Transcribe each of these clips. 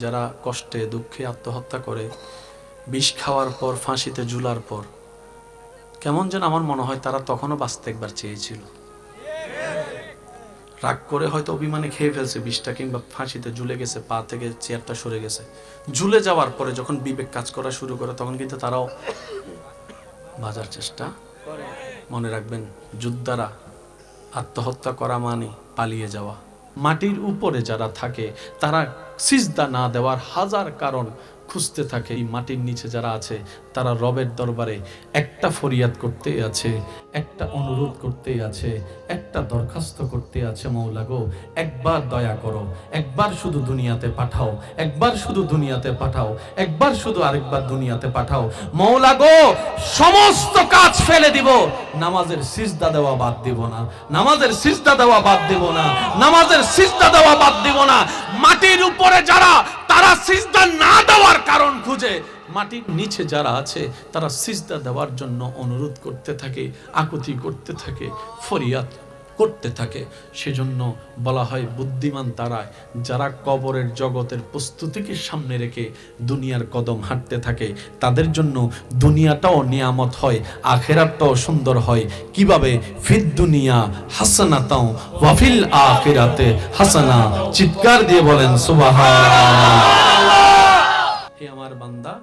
যারা কষ্টে দুঃখে আত্মহত্যা করে, বিষ খাওয়ার পর ফাঁসিতে ঝুলার পর কেমন যেন আমার মনে হয় তারা তখনও বাঁচতে একবার চেয়েছিল। রাগ করে হয়তো অভিমানে খেয়ে ফেলছে বিষটা, কিংবা ফাঁসিতে ঝুলে গেছে, পা থেকে চেয়ারটা সরে গেছে। ঝুলে যাওয়ার পরে যখন বিবেক কাজ করা শুরু করে তখন কিন্তু তারাও বাঁচার চেষ্টা। মনে রাখবেন, যোদ্ধারা আত্মহত্যা করা মানে পালিয়ে যাওয়া। মাটির উপরে যারা থাকে তারা সিজদা না দেওয়ার হাজার কারণ খুঁজতে থাকে। এই মাটির নিচে যারা আছে তারা রবের দরবারে একটা ফরিয়াদ করতে আছে, একটা অনুরোধ করতে আছে, একটা দরখাস্ত করতে আছে, মৌলা গো একবার দয়া করো, একবার শুধু দুনিয়াতে পাঠাও, একবার শুধু দুনিয়াতে পাঠাও, একবার শুধু আরেকবার দুনিয়াতে পাঠাও। মৌলা গো সমস্ত কাজ ফেলে দিব, নামাজের সিজদা দেওয়া বাদ দিব না, নামাজের সিজদা দেওয়া বাদ দিব না, নামাজের সিজদা দেওয়া বাদ দিব না। মাটির উপরে যারা, তারা সিজদা না দেওয়ার কারণ খুঁজে, মাটির নিচে যারা আছে তারা সিজদা দেওয়ার জন্য অনুরোধ করতে থাকে, আকুতি করতে থাকে, ফরিয়াদ করতে থাকে। সেজন্য বলা হয় বুদ্ধিমান তারাই যারা কবরের জগতের প্রস্তুতিকে সামনে রেখে দুনিয়ার কদম হাঁটতে থাকে। তাদের জন্য দুনিয়াটাও নিয়ামত হয়, আখেরাতটাও সুন্দর হয়। কিভাবে? ফিদ দুনিয়া হাসানাতাও ওয়া ফিল আখিরাতে হাসানা। চিৎকার দিয়ে বলেন সুবহানাল্লাহ। হে আমার বান্দা,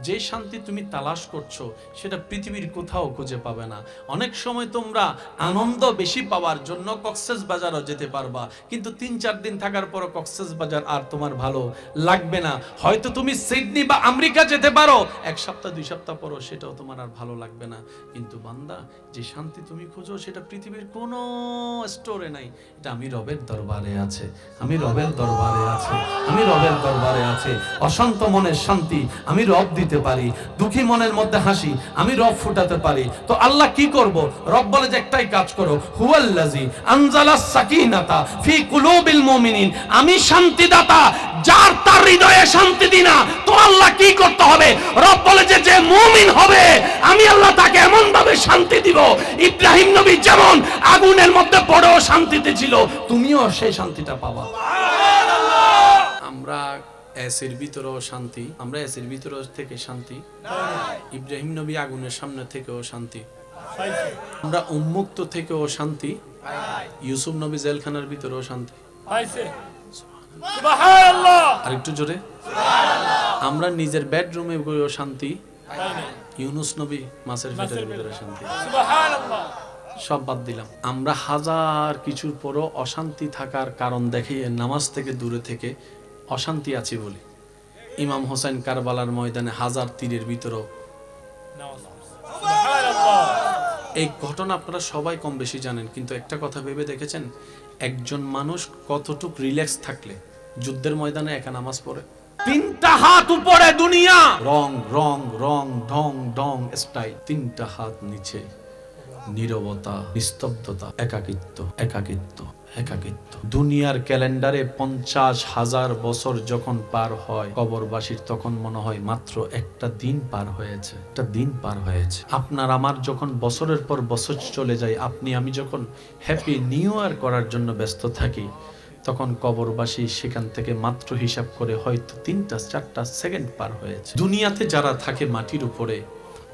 যে শান্তি তুমি তালাশ করছো সেটা পৃথিবীর কোথাও খুঁজে পাবে না। অনেক সময় তোমরা আনন্দ বেশি পাওয়ার জন্য কক্সবাজারও যেতে পারবা, কিন্তু ৩-৪ দিন থাকার পর কক্সবাজার আর তোমার ভালো লাগবে না। হয়তো তুমি সিডনি বা আমেরিকা যেতে পারো, ১ সপ্তাহ ২ সপ্তাহ পরও সেটাও তোমার আর ভালো লাগবে না। কিন্তু বান্দা, যে শান্তি তুমি খোঁজো সেটা পৃথিবীর কোনো স্টোরে নাই। এটা আমি রবের দরবারে আছে, আমি রবের দরবারে আছে, আমি রবের দরবারে আছে। অশান্ত মনের শান্তি আমি রব দিতে পারি, দুঃখী মনের মধ্যে হাসি আমি রব ফুটাতে পারি। তো আল্লাহ কি করব? রব বলে যে একটাই কাজ করো, হুয়াল্লাযী আনজালাস সাকিনাতা ফি কুলুবিল মুমিনিন। আমি শান্তিদাতা, যার তার হৃদয়ে শান্তি দিই না। তো আল্লাহ কি করতে হবে? রব বলে যে যে মুমিন হবে আমি আল্লাহ তাকে এমন ভাবে শান্তি দিব, ইব্রাহিম নবী যেমন আগুনের মধ্যে পড়েও শান্তিতে ছিল, তুমিও সেই শান্তিটা পাবা। আমরা এসির ভিতরেও শান্তি, আমরা এসির ভিতর থেকে শান্তি, ইব্রাহিম নবী আগুনের সামনে থেকেও শান্তি, আমরা উন্মুক্ত থেকেও শান্তি, ইউসুফ নবী জেলখানার ভিতরেও শান্তি। আরেকটু জোরে, আমরা নিজের বেডরুমে গিয়েও শান্তি, ইউনুস নবী মাছের পেটের ভিতরে শান্তি। সব বাদ দিলাম, আমরা হাজার কিছুর পরও অশান্তি থাকার কারণ দেখিয়ে নামাজ থেকে দূরে থেকে অশান্তি আছি বলি। ইমাম হোসেন কারবালার ময়দানে হাজার তীরের ভিতরেও। এই ঘটনা আপনারা সবাই কম বেশি জানেন, কিন্তু একটা কথা ভেবে দেখেছেন একজন মানুষ কতটুক রিল্যাক্স থাকলে যুদ্ধের ময়দানে একা নামাজ পড়ে? 3টা হাত উপরে দুনিয়া, রং রং রং ঢং ঢং স্টাইল, 3টা হাত নিচে নীরবতা, নিস্তব্ধতা, একাকিত্ব, একাকিত্ব, একাকিত্ব। দুনিয়ার ক্যালেন্ডারে 50,000 বছর যখন পার হয় কবরবাসীর, তখন মনে হয় মাত্র একটা দিন পার হয়েছে, একটা দিন পার হয়েছে। আপনার আমার যখন বছরের পর বছর চলে যায়, আপনি আমি যখন হ্যাপি নিউ ইয়ার করার জন্য ব্যস্ত থাকি, তখন কবরবাসী সেখান থেকে মাত্র হিসাব করে হয়তো 3-4 সেকেন্ড পার হয়েছে। দুনিয়াতে যারা থাকে মাটির উপরে,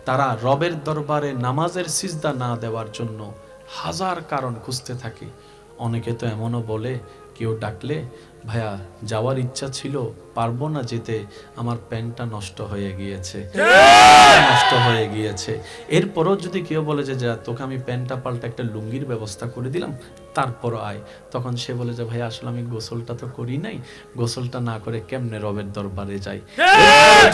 তারা রবের দরবারে নামাজের সিজদা না দেওয়ার জন্য হাজার কারণ খুঁজতে থাকে। অনেকে তো এমনও বলে, কেউ ডাকলে ভাইয়া যাওয়ার ইচ্ছা ছিল, পারবো না যেতে, আমার প্যান্টটা নষ্ট হয়ে গিয়েছে, নষ্ট হয়ে গিয়েছে। এরপরও যদি কেউ বলে যে যা তোকে আমি প্যান্টটা পাল্টা একটা লুঙ্গির ব্যবস্থা করে দিলাম, তারপরও আয়, তখন সে বলে যে ভাইয়া আসলে আমি গোসলটা তো করি নাই, গোসলটা না করে কেমনে রবের দরবারে যাই।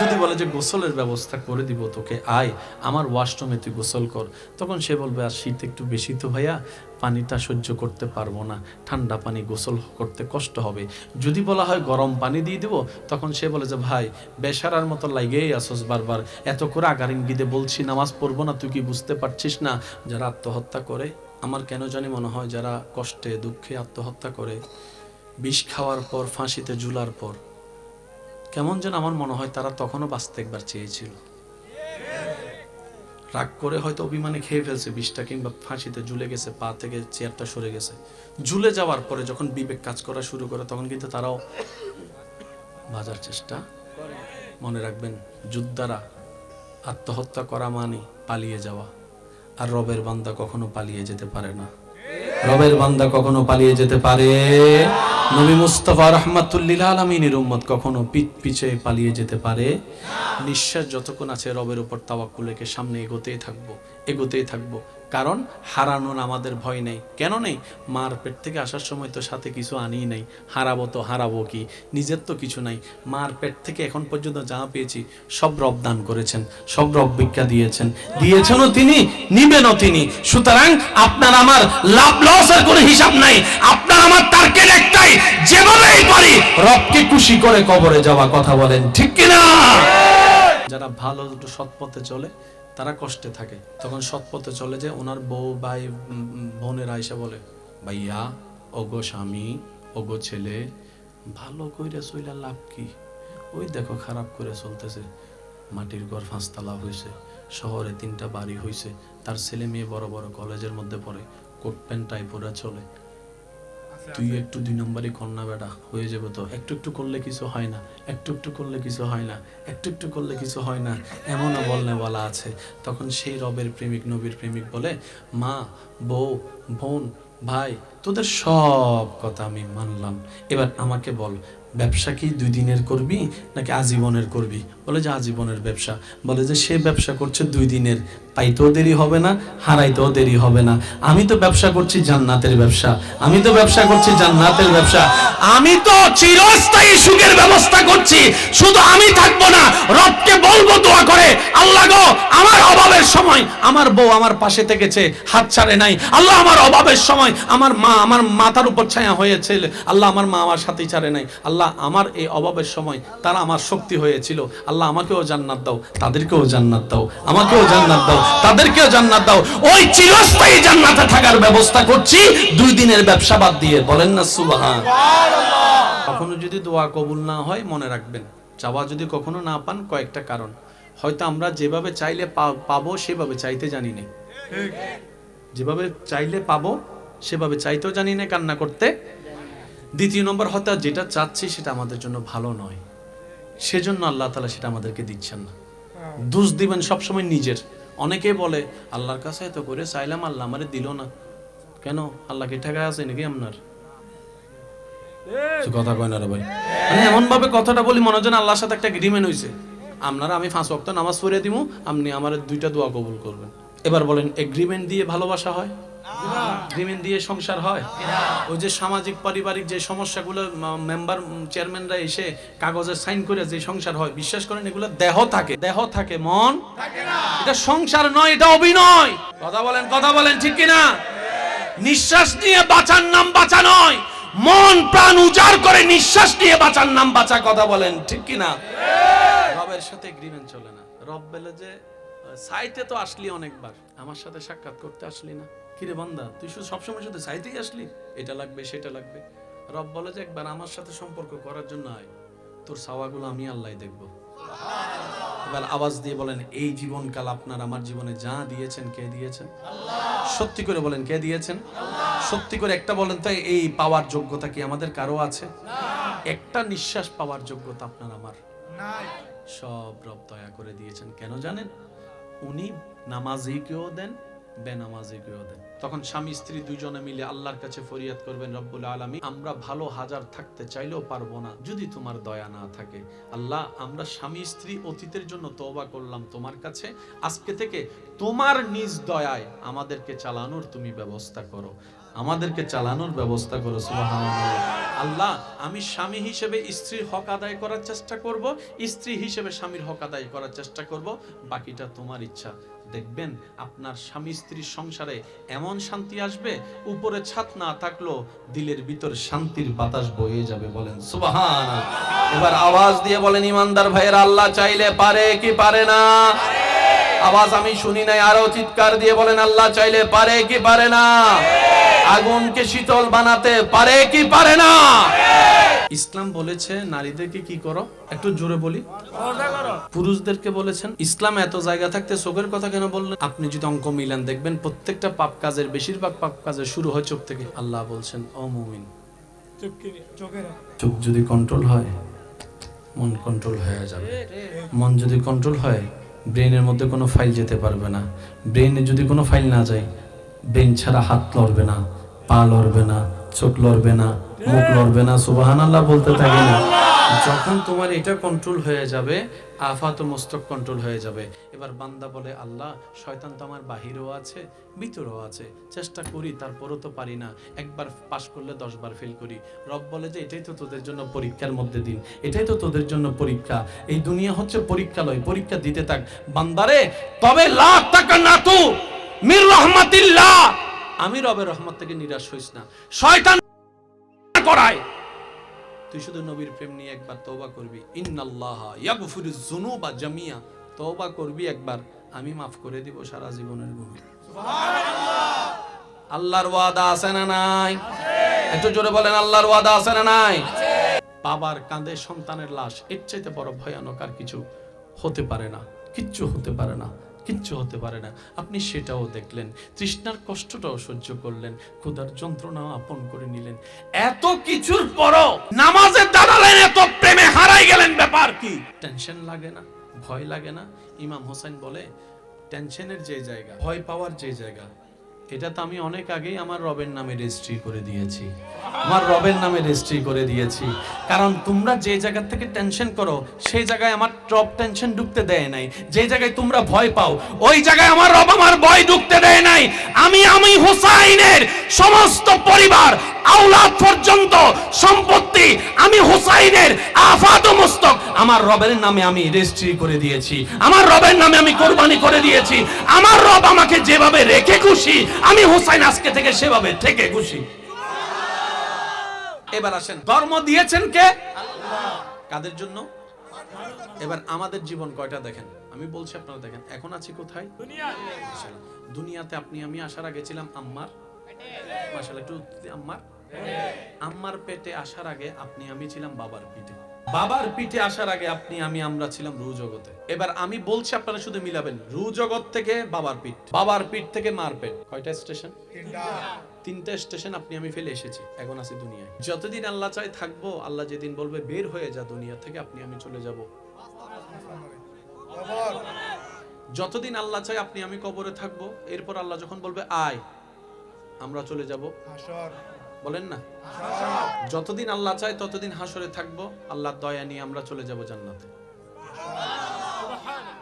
যদি বলে যে গোসলের ব্যবস্থা করে দিব তোকে, আয় আমার ওয়াশরুমে তুই গোসল কর, তখন সে বলবে আর শীত একটু বেশি তো ভাইয়া, পানিটা সহ্য করতে পারবো না, ঠান্ডা পানি গোসল করতে কষ্ট হবে। যদি বলা হয় গরম পানি দিয়ে দিব, তখন সে বলে যে ভাই বেশারার মতো লাগেই আসস বারবার, এত করে আগার ইঙ্গিতে বলছি নামাজ পড়বো না, তুই কি বুঝতে পারছিস না? যারা আত্মহত্যা করে, আমার কেন জানি মনে হয় যারা কষ্টে দুঃখে আত্মহত্যা করে, বিষ খাওয়ার পর ফাঁসিতে ঝুলার পর কেমন যেন আমার মনে হয় তারা তখনও বাঁচতে একবার চেয়েছিল। রাগ করে হয়তো অভিমানে খেয়ে ফেলছে বিষটা, কিংবা ফাঁসিতে ঝুলে গেছে, পা থেকে চেয়ারটা সরে গেছে। ঝুলে যাওয়ার পরে যখন বিবেক কাজ করা শুরু করে তখন কিন্তু তারাও বাজার চেষ্টা মনে রাখবেন, যোদ্ধারা আত্মহত্যা করা মানে পালিয়ে যাওয়া, আর রবের বান্দা কখনো পালিয়ে যেতে পারে না। রবের বান্দা কখনো পালিয়ে যেতে পারে, নবী মুস্তাফা রাহমাতুল লিল আলামিনের উম্মত কখনো পিছে পালিয়ে যেতে পারে। নিঃশ্বাস যতক্ষণ আছে রবের উপর তাওয়াক্কুল রেখে সামনে এগোতেই থাকবো। কারণ হারানোর আমাদের ভয় নেই। কেন নেই? মার পেট থেকে আসার সময় তো সাথে কিছু আনিই নাই। হারাবো কি? নিজের তো কিছু নাই। মার পেট থেকে এখন পর্যন্ত যা পেয়েছি সব রব দান করেছেন, সব রব ভিক্ষা দিয়েছেনও তিনি, নিবেনও তিনি। সুতরাং আপনার আমার লাভ লসের কোনো হিসাব নাই। আপনার আমার টার্গেট একটাই, যেভাবেই পারি রবকে খুশি করে কবরে যাওয়া। কথা বলেন ঠিক কিনা? যারা ভালো দুটো সৎ পথে চলে তারা কষ্টে থাকে, তখন সৎ পথে চলে যে ওনার বউ ভাই বোনেরা এসে বলে, ভাইয়া ওগো স্বামী ওগো ছেলে ভালো কইরা চইলা লাভ কি? ওই দেখো খারাপ করে চলতেছে, মাটির ঘর 5 তলা হয়েছে, শহরে 3টা বাড়ি হয়েছে, তার ছেলে মেয়ে বড় বড় কলেজের মধ্যে পড়ে, কোট প্যান্ট টাই পরে চলে। তুই একটু 2 নম্বরই কন্যা বেটা হয়ে যাবে তো, একটু করলে কিছু হয় না, একটু করলে কিছু হয় না, একটু করলে কিছু হয় না, এমনও বলা আছে। তখন সেই রবের প্রেমিক নবীর প্রেমিক বলে, মা বউ বোন ভাই তোদের সব কথা আমি মানলাম, এবার আমাকে বল ব্যবসা কি 2 দিনের করবি নাকি আজীবনের করবি? বলে যে আজীবনের ব্যবসা। বলে যে সে ব্যবসা করছে 2 দিনের, পাইতেও দেরি হবে না, হারাইতেও দেরি হবে না। আমি তো ব্যবসা করছি জান্নাতের ব্যবসা, আমি তো ব্যবসা করছি জান্নাতের ব্যবসা, আমি তো চিরস্থায়ী সুখের ব্যবস্থা করছি। শুধু আমি থাকবো না, রবকে বলবো দোয়া করে, আল্লাহ গো আমার অভাবের সময় আমার বউ আমার পাশে থেকেছে, হাত ছাড়ে নাই। আল্লাহ আমার অভাবের সময় আমার মা আমার মাথার উপর ছায়া হয়েছিল, আল্লাহ আমার মা আমার সাথে ছাড়ে নাই। আল্লাহ আমার এই অভাবের সময় তারা আমার শক্তি হয়েছিল, আল্লাহ আমাকেও জান্নাত দাও, তাদেরকেও জান্নাত দাও, আমাকেও জান্নাত দাও, তাদেরকেও জান্নাত দাও। ওই চিরস্থায়ী জান্নাতে থাকার ব্যবস্থা করছি 2 দিনের ব্যবসা বাদ দিয়ে। বলেন না সুবহানাল্লাহ। কখনো যদি দোয়া কবুল না হয় মনে রাখবেন, চাওয়া যদি কখনো না পান কয়েকটা কারণ, হয়তো আমরা যেভাবে চাইলে পাবো সেভাবে চাইতে জানি না, যেভাবে চাইলে পাবো সেভাবে চাইতেও জানি না, কান্না করতে। দ্বিতীয় নম্বর, হয়তো যেটা চাচ্ছি সেটা আমাদের জন্য ভালো নয়, সেজন্য আল্লাহ তাআলা সেটা আমাদেরকে দিচ্ছেন না। দোষ দিবেন সবসময় নিজের। অনেকে বলে আল্লাহর কাছে এত করে চাইলাম আল্লাহ আমারে দিল না কেন? আল্লাহ কি ঠেকা আছে নাকি আপনার? কথা কয় না রে ভাই। মানে এমন ভাবে কথাটা বলি মনে হয় আল্লাহর সাথে একটা এগ্রিমেন্ট হয়েছে, আপনারা আমি 5 ওয়াক্ত নামাজ পড়ে দিব, আপনি আমার 2টা দোয়া কবুল করবেন। এবার বলেন এগ্রিমেন্ট দিয়ে ভালোবাসা হয়? এগ্রিমেন্ট দিয়ে সংসার হয়? ওই যে সামাজিক পারিবারিক যে সমস্যাগুলো মেম্বার চেয়ারম্যানরা এসে কাগজে সাইন করে যে সংসার হয়, বিশ্বাস করেন এগুলো দেহ থাকে মন থাকে না। এটা সংসার নয়, এটা অভিনয়। কথা বলেন ঠিক কিনা? নিঃশ্বাস নিয়ে বাঁচার নাম বাঁচা নয়, মন প্রাণ উজাড় করে নিঃশ্বাস নিয়ে বাঁচার নাম বাঁচা। কথা বলেন ঠিক কিনা? রবের সাথে এগ্রিমেন্ট চলে না। রব বলে যে সাইটে তো আসলি অনেকবার, আমার সাথে সাক্ষাৎ করতে আসলি না, কিরে বান্দা তুই শুধু সবসময় শুধু সাইটেই আসলি, এটা লাগবে সেটা লাগবে। রব বলে যে একবার আমার সাথে সম্পর্ক করার জন্য আয়, তোর চাওয়াগুলো আমি আল্লাহ দেখবো। এবার আওয়াজ দিয়ে বলেন, এই জীবনকাল আপনার আমার জীবনে যা দিয়েছেন কে দিয়েছেন? আল্লাহ। সত্যি করে বলেন কে দিয়েছেন? আল্লাহ। সত্যি করে একটা বলেন তো, এই পাওয়ার যোগ্যতা কি আমাদের কারো আছে? না। একটা নিঃশ্বাস পাওয়ার যোগ্যতা আপনার আমার নাই। সব রব দয়া করে দিয়েছেন। কেন জানেন? উনি নামাজিকেও দেন, বেনামাজিকেও দেন। তখন স্বামী স্ত্রী দুজনে মিলে আল্লাহর কাছে ফরিয়াদ করবেন, রব্বুল আলামিন আমরা ভালো হাজার থাকতে চাইলেও পারবো না যদি তোমার দয়া না থাকে। আল্লাহ আমরা স্বামী স্ত্রী অতীতের জন্য তওবা করলাম তোমার কাছে, আজকে থেকে তোমার নিজ দয়ায় আমাদেরকে চালানোর তুমি ব্যবস্থা করো, আমাদেরকে চালানোর ব্যবস্থা করো। সুবহানাল্লাহ। আল্লাহ আমি স্বামী হিসেবে স্ত্রীর হক আদায় করার চেষ্টা করব, স্ত্রী হিসেবে স্বামীর হক আদায় করার চেষ্টা করব, বাকিটা তোমার ইচ্ছা। দেখবেন আপনার স্বামী স্ত্রীর সংসারে এমন শান্তি আসবে, উপরে ছাদ না থাকলেও দিলের ভিতর শান্তির বাতাস বয়ে যাবে। বলেন সুবহানাল্লাহ। এবার আওয়াজ দিয়ে বলেন ইমানদার ভাইয়েরা, আল্লাহ চাইলে পারে কি পারে না? আওয়াজ আমি শুনি নাই, আরো চিৎকার দিয়ে বলেন আল্লাহ চাইলে পারে কি পারে না? আগুনকে শীতল বানাতে পারে কি পারে না? ইসলাম বলেছে নারীদেরকে কি করো, একটু জোরে বলি, পুরুষদেরকে বলেছেন। ইসলাম এত জায়গা থাকতে চোখের কথা কেন বললেন? আপনি যদি অঙ্ক মিলান দেখবেন প্রত্যেকটা পাপ কাজের বেশিরভাগ পাপ কাজের শুরু হয় চোখ থেকে। আল্লাহ বলছেন ও মুমিন, চোখ যদি কন্ট্রোল হয় মন কন্ট্রোল হয়ে যাবে। মন যদি কন্ট্রোল হয়, ব্রেনের মধ্যে কোনো ফাইল যেতে পারবে না। ব্রেনে যদি কোনো ফাইল না যায়, ব্রেন ছাড়া হাত লড়বে না, পা লড়বে না, চোখ লড়বে না, মুখ লড়বে না। সুবহানাল্লাহ বলতে থাকি না। যখন তোমার এটা কন্ট্রোল হয়ে যাবে, আফাত মস্তক কন্ট্রোল হয়ে যাবে। এবার বান্দা বলে, আল্লাহ শয়তান তো আমার বাহিরেও আছে ভিতরেও আছে, চেষ্টা করি তারপরও তো পারি না, একবার পাস করলে 10 বার ফেল করি। রব বলে যে এটাই তো তোদের জন্য পরীক্ষার মধ্যে দিন, এটাই তো তোদের জন্য পরীক্ষা। এই দুনিয়া হচ্ছে পরীক্ষালয়, পরীক্ষা দিতে থাক বান্দারে। তবে লা তাকানাতু মির রাহমাতিল্লাহ, আমি রবের রহমত থেকে নিরাশ হইস না। শয়তান করায়, তুই শুধু নবীর প্রেম নিয়ে একবার তওবা করবি, ইন্নাল্লাহা ইয়াগফিরুজ যুনুবা জামিয়া, তওবা করবি একবার, আমি মাফ করে দিব সারা জীবনের গুনাহ। সুবহানাল্লাহ। আল্লাহর ওয়াদা আছে না নাই? একটু জোরে বলেন, আল্লাহর ওয়াদা আছে না নাই? বাবার কাঁধে সন্তানের লাশ, এর চাইতে বড় ভয়ানক আর কিছু হতে পারে না। কিচ্ছু হতে পারে না, কিচ্ছু হতে পারে না। আপনি সেটাও দেখলেন, তৃষ্ণার কষ্টটাও সহ্য করলেন, ক্ষুধার যন্ত্রণাও আপন করে নিলেন। এত কিছুর পরও নামাজে দাঁড়ালেন, এত প্রেমে হারাই গেলেন, ব্যাপার কি? টেনশন লাগে না, ভয় লাগে না? ইমাম হোসেন বলে, টেনশনের যে জায়গা, ভয় পাওয়ার যে জায়গা, এটা তো আমি অনেক আগেই আমার রবের নামে রেজিস্ট্রি করে দিয়েছি, আমার রবের নামে রেজিস্ট্রি করে দিয়েছি। কারণ তোমরা যে জায়গা থেকে টেনশন করো, সেই জায়গায় আমার রব টেনশন ঢুকতে দেয় নাই। যে জায়গায় তোমরা ভয় পাও, ওই জায়গায় আমার রব আমার ভয় ঢুকতে দেয় নাই। আমি হুসাইনের সমস্ত পরিবার, আওলাদ পর্যন্ত সম্পত্তি আমি হুসাইনের আফাদ মস্তক আমার রবের নামে আমি রেজিস্ট্রি করে দিয়েছি, আমার রবের নামে আমি কোরবানি করে দিয়েছি। আমার রব আমাকে যেভাবে রেখে খুশি, আমি হুসাইন আজকে থেকে সেভাবে থেকে খুশি। এবার আসেন, ধর্ম দিয়েছেন কে? আল্লাহ। কাদের জন্য? এবার আমাদের জীবন কয়টা দেখেন, আমি বলছি আপনারা দেখেন, এখন আছি কোথায়? দুনিয়াতে আপনি আমি আসার আগে ছিলাম আম্মার, মাশাআল্লাহ একটু আম্মার পেটে আসার আগে আপনি আমি ছিলাম বাবার পিঠে, বাবার পিঠে আসার আগে আপনি আমরা ছিলাম রু জগতে। এবার আমি বলছি আপনারা শুধু মিলাবেন, রু জগৎ থেকে বাবার পিঠ, বাবার পিঠ থেকে মার পেট। কয়টা স্টেশন? তিনটা স্টেশন আপনি আমি ফেলে এসেছি, এখন আছি দুনিয়ায়। যতদিন আল্লাহ চাই থাকবো, আল্লাহ যেদিন বলবে বের হয়ে যা দুনিয়া থেকে, আপনি আমি চলে যাব। যতদিন আল্লাহ চাই আপনি আমি কবরে থাকবো, এরপর আল্লাহ যখন বলবে আয়, আমরা চলে যাব হাসর। বলেন না, যতদিন আল্লাহ চায় ততদিন হাসরে থাকবো, আল্লাহর দয়া নিয়ে আমরা চলে যাব জান্নাতে।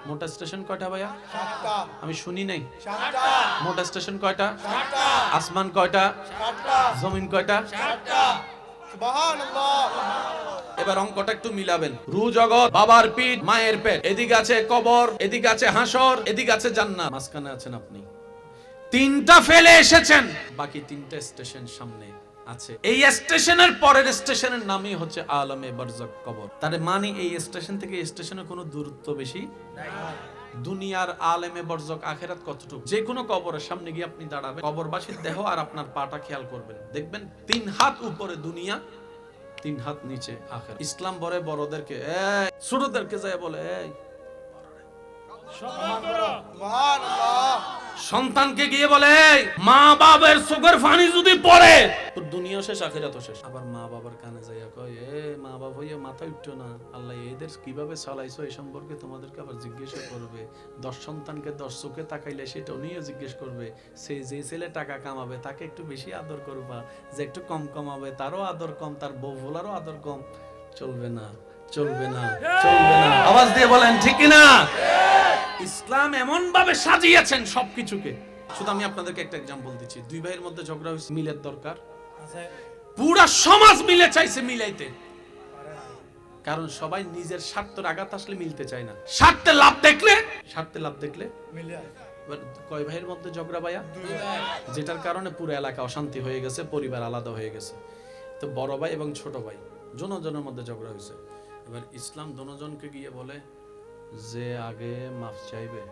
মোটা স্টেশন কয়টা ভাইয়া? সাতটা। আমি শুনি নাই। সাতটা। মোটা স্টেশন কয়টা? সাতটা। আসমান কয়টা? সাতটা। জমিন কয়টা? সাতটা। সুবহানাল্লাহ। এবার অঙ্কটা একটু মিলাবেন, রু জগৎ, বাবার পিঠ, মায়ের পেট, এদিকে আছে কবর, এদিকে আছে হাসর, এদিকে আছে জান্নাত, মাঝখানে আছেন আপনি। তিনটা ফেলে এসেছেন, বাকি তিনটা স্টেশন সামনে আছে। এই স্টেশনের পরের স্টেশনের নামই হচ্ছে আলমে বারজাক, কবর। তার মানে এই স্টেশন থেকে এই স্টেশনে কোনো দূরত্ব বেশি নাই। দুনিয়ার আলেমে বারজাক আখিরাত কতটুকু? যে কোনো কবরের সামনে গিয়ে আপনি দাঁড়াবেন, কবরবাসীর দেহ আর আপনার পাটা খেয়াল করবেন, দেখবেন 3 হাত উপরে দুনিয়া, 3 হাত নিচে আখিরাত। ইসলাম বলে বড়দেরকে এই, ছোটদেরকে যায় বলে এই, সন্তানকে গিয়ে বলে মা বাবার চোখের পানি যদি পড়ে তোর দুনিয়া শেষ আখিরাতও শেষ। আবার মা বাবার কানে যাইয়া কয় এ মা বাবা হইয়া মাথা উঠছো না, আল্লাহ এদের কিভাবে চালাইছো এই সম্পর্কে তোমাদেরকে আবার জিজ্ঞেস করবে। 10 সন্তানকে 10 চোখে তাকাইলে সেটাও নিয়ে জিজ্ঞেস করবে। সে যে ছেলে টাকা কামাবে তাকে একটু বেশি আদর করবা, যে একটু কম কামাবে তারও আদর কম, তার বউ ভোলারও আদর কম। চলবে না, চলবে না, চলবে না। আওয়াজ দিয়ে বলেন ঠিক কিনা? ইসলাম এমন ভাবে সাজিয়েছেন সবকিছুকে। শুধু আমি আপনাদেরকে একটা एग्जांपल দিচ্ছি, 2 ভাইয়ের মধ্যে ঝগড়া হইছে, মিলের দরকার আছে, পুরো সমাজ মিলে চাইছে মিলাইতে, কারণ সবাই নিজের স্বার্থের আঘাত আসলে মিলতে চায় না, স্বার্থে লাভ দেখলে মিলে। এবার কয় ভাইয়ের মধ্যে ঝগড়া ভাইয়া? 2 ভাই, যেটার কারণে পুরো এলাকা অশান্তি হয়ে গেছে, পরিবার আলাদা হয়ে গেছে। তো বড় ভাই এবং ছোট ভাই জনজনের মধ্যে ঝগড়া হয়েছে। এবার ইসলাম জনজনকে গিয়ে বলে যে আগে মাফ চাইবে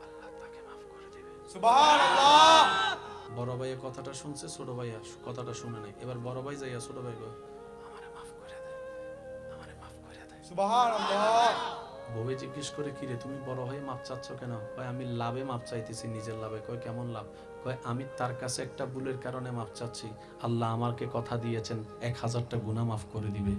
আল্লাহ তাকে মাফ করে দিবে। সুবহানাল্লাহ। বড় ভাই কথাটা শুনছে, ছোট ভাই কথাটা শুনে নাই। এবার বড় ভাই যাইয়া ছোট ভাই কয় আমারে মাফ করে দে, আমারে মাফ করে দে। সুবহানাল্লাহ। বউ জিজ্ঞেস করে কি রে তুমি বড় হয়ে মাফ চাচ্ছ কেন? কয় আমি লাভে মাফ চাইতেছি, নিজের লাভে। কয় কেমন লাভ? আমি তার কাছে একটা ভুলের কারণে মাফ চাচ্ছি, আল্লাহ আমাকে কথা দিয়েছেন 1000টা গুনাহ মাফ করে দিবে।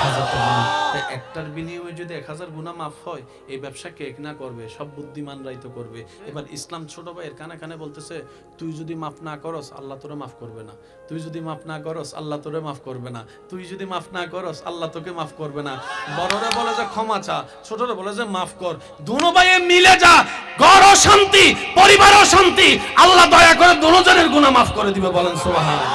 1000টা গুনাহ, তাই একটার বিনিময়ে যদি 1000 গুনাহ মাফ হয়, এই ব্যবসা কে না করবে? সব বুদ্ধিমানরাই তো করবে। এবার ইসলাম ছোট ভাইয়ের কানে কানে বলতেছে, তুই যদি মাফ না করস আল্লাহ তোরে মাফ করবে না, তুই যদি মাফ না করস আল্লাহ তোরে মাফ করবে না, তুই যদি মাফ না করস আল্লাহ তোকে মাফ করবে না। বড়রা বলে যে ক্ষমা চা, ছোটরা বলে যে মাফ কর। দুনো ভাইয়ে মিলে যা, ঘর শান্তি, পরিবার শান্তি, আল্লাহ দয়া করে দুজনের গুনাহ মাফ করে দিবে। বলেন সুবহানাল্লাহ।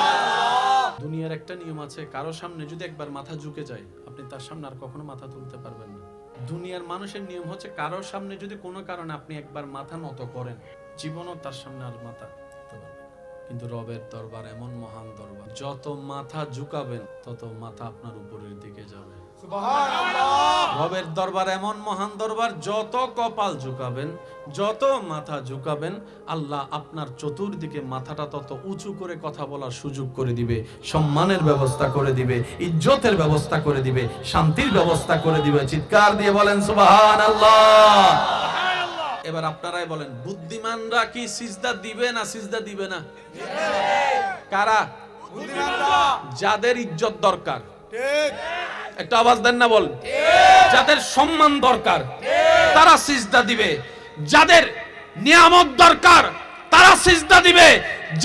দুনিয়ার একটা নিয়ম আছে, কারো সামনে যদি একবার মাথা ঝুঁকে যায়, আপনি তার সামনে আর কখনো মাথা তুলতে পারবেন না। দুনিয়ার মানুষের নিয়ম হচ্ছে, কারো সামনে যদি কোনো কারণে আপনি একবার মাথা নত করেন, জীবনও তার সামনে আর মাথা তুলতে পারবেন না। কিন্তু রবের দরবার এমন মহান দরবার, যত মাথা ঝুঁকাবেন তত মাথা আপনার উপরের দিকে যাবে। রবের দরবার এমন মহান দরবার, যত কপাল ঝুঁকাবেন, যত মাথা ঝুঁকাবেন, আল্লাহ আপনার চতুর্দিকে মাথাটা তত উঁচু করে কথা বলার সুযোগ করে দিবে, সম্মানের ব্যবস্থা করে দিবে, ইজ্জতের ব্যবস্থা করে দিবে, শান্তির ব্যবস্থা করে দিবে। চিৎকার দিয়ে বলেন সুবহানাল্লাহ। এবার আপনারাই বলেন, বুদ্ধিমানরা কি সিজদা দিবে না সিজদা দিবে না? কারা? যাদের ইজ্জত দরকার, ঠিক, একটা আওয়াজ দেন না, বল। যাদের সম্মান দরকার তারা সিজদা দিবে, যাদের নিয়ামত দরকার তারা সিজদা দিবে,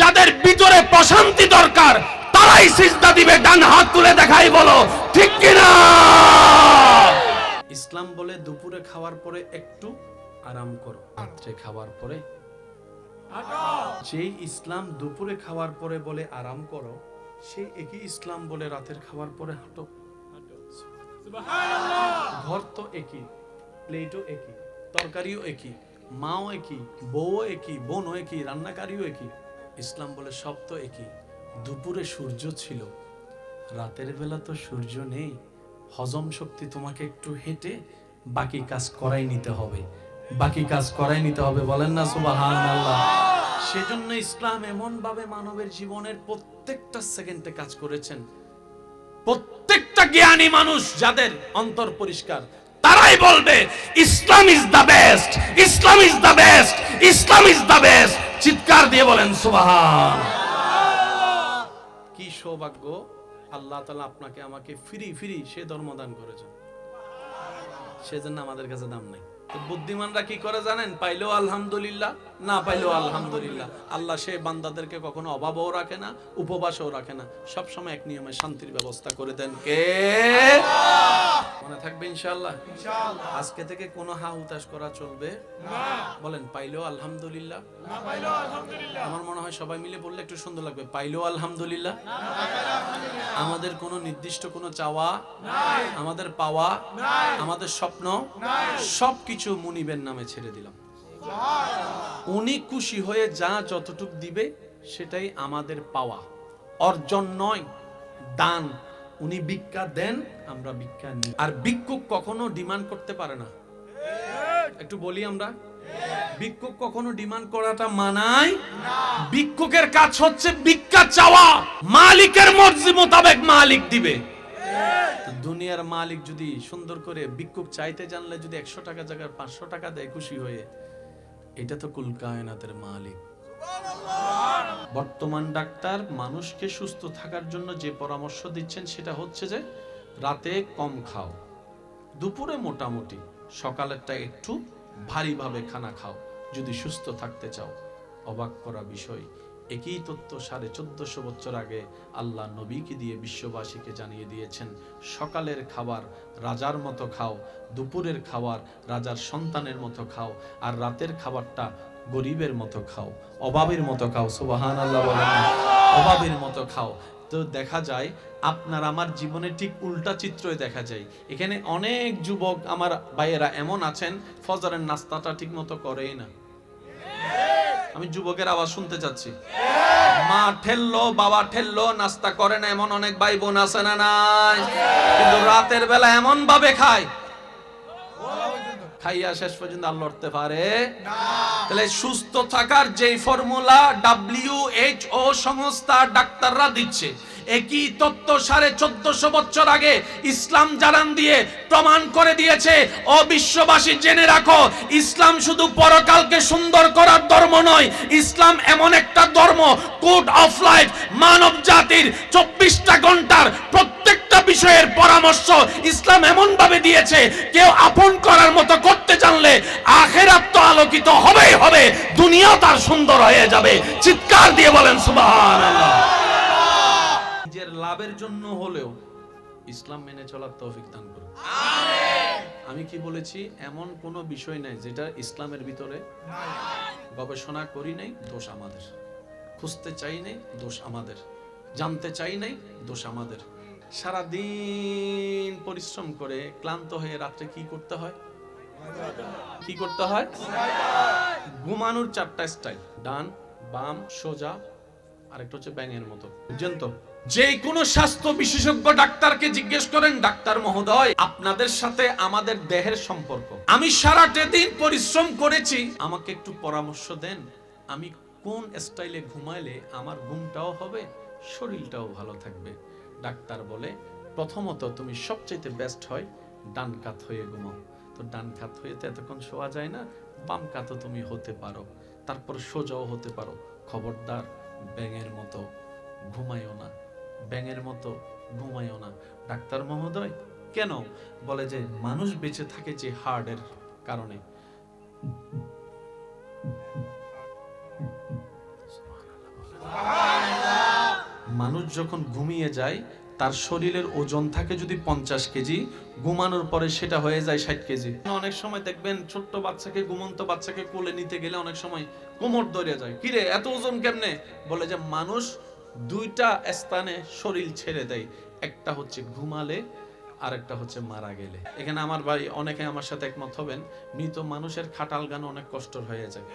যাদের ভিতরে প্রশান্তি দরকার তারাই সিজদা দিবে। ডান হাত তুলে দেখাই, বলো ঠিক কিনা? ইসলাম বলে দুপুরে খাওয়ার পরে একটু আরাম করো, রাত্রে খাওয়ার পরে যেই ইসলাম দুপুরে খাওয়ার পরে বলে আরাম করো, সেই একই ইসলাম বলে রাতের খাওয়ার পরে হাঁটো। ঘর তো একই, প্লেটও একই, তরকারিও একই, মাও একই, বউও একই, বোনও একই, রান্নাকারীও একই। ইসলাম বলে সব তো একই। দুপুরে সূর্য ছিল, রাতের বেলা তো সূর্য নেই। হজম শক্তি তোমাকে একটু হেঁটে বাকি কাজ করাই নিতে হবে, বাকি কাজ করাই নিতে হবে। বলেন না সুবহানাল্লাহ। সেজন্য ইসলাম এমন ভাবে মানবের জীবনের প্রত্যেকটা সেকেন্ডে কাজ করেছেন। প্রত্যেকটা জ্ঞানী মানুষ যাদের অন্তর পরিষ্কার, তারাই বলবে Islam is the best, Islam is the best, Islam is the best. চিৎকার দিয়ে বলেন সুবহানাল্লাহ। কি সৌভাগ্য, আল্লাহ তাআলা আপনাকে আমাকে ফ্রি ফ্রি সে ধর্ম দান করেছেন, সেজন্য আমাদের কাছে দাম নাই। তো বুদ্ধিমানরা কি করে জানেন? পাইলেও আলহামদুলিল্লাহ, না পাইলেও আলহামদুলিল্লাহ। আল্লাহ সেই বান্দাদেরকে কখনো অভাবও রাখে না, উপবাসও রাখে না, সব সময় এক নিয়মে শান্তির ব্যবস্থা করে দেন। কে? মনে থাকবে ইনশাআল্লাহ। আজকে থেকে কোনো হা হুতাশ করা চলবে না। বলেন পাইলেও আলহামদুলিল্লাহ, না পাইলেও আলহামদুলিল্লাহ। আমার মনে হয় সবাই মিলে বললে একটু সুন্দর লাগবে। পাইলেও আলহামদুলিল্লাহ, না পাইলেও আলহামদুলিল্লাহ। আমাদের কোনো নির্দিষ্ট কোনো চাওয়া নাই, আমাদের পাওয়া নাই, আমাদের স্বপ্ন নাই, সবকিছু মুনিবের নামে ছেড়ে দিলাম। উনি খুশি হয়ে যা যতটুক দিবে সেটাই আমাদের পাওয়া, অর্জন নয়, দান। উনি ভিক্ষা দেন, আমরা ভিক্ষা নিই। আর ভিক্ষুক কখনো ডিমান্ড করতে পারে না। একটু বলি আমরা, ভিক্ষুক কখনো ডিমান্ড করাটা মানায় না। ভিক্ষুকের কাজ হচ্ছে ভিক্ষা চাওয়া, মালিকের মর্জি মোতাবেক মালিক দিবে। দুনিয়ার মালিক যদি সুন্দর করে ভিক্ষুক চাইতে জানলে যদি 100 টাকা জায়গায় 500 টাকা দেয় খুশি হয়ে, এটা তো কুল কায়নাতের মালিক। বর্তমান ডাক্তার মানুষকে সুস্থ থাকার জন্য যে পরামর্শ দিচ্ছেন সেটা হচ্ছে যে রাতে কম খাও, দুপুরে মোটামুটি, সকালেরটা একটু ভারীভাবে খানা খাও যদি সুস্থ থাকতে চাও। অবাক করা বিষয়, একই তথ্য 1450 বছর আগে আল্লাহ নবীকে দিয়ে বিশ্ববাসীকে জানিয়ে দিয়েছেন। সকালের খাবার রাজার মতো খাও, দুপুরের খাবার রাজার সন্তানের মতো খাও, আর রাতের খাবারটা গরিবের মতো খাও, অভাবের মতো খাও। সুবহানাল্লাহ বলেন, অভাবের মতো খাও। তো দেখা যায় আপনার আমার জীবনে ঠিক উল্টা চিত্রই দেখা যায়। এখানে অনেক যুবক আমার ভাইয়েরা এমন আছেন, ফজরের নাস্তাটা ঠিক মতো করেই না। আমি যুবকের আওয়াজ শুনতে চাচ্ছি। মা ঠেললো, বাবা ঠেললো, নাস্তা করে না এমন অনেক ভাই বোন আছে না নাই? কিন্তু রাতের বেলা এমন ভাবে খায়, খাইয়া শেষ পর্যন্ত আর লড়তে পারে না। তাহলে সুস্থ থাকার যেই ফর্মুলা WHO সংস্থা ডাক্তাররা দিচ্ছে, একই তত্ত্ব 1450 বছর আগে ইসলাম জানান দিয়ে প্রমাণ করে দিয়েছে। ও বিশ্ববাসী জেনে রাখো, ইসলাম শুধু পরকালকে সুন্দর করার ধর্ম নয়, ইসলাম এমন একটা ধর্ম, কোড অফ লাইফ, মানব জাতির 24টা ঘন্টার প্রত্যেকটা বিষয়ের পরামর্শ ইসলাম এমন ভাবে দিয়েছে, কেউ আপন করার মতো করতে জানলে আখিরাত তো আলোকিত হবেই হবে, দুনিয়াও তার সুন্দর হয়ে যাবে। চিৎকার দিয়ে বলেন সুবহানাল্লাহ। নিজের লাভের জন্য হলেও ইসলাম মেনে চলার তৌফিক দান করুন, আমিন। আমি কি বলেছি, এমন কোন বিষয় নাই যেটা ইসলামের ভিতরে নাই। গবেষণা করি নাই, দোষ আমাদের। খুঁজতে চাই নাই, দোষ আমাদের। জানতে চাই নাই, দোষ আমাদের। সারা দিন পরিশ্রম করে ক্লান্ত হয়ে রাতে কি করতে হয়? কি করতে হয়? ঘুমানোর 4টা স্টাইল, ডান, বাম, সোজা, আরেকটা হচ্ছে ব্যাঙের মতো, বুঝছেন তো? যে কোনো স্বাস্থ্য বিশেষজ্ঞ ডাক্তারকে জিজ্ঞেস করেন, ডাক্তার মহোদয়, আপনাদের সাথে আমাদের দেহের সম্পর্ক, আমি সারাটা দিন পরিশ্রম করেছি, আমাকে একটু পরামর্শ দেন, আমি কোন স্টাইলে ঘুমাইলে আমার ঘুমটাও হবে, শরীরটাও ভালো থাকবে। ডাক্তার বলে, প্রথমত তুমি সবচাইতে বেস্ট হয় ডান কাত হয়ে ঘুমাও। তো ডান কাত হয়ে তো এতক্ষণ শোয়া যায় না, বাম কাতও তুমি হতে পারো, তারপর সোজাও হতে পারো। খবরদার ব্যাঙের মতো ঘুমাইও না, ব্যাঙের মতো ঘুমাইও না। ডাক্তার মহোদয় কেন? বলে যে মানুষ বেঁচে থাকে যে হার্টের কারণে। মানুষ যখন ঘুমিয়ে যায়, তার শরীরের ওজন থাকে যদি 50 কেজি, ঘুমানোর পরে সেটা হয়ে যায় 60 কেজি। অনেক সময় দেখবেন ছোট্ট বাচ্চাকে, ঘুমন্ত বাচ্চাকে কোলে নিতে গেলে অনেক সময় কোমর ধরে যায়, কিরে এত ওজন কেমনে? বলে যে মানুষ 2টা স্থানে শরীর ছেড়ে দেয়, একটা হচ্ছে ঘুমালে, আর একটা হচ্ছে মারা গেলে। এখানে আমার ভাই অনেকে আমার সাথে একমত হবেন, মৃত মানুষের খাটাল গান অনেক কষ্টের হয়ে যায়।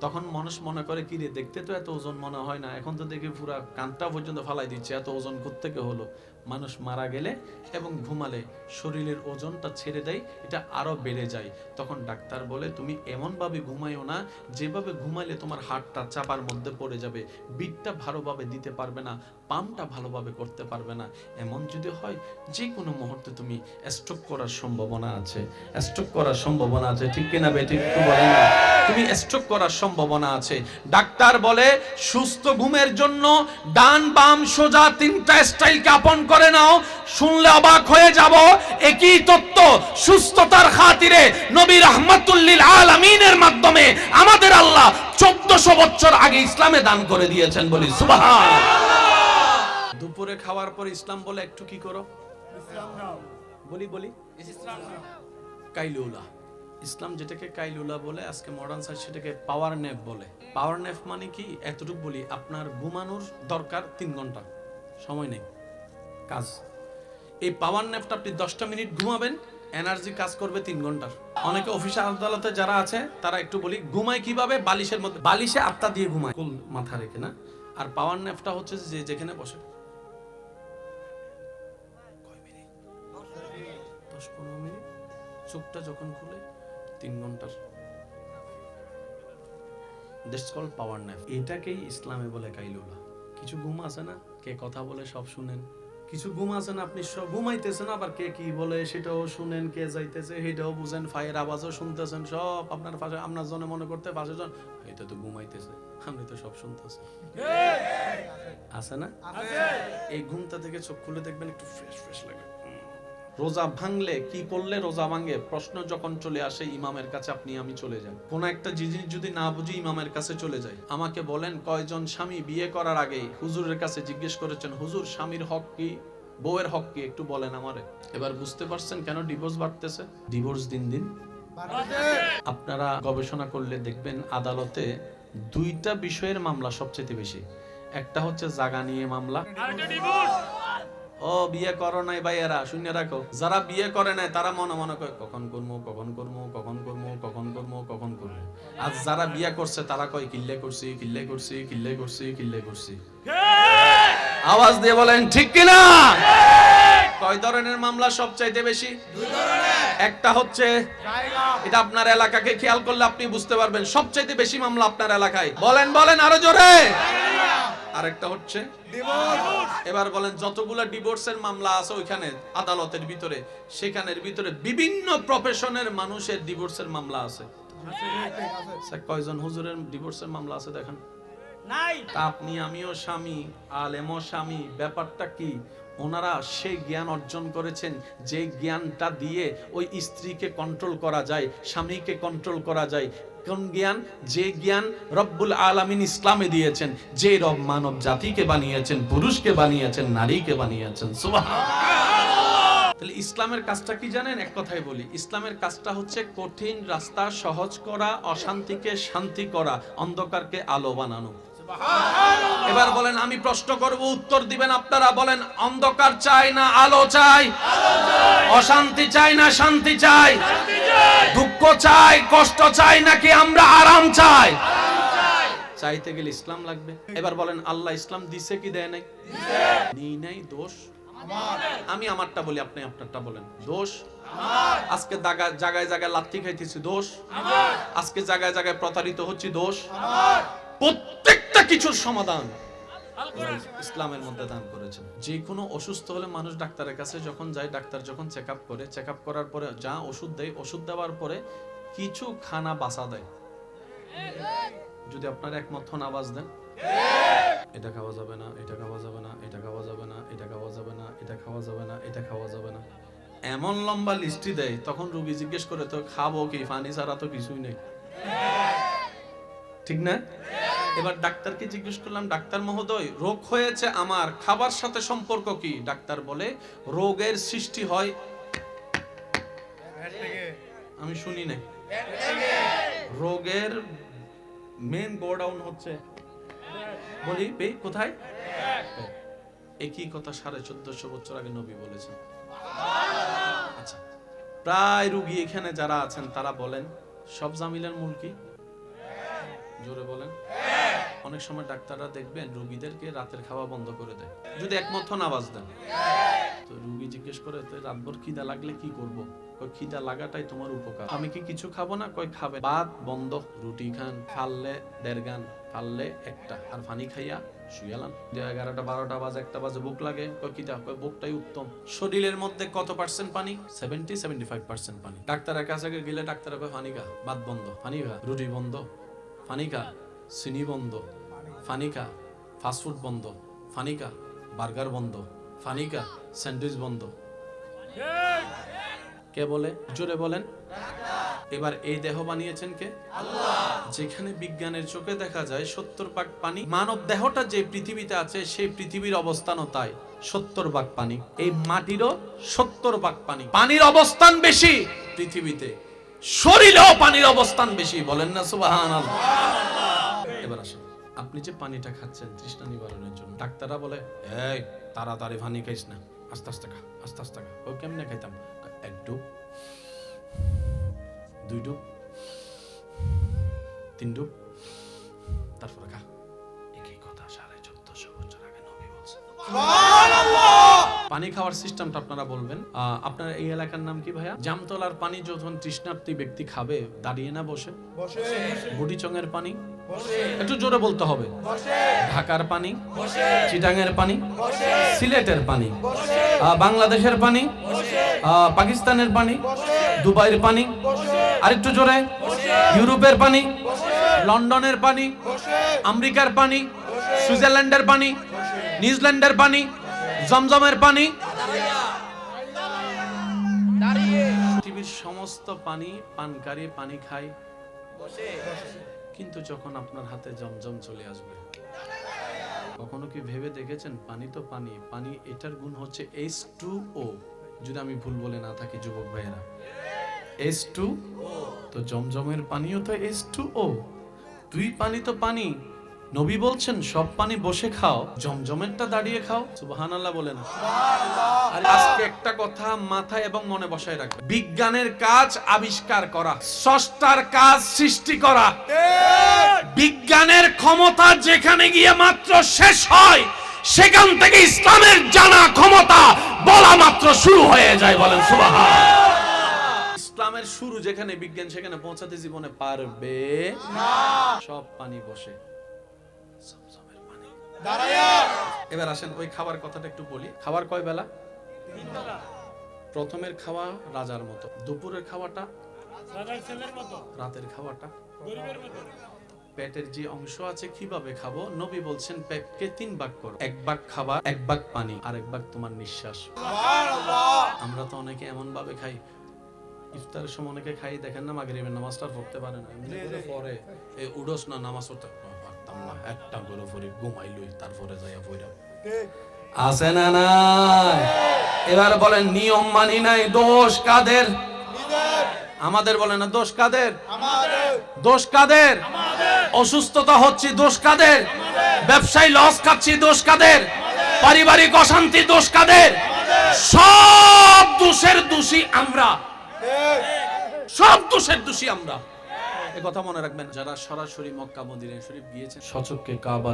তখন মানুষ মনে করে, কিরে দেখতে তো এত ওজন মনে হয় না, এখন তো দেখি পুরা কানটা পর্যন্ত ফালাই দিচ্ছে, এত ওজন কোত্থেকে হলো? মানুষ মারা গেলে এবং ঘুমালে শরীরের ওজনটা ছেড়ে দেয়, এটা আরো বেড়ে যায়। তখন ডাক্তার বলে, তুমি এমন ভাবে ঘুমাইও না যেভাবে ঘুমাইলে তোমার হাড়টা চাপার মধ্যে পড়ে যাবে, বিটটা ভালোভাবে দিতে পারবে না, পাম্পটা ভালোভাবে করতে পারবে না। এমন যদি হয়, যে কোনো মুহূর্তে তুমি স্ট্রোক করার সম্ভাবনা আছে, স্ট্রোক করার সম্ভাবনা আছে। ঠিক কিনা বেঠিক একটু বলেন না? তুমি স্ট্রোক করার সম্ভাবনা আছে। ডাক্তার বলে, সুস্থ ঘুমের জন্য ডান, বাম, সোজা 3টা স্টাইলকে আপন করে নাও। শুনলে অবাক হয়ে যাব, একই তত্ত্ব সুস্থতার খাতিরে নবী রাহমাতুল লিল আলামিনের মাধ্যমে আমাদের আল্লাহ 1400 বছর আগে ইসলামে দান করে দিয়েছেন। বলি সুবহানাল্লাহ। দুপুরে খাওয়ার পর ইসলাম বলে একটু কি করো? ইসলাম নাও। বলি ইসলাম নাও। কাইলুলা। ইসলাম যেটাকে কাইলুলা বলে, আজকে মডার্ন সায়েন্স সেটাকে পাওয়ার ন্যাপ বলে। পাওয়ার ন্যাপ মানে কি? এতটুকু বলি, আপনার ঘুমানোর দরকার 3 ঘন্টা, সময় নেই কাজ। এই পাওয়ার ন্যাপটা আপনি 10টা মিনিট ঘুমাবেন, এনার্জি কাজ করবে 3 ঘন্টার। অনেকে অফিসে আদালতে যারা আছে তারা একটু বলি, ঘুমায় কিভাবে? বালিশের মধ্যে, বালিশে আত্মা দিয়ে ঘুমায়, কুল মাথা রেখে না। আর পাওয়ার ন্যাপটা হচ্ছে যে যেখানে বসে 10-15 মিনিট, চোখটা যখন খুলে 3 ঘন্টার। That's called power nap. এটাকেই ইসলামে বলে কাইলুলা। কিছু ঘুম আছে না, কে কথা বলে সব শুনেন। কিছু ঘুম আছে না, আপনি সব ঘুমাইতেছেন, আবার কে কি বলে সেটাও শুনেন, কে যাইতেছে সেটাও বুঝেন, ফায়ার আওয়াজও শুনতেছেন, সব আপনার পাশে। আপনার জন্য মনে করতে পাশে জন, এটা তো ঘুমাইতেছে, আপনি তো সব শুনতেছেন। আছে না? এই ঘুমটা থেকে চোখ খুলে দেখবেন একটু ফ্রেশ ফ্রেশ লাগে। রোজা ভাঙলে কি করলে রোজা ভাঙে? প্রশ্ন যখন চলে আসে ইমামের কাছে, আপনি আমি চলে যান। কোন একটা জিনিস যদি না বুঝি ইমামের কাছে চলে যাই। আমাকে বলেন, কয়জন স্বামী বিয়ে করার আগে হুজুরের কাছে জিজ্ঞেস করেছেন, হুজুর স্বামীর হক কি, বউয়ের হক কি, একটু বলেন আমারে। এবার বুঝতে পারছেন কেন ডিভোর্স বাড়তেছে? ডিভোর্স দিন দিন আপনারা গবেষণা করলে দেখবেন, আদালতে 2টা বিষয়ের মামলা সবচেয়ে বেশি। একটা হচ্ছে জায়গা নিয়ে মামলা। ও বিয়ে করো নাই ভাইয়েরা, শুনে রাখো, যারা বিয়ে করে নাই তারা মনে মনে কয় কখন করবো, কখন করবো, কখন করবো, কখন করবো, কখন করবো। আর যারা বিয়ে করছে তারা কয় কিল্লে করছি, কিল্লে করছি, কিল্লে করছি, কিল্লে করছি। আওয়াজ দিয়ে বলেন ঠিক কিনা? কয় ধরনের মামলা সবচাইতে বেশি? দুই ধরনের। একটা হচ্ছে এটা আপনার এলাকাকে খেয়াল করলে আপনি বুঝতে পারবেন সবচাইতে বেশি মামলা আপনার এলাকায়। বলেন বলেন আরো জোরে। আরেকটা হচ্ছে ডিভোর্স। এবার বলেন যতগুলা ডিভোর্সের মামলা আছে ওইখানে আদালতের ভিতরে, সেখানের ভিতরে বিভিন্ন প্রফেশনের মানুষের ডিভোর্সের মামলা আছে। কয়জন হুজুরের ডিভোর্সের মামলা আছে দেখেন? নাই। আপনি আমিও স্বামী, আলেমও স্বামী। ব্যাপারটা কি? ওনারা সেই জ্ঞান অর্জন করেছেন যে জ্ঞানটা দিয়ে ওই স্ত্রীকে কন্ট্রোল করা যায়, স্বামীকে কন্ট্রোল করা যায়। কোন জ্ঞান? যে জ্ঞান রব্বুল আলামিন ইসলামে দিয়েছেন। যে রব মানব জাতিকে বানিয়েছেন, পুরুষকে বানিয়েছেন, নারীকে বানিয়েছেন। সুবহানাল্লাহ। তাহলে ইসলামের কাজটা কি জানেন? এক কথাই বলি, ইসলামের কাজটা হচ্ছে কঠিন রাস্তা সহজ করা, অশান্তিকে শান্তি করা, অন্ধকারকে আলো বানানো। এবার বলেন, আমি প্রশ্ন করব, উত্তর দিবেন আপনারা। বলেন, অন্ধকার চাই না আলো চাই? অশান্তি চাই না শান্তি চাই? দুঃখ চাই, কষ্ট চাই, নাকি আমরা আরাম চাই? চাইতে গেলে ইসলাম লাগবে। এবার বলেন, আল্লাহ ইসলাম দিছে কি দেয় নাই? দিই নাই। দোষ আমি আমারটা বলি, আপনি আপনারটা বলেন। দোষ আজকে জায়গায় জায়গায় লাথি খাইতেছি, দোষ। আজকে জায়গায় জায়গায় প্রতারিত হচ্ছে, দোষ। প্রত্যেকটা কিছুর সমাধান ইসলামের মধ্যে দান করেছেন। যে কোনো অসুস্থ হলে মানুষ ডাক্তারের কাছে যখন যায়, ডাক্তার যখন চেক আপ করে, চেক আপ করার পরে যা ওষুধ দেয়, ওষুধ দেওয়ার পরে কিছু খানা বাসা দেয়। যদি আপনার একমত হন আওয়াজ দেন, এটা খাওয়া যাবে না, এটা খাওয়া যাবে না, এটা খাওয়া যাবে না, এটা খাওয়া যাবে না, এটা খাওয়া যাবে না, এটা খাওয়া যাবে না, এমন লম্বা লিস্টি দেয়। তখন রোগী জিজ্ঞেস করে, তো খাবো কি? পানি ছাড়া তো কিছুই নেই, ঠিক না? এবার ডাক্তারকে জিজ্ঞেস করলাম, ডাক্তার মহোদয়, রোগ হয়েছে আমার, খাবার সাথে সম্পর্ক কি? ডাক্তার বলে, রোগের সৃষ্টি হয়, আমি শুনি না, রোগের মেন গোডাউন হচ্ছে, বলি কোথায়? একই কথা 1450 বছর আগে নবী বলেছেন। আচ্ছা, প্রায় রোগী এখানে যারা আছেন তারা বলেন, সব জামিলের মূল কি? জোরে বলেন। অনেক সময় ডাক্তাররা দেখবেন রোগীদেরকে রাতের খাওয়া বন্ধ করে দেয়। যদি একমত হন আওয়াজ দেন। তো রোগী জিজ্ঞেস করে, রাতভর খিদা লাগলে কি করব? কই, খিদা লাগাটাই তোমার উপকার। আমি কি কিছু খাবো না? কই, খাবে। ভাত বন্ধ, রুটি খান, খাললে 1.5 গান, খাললে 1টা, আর পানি খাইয়া শুয়ালাম। 11টা 12টা বাজে, 1টা বাজে ভুক লাগে, কই খিদা, কই ভুকটাই উত্তম। শরীরের মধ্যে কত পার্সেন্ট পানি? 70-75% পানি। ডাক্তারের কাছে গেলে ডাক্তার কয়, পানি খা, ভাত বন্ধ, পানি খা, রুটি বন্ধ, পানি খা, চিনি বন্ধ, পানি খা, ফাস্টফুড বন্ধ, পানি খা, বার্গার বন্ধ, পানি খা, স্যান্ডউইচ বন্ধ। কে বলে? জোরে বলেন। এবার এই দেহ বানিয়েছেন কে? আল্লাহ। যেখানে বিজ্ঞানের চোখে দেখা যায় 70 ভাগ পানি, মানব দেহটা যে পৃথিবীতে আছে সেই পৃথিবীর অবস্থানও তাই 70 ভাগ পানি। এই মাটিরও 70 ভাগ পানি। পানির অবস্থান বেশি পৃথিবীতে, শরীরেও পানির অবস্থান বেশি। বলেন না সুবহানাল্লাহ। এবার আসুন, আপনি যে পানিটা খাচ্ছেন তৃষ্ণা নিবারণের জন্য, ডাক্তাররা বলে, এই তাড়াতাড়ি পানি খাইস না, আস্তে আস্তে খা, আস্তে আস্তে খা। ও কেমনে খাইতাম? 1 ডুব, 2 ডুব, 3 ডুব, তারপরে খা। একই কথা 1450 বছর আগে নবী বলছেন। সুবহানাল্লাহ। পানি খাওয়ার সিস্টেমটা আপনারা বলবেন। আপনার এই এলাকার নাম কি ভাইয়া? জামতলার পানি যখন তৃষ্ণার্তী ব্যক্তি খাবে, দাঁড়িয়ে না বসে? বসে। বুড়িচংয়ের পানি? বসে। একটু জোরে বলতে হবে। বসে। ঢাকার পানি? বসে। চিটাঙের পানি? বসে। সিলেটের পানি? বসে। বাংলাদেশের পানি? বসে। পাকিস্তানের পানি? বসে। দুবাইয়ের পানি? বসে। আরেকটু জোরে। বসে। ইউরোপের পানি? বসে। লন্ডনের পানি? বসে। আমেরিকার পানি? বসে। সুইজারল্যান্ডের পানি? বসে। নিউজিল্যান্ডের পানি? জমজমের পানি? পৃথিবীর সমস্ত পানি পানকারী পানি খায়, কিন্তু যখন আপনার হাতে জমজম চলে আসবে, কখনো কি ভেবে দেখেছেন? পানি তো পানি, পানি এটার গুণ হচ্ছে H2O, যদি আমি ভুল বলে না থাকি যুবক ভাইয়েরা, H2O। তো জমজমের পানিও তো H2O। দুই পানি তো পানি। নবী বলছেন সব পানি বসে খাও, জমজমেরটা দাঁড়িয়ে খাও। সুবহানাল্লাহ বলেন। আর আজকে একটা কথা মাথায় এবং মনে বসায় রাখবেন, বিজ্ঞানের কাজ আবিষ্কার করা, স্রষ্টার কাজ সৃষ্টি করা। বিজ্ঞানের ক্ষমতা যেখানে গিয়ে মাত্র শেষ হয়, সেখান থেকে ইসলামের জানা ক্ষমতা বলা মাত্র শুরু হয়ে যায়। বলেন সুবহানাল্লাহ। ইসলামের শুরু যেখানে, বিজ্ঞান সেখানে পৌঁছাতে জীবনে পারবে না। সব পানি বসে জমজমের পানি দাঁড়ায়া। এবার আসেন ওই খাবার কথাটা একটু বলি। খাবার কয় বেলা? তিন বেলা। প্রথমের খাওয়া রাজার মতো, দুপুরের খাওয়াটা রাজার ছেলের মতো, রাতের খাওয়াটা গরিবের মতো। পেটের যে অংশ আছে কিভাবে খাবো? নবী বলছেন পেটকে তিন ভাগ করো, এক ভাগ খাবার, এক ভাগ পানি, আর এক ভাগ তোমার নিঃশ্বাস। সুবহানাল্লাহ। আমরা তো অনেকে এমন ভাবে খাই, ইফতারের সময় অনেকে খাই দেখেন না, মাগরিবের নামাজটা পড়তে পারে না, এমনি করে পড়ে এই উডস না নামাজ পড়তে পারতাম না, একটা করে পড়ি ঘুমাইলই, তারপরে যাইয়া পড়া ঠিক আছে না নাই? এবার বলেন নিয়ম মানি নাই, দোষ কাদের? আমাদের। বলেন না দোষ কাদের? আমাদের। দোষ কাদের? আমাদের। অসুস্থতা হচ্ছে দোষ কাদের? আমাদের। ব্যবসায় লস খাচ্ছি দোষ কাদের? আমাদের। পারিবারিক অশান্তি দোষ কাদের? আমাদের। সব দোষের দোষী আমরা, সব দোষের দোষী আমরা। এই কথা মনে রাখবেন। যারা সরাসরি মক্কা মদিনা শরীফ গিয়েছেন, সচক্ষে কাবা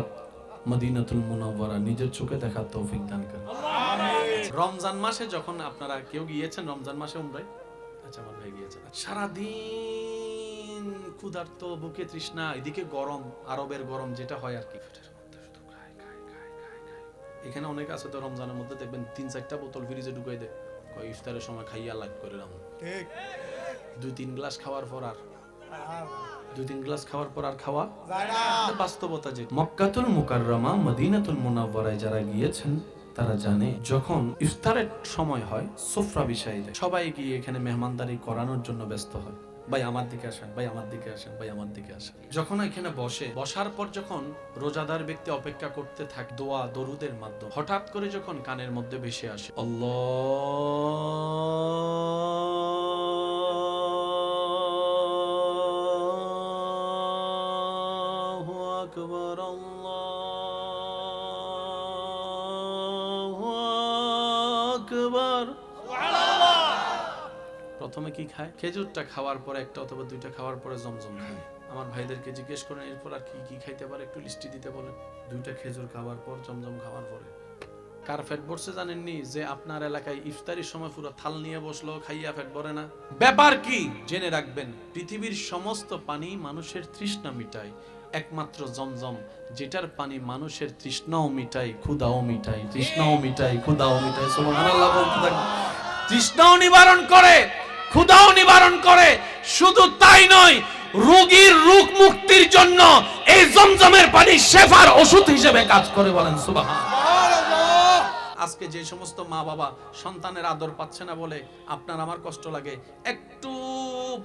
মদিনাতুল মুনাওয়ারা নিজের চোখে দেখার তৌফিক দান করেন। রমজান মাসে যখন আপনারা কেউ গিয়েছেন রমজান মাসে উমরায়, আচ্ছা আমার ভাই গিয়েছেন, সারাদিন ক্ষুধার্ত, বুকে তৃষ্ণা, এদিকে গরম, আরবের গরম যেটা হয় আর কি, এখানে অনেক আছে তো রমজানের মধ্যে দেখবেন 3-4টা বোতল ফ্রিজে ঢুকাই দেয়, ইফতারের সময় খাইয়া লাইট করে রাম, ঠিক 2-3 গ্লাস খাওয়ার পর আর 2-3 গ্লাস খাওয়ার পর আর খাওয়া যায় না। বাস্তবতা যে মক্কাতুল মুকাররমা মদিনাতুল মুনাওয়ারায় যারা গিয়েছেন তারা জানে, যখন ইফতারের সময় হয় সুফরা বিছাই দেয়, সবাই গিয়ে এখানে মেহমানদারি করানোর জন্য ব্যস্ত হয়, ভাই আমার দিকে আসেন, ভাই আমার দিকে আসেন, ভাই আমার দিকে আসেন। যখন এখানে বসে, বসার পর যখন রোজাদার ব্যক্তি অপেক্ষা করতে থাকে দোয়া দরুদের মাধ্যমে, হঠাৎ করে যখন কানের মধ্যে ভেসে আসে আল্লাহু আকবার, আল্লাহু আকবার, প্রথমে কি খায়? খেজুরটা খাওয়ার পরে একটা অথবা দুইটা খাওয়ার পরে জমজম খায়। আমার ভাইদেরকে জিজ্ঞেস করেন এরপর আর কি কি খাইতে পারে, একটু লিস্টি দিতে বলেন। দুইটা খেজুর খাওয়ার পর, জমজম খাওয়ার পরে। কার পেট ভরছে জানেননি? যে আপনার এলাকায় ইফতারির সময় পুরো থাল নিয়ে বসলো, খাইয়া পেট ভরে না। ব্যাপার কি জেনে রাখবেন, পৃথিবীর সমস্ত পানি মানুষের তৃষ্ণা মিটায়, একমাত্র জমজম যেটার পানি মানুষের তৃষ্ণাও মিটায়, ক্ষুধাও মিটায়, তৃষ্ণাও মিটায়, ক্ষুধাও মিটায়। সুবহানাল্লাহ বলতে থাকবেন। তৃষ্ণাও নিবারণ করে, ক্ষুধাও নিবারণ করে, শুধু তাই নয়, রোগীর রোগ মুক্তির জন্য এই জমজমের পানি শেফার ওষুধ হিসেবে কাজ করে। বলেন সুবহানাল্লাহ। আজকে যে সমস্ত মা বাবা সন্তানের আদর পাচ্ছে না বলে আপনার আমার কষ্ট লাগে, একটু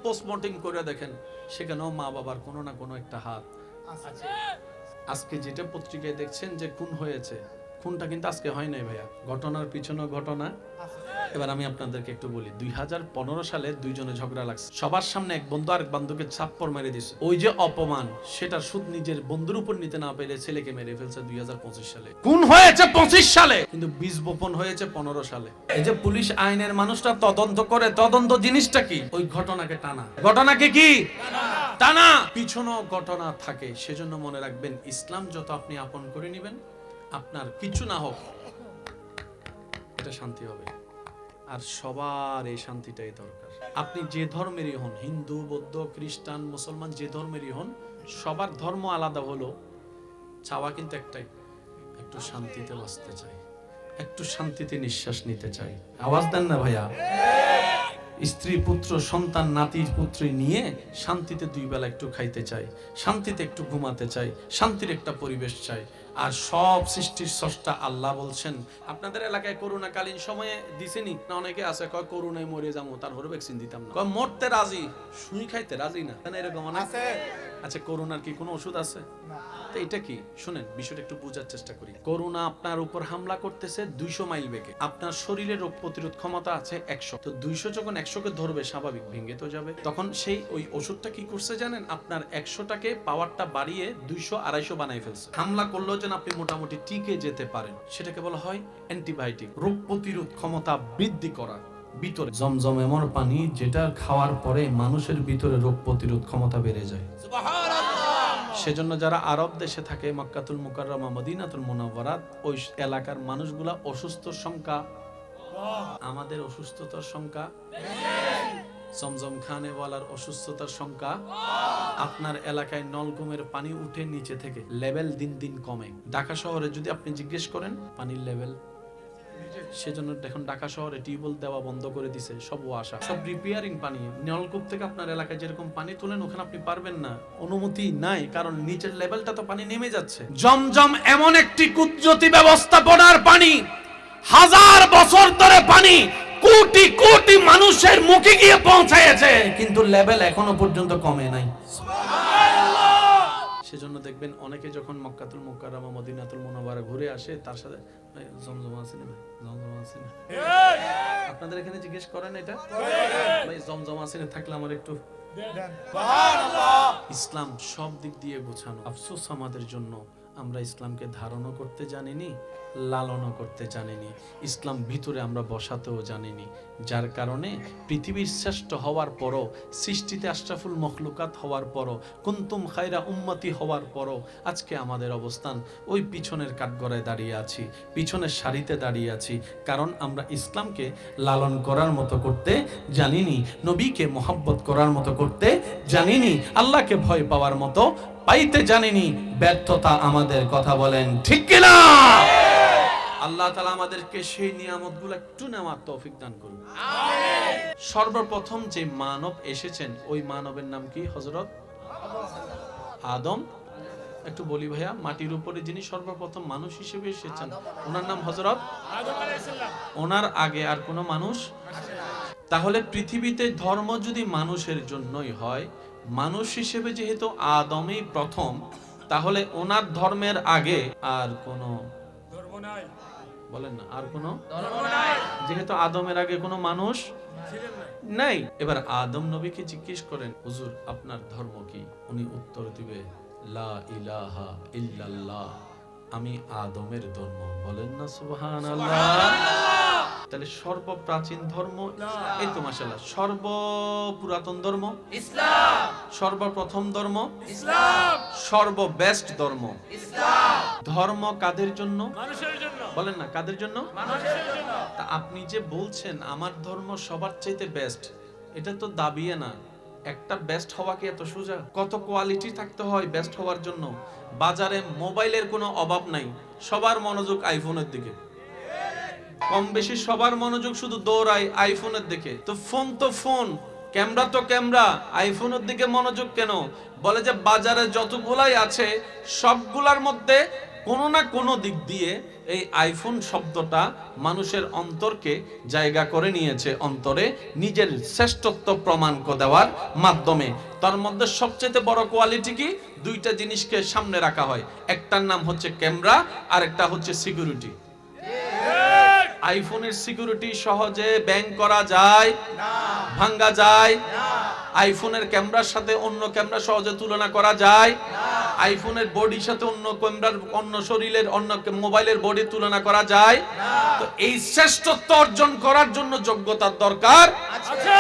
পোস্টমর্টেম করে দেখেন, সেখানেও মা বাবার কোনো না কোনো একটা হাত আছে। আজকে যেটা পত্রিকায় দেখছেন যে খুন হয়েছে, খুনটা কিন্তু আজকে হয় নাই ভাইয়া, ঘটনার পিছনে ঘটনা। এবার আমি আপনাদেরকে একটু বলি, 2015 সালে দুইজনে ঝগড়া লাগছে, সবার সামনে এক বন্ধু আরেক বন্ধুকে চাপ্পড় মেরে দিয়েছে। ওই যে অপমান, সেটার সুদ নিজের বন্ধুর উপর নিতে না পেরে ছেলেকে মেরে ফেলছে 2025 সালে। খুন হয়েছে 25 সালে, কিন্তু বীজ বপন হয়েছে 15 সালে। এই যে পুলিশ আইনের মানুষটা তদন্ত করে, তদন্ত জিনিসটা কি? ওই ঘটনাকে টানা, ঘটনাকে কি টানা, পিছনেও ঘটনা থাকে। সেজন্য মনে রাখবেন, ইসলাম যত আপনি আপন করে নেবেন, আপনার কিছু না হোক এটা শান্তি হবে। আর সবার এই শান্তিটাই দরকার। আপনি যে ধর্মেরই হন, হিন্দু, বৌদ্ধ, খ্রিস্টান, মুসলমান, যে ধর্মেরই হন, সবার ধর্ম আলাদা হলো, চাওয়া কিন্তু একটাই, একটু শান্তিতে বাঁচতে চাই, একটু শান্তিতে নিঃশ্বাস নিতে চাই। আওয়াজ দেন না ভাইয়া। স্ত্রী, পুত্র, সন্তান, নাতি পুত্রী নিয়ে শান্তিতে দুই বেলা একটু খাইতে চাই, শান্তিতে একটু ঘুমাতে চাই, শান্তির একটা পরিবেশ চাই। আর সব সৃষ্টির স্রষ্টা আল্লাহ বলছেন, আপনাদের এলাকায় করোনাকালীন সময়ে দিছেনি না? অনেকে আছে কয় করোনায় মরে যাবো, তারপরে ভ্যাকসিন দিতাম না, কয় মরতে রাজি, সুই খাইতে রাজি না, এরকম আছে। আচ্ছা, করোনার কি কোনো ওষুধ আছে? তো এটা কি শুনেন, বিষয়টা একটু বোঝার চেষ্টা করি। করোনা আপনার উপর হামলা করতেছে 200 মাইল বেগে, আপনার শরীরে রোগ প্রতিরোধ ক্ষমতা আছে 100, তো 200 যখন 100কে ধরবে, স্বাভাবিক ভেঙে তো যাবে। তখন সেই ওই ওষুধটা কি করছে জানেন? আপনার 100টাকে পাওয়ারটা বাড়িয়ে 200-250 বানাই ফেলছে। হামলা করলেও যেন আপনি মোটামুটি টিকে যেতে পারেন, সেটাকে বলা হয় অ্যান্টিবায়োটিক, রোগ প্রতিরোধ ক্ষমতা বৃদ্ধি করা। ভিতরে জমজম এমন পানি যেটা খাওয়ার পরে মানুষের ভিতরে রোগ প্রতিরোধ ক্ষমতা বেড়ে যায়। সুবহানাল্লাহ। সেজন্য যারা আরব দেশে থাকে, মক্কাতুল মুকাররমা, মদিনাতুল মুনাওয়ারাত, ওই এলাকার মানুষগুলা অসুস্থর সংখ্যা, আমাদের অসুস্থতার সংখ্যা, জমজম খানেওয়ালার অসুস্থতার সংখ্যা, আপনার এলাকায় নলকূপের পানি উঠে নিচে থেকে লেভেল দিন দিন কমে। ঢাকা শহরে যদি আপনি জিজ্ঞেস করেন পানির লেভেল, সেজন্য দেখুন ঢাকা শহরে টিউবওয়েল দেওয়া বন্ধ করে দিছে, সব ওয়াসা, সব রিপেয়ারিং পানি। নলকূপ থেকে আপনার এলাকায় যেরকম পানি তোলেন ওখানে আপনি পারবেন না, অনুমতি নাই, কারণ নিচের লেভেলটা তো পানি নেমে যাচ্ছে। জমজম এমন একটি কুদরতি ব্যবস্থাপনার পানি, হাজার বছর ধরে পানি কোটি কোটি মানুষের মুখে গিয়ে পৌঁছায়েছে, কিন্তু লেভেল এখনো পর্যন্ত কমে নাই। সেজন্য দেখবেন অনেকে যখন মক্কাতুল মুকাররমা, মদিনাতুল মুনাওয়ারা ঘুরে আসে, তার সাথে ভাই জমজম আছে না, ভাই জমজম আছে না, আপনাদের এখানে জিজ্ঞেস করেন এটা, ভাই জমজম আছে না, থাকলে আমার একটু দেন। সুবহানাল্লাহ। ইসলাম সব দিক দিয়ে গোছানো। আফসোস আমাদের জন্য, আমরা ইসলামকে ধারণও করতে জানিনি, লালনও করতে জানিনি, ইসলাম ভিতরে আমরা বসাতেও জানিনি, যার কারণে পৃথিবীর শ্রেষ্ঠ হওয়ার পরও, সৃষ্টিতে আশরাফুল মখলুকাত হওয়ার পরও, কুনতুম খায়রা উম্মতি হওয়ার পরও আজকে আমাদের অবস্থান ওই পিছনের কাঠগড়ায় দাঁড়িয়ে আছি, পিছনের সারিতে দাঁড়িয়ে আছি, কারণ আমরা ইসলামকে লালন করার মতো করতে জানিনি, নবীকে মহব্বত করার মতো করতে জানিনি, আল্লাহকে ভয় পাওয়ার মতো পাইতে জানিনি। ব্যর্থতা আমাদের, কথা বলেন ঠিক কিনা? আল্লাহ তাআলা আমাদেরকে সেই নিয়ামতগুলো একটু নেওয়ার তৌফিক দান করুন। আমিন। সর্বপ্রথম যে মানব এসেছেন, ওই মানবের নাম কি? হযরত আদম। একটু বলি ভাইয়া, মাটির উপরে যিনি সর্বপ্রথম মানুষ হিসেবে এসেছেন, ওনার নাম হযরত আদম আলাইহিস সালাম। ওনার আগে আর কোনো মানুষ আসে না। তাহলে পৃথিবীতে ধর্ম যদি মানুষের জন্যই হয়, মানুষ হিসেবে যেহেতু আদমই প্রথম, তাহলে ওনার ধর্মের আগে আর কোনো ধর্ম নাই। বলেন না, আর কোনো ধর্ম নাই, যেহেতু আদমের আগে কোনো মানুষ ছিলেন নাই। এবার আদম নবীকে জিজ্ঞেস করেন, হুজুর আপনার ধর্ম কি? উনি উত্তর দিবে, লা ইলাহা ইল্লাল্লাহ, আমি আদমের ধর্ম। বলেন না সুবহানাল্লাহ। তাহলে সর্বপ্রাচীন ধর্ম, এই তো মাশাআল্লাহ, সর্বপুরাতন ধর্ম ইসলাম, সর্বপ্রথম ধর্ম ইসলাম, সর্ববেস্ট ধর্ম ইসলাম। ধর্ম কাদের জন্য? মানুষের জন্য। বলেন না, কাদের জন্য? মানুষের জন্য। তা আপনি যে বলছেন আমার ধর্ম সবার চাইতে বেস্ট, এটা তো দাবিয়ে না। একটা বেস্ট হওয়া কি এত সোজা? কত কোয়ালিটি থাকতে হয় বেস্ট হওয়ার জন্য। বাজারে মোবাইলের কোনো অভাব নাই, সবার মনোযোগ আইফোনের দিকে, কম বেশি সবার মনোযোগ শুধু দৌড়ায় আইফোনের দিকে। তো ফোন, ক্যামেরা তো ক্যামেরা, আইফোনের দিকে মনোযোগ কেন? বলে যে বাজারে যতগুলাই আছে সবগুলার মধ্যে কোনো না কোনো দিক দিয়ে এই আইফোন শব্দটা মানুষের অন্তরকে জায়গা করে নিয়েছে, অন্তরে নিজের শ্রেষ্ঠত্ব প্রমাণ দেওয়ার মাধ্যমে। তার মধ্যে সবচেয়ে বড় কোয়ালিটি কি? দুইটা জিনিসকে সামনে রাখা হয়, একটার নাম হচ্ছে ক্যামেরা, আর একটা হচ্ছে সিকিউরিটি। আইফোনের সিকিউরিটি সহজে ব্যাংক করা যায় না, ভাঙা যায় না। আইফোনের ক্যামেরার সাথে অন্য ক্যামেরা সহজে তুলনা করা যায় না। আইফোনের বডির সাথে অন্য ক্যামেরার, অন্য শরীরের, অন্য মোবাইলের বডি তুলনা করা যায় না। তো এই শ্রেষ্ঠত্ব অর্জন করার জন্য যোগ্যতার দরকার আছে।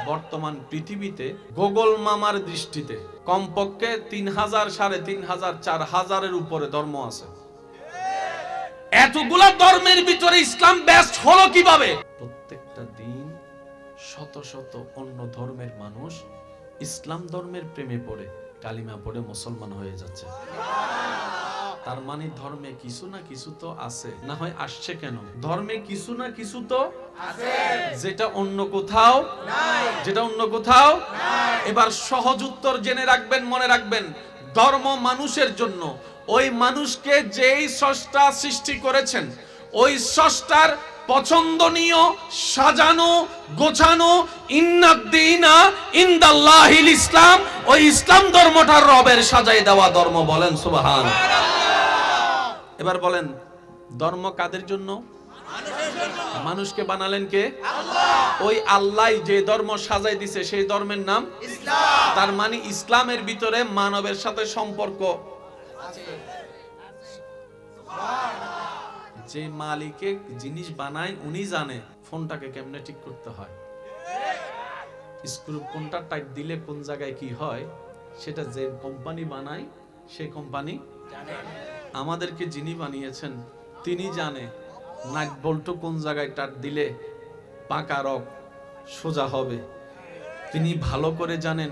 বর্তমান পৃথিবীতে গুগল মামার দৃষ্টিতে কমপক্ষে 3000, 3500, 4000-এর উপরে ধর্ম আছে। এতগুলা ধর্মের ভিতরে ইসলাম বেস্ট হলো কিভাবে? প্রত্যেকটা দিন শত শত অন্য ধর্মের মানুষ ইসলাম ধর্মের প্রেমে পড়ে, কালিমা পড়ে মুসলমান হয়ে যাচ্ছে। তার মানে ধর্মে কিছু না কিছু তো আছে, না হয় আসছে কেন? ধর্মে কিছু না কিছু তো আছে, যেটা অন্য কোথাও নাই, যেটা অন্য কোথাও নাই। এবার সহজ উত্তর জেনে রাখবেন, মনে রাখবেন, ধর্ম মানুষের জন্য। ওই মানুষকে যেই স্রষ্টা সৃষ্টি করেছেন, ওই স্রষ্টার পছন্দনীয়, সাজানো, গোছানো, ইন্নাদ্দীনা ইনদাল্লাহিল ইসলাম, ওই ইসলাম ধর্মটা রবের সাজাই দেওয়া ধর্ম। বলেন সুবহানাল্লাহ। এবার বলেন, ধর্ম কাদের জন্য? মানুষের জন্য। মানুষকে বানালেন কে? আল্লাহ। ওই আল্লাহ যে ধর্ম সাজাই দিছে সেই ধর্মের নাম ইসলাম। তার মানে ইসলামের ভিতরে মানবের সাথে সম্পর্ক আছে। যে মালিকে জিনিস বানায় উনি জানে ফোনটাকে কেমনে ঠিক করতে হয়, স্ক্রু কোনটা টাইট দিলে কোন জায়গায় কি হয়, সেটা যে কোম্পানি বানায় সেই কোম্পানি আমাদেরকে যিনি বানিয়েছেন তিনি জানে নাক বল্টু কোন জায়গায় টাট দিলে পাকা রক সোজা হবে। তিনি ভালো করে জানেন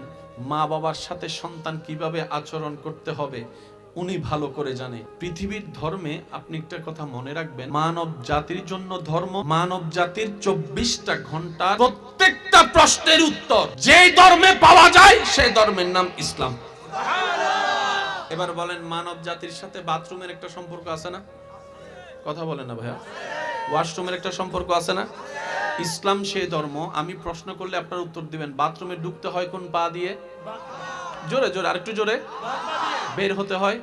মা বাবার সাথে সন্তান কিভাবে আচরণ করতে হবে, উনি ভালো করে জানে। পৃথিবীর ধর্মে আপনি একটা কথা মনে রাখবেন, মানব জাতির জন্য ধর্ম, মানব জাতির 24টা ঘন্টা প্রত্যেকটা প্রশ্নের উত্তর যেই ধর্মে পাওয়া যায় সেই ধর্মের নাম ইসলাম। এবার বলেন, মানব জাতির সাথে বাথরুমের একটা সম্পর্ক আছে না? কথা বলেন না ভাইয়া। ওয়াশরুমের একটা সম্পর্ক আছে না? ইসলাম সেই ধর্ম, আমি প্রশ্ন করলে আপনারা উত্তর দিবেন, বাথরুমে ঢুকতে হয় কোন পা দিয়ে? জোরে জোরে, আরেকটু জোরে। বের হতে হয়?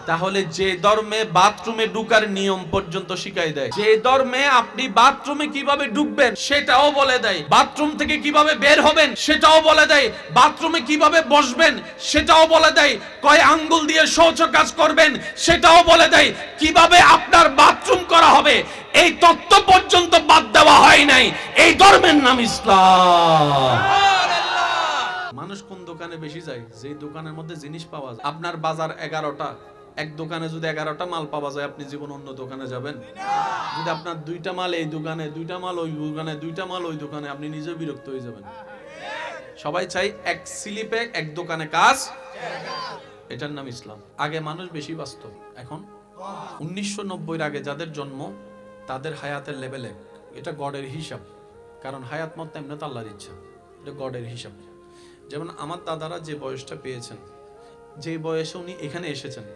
তাহলে যে ধর্মে বাথরুমে ঢুকার নিয়ম পর্যন্ত শিখাই দেয়, যে ধর্মে আপনি বাথরুমে কিভাবে ঢুকবেন সেটাও বলে দেয়, বাথরুম থেকে কিভাবে বের হবেন সেটাও বলে দেয়, বাথরুমে কিভাবে বসবেন সেটাও বলে দেয়, কয় আঙ্গুল দিয়ে শৌচ কাজ করবেন সেটাও বলে দেয়, কিভাবে আপনার বাথরুম করা হবে এই তত্ত্ব পর্যন্ত বাদ দেওয়া হয় নাই। এই ধর্মের নাম ইসলাম। মানুষ কোন দোকানে বেশি যায়? যে দোকানের মধ্যে জিনিস পাওয়া যায়। আপনার বাজার 11টা, এক দোকানে যদি 11টা মাল পাওয়া যায়, আপনি জীবন অন্য দোকানে যাবেন? যদি আপনার 2টা মাল এই দোকানে, 2টা মাল ওই দোকানে, 2টা মাল ওই দোকানে, আপনি নিজে বিরক্ত হয়ে যাবেন। সবাই চাই এক স্লিপে এক দোকানে কাজ, এটার নাম ইসলাম। আগে মানুষ বেশি বাঁচত, এখন 1990-এর আগে যাদের জন্ম তাদের হায়াতের লেভেলে, এটা গডের হিসাব, কারণ হায়াত মত এমনি তো আল্লাহর ইচ্ছা, এটা গডের হিসাব। যেমন আমার দাদারা যে বয়সটা পেয়েছেন, যে বয়সে উনি এখানে এসেছেন,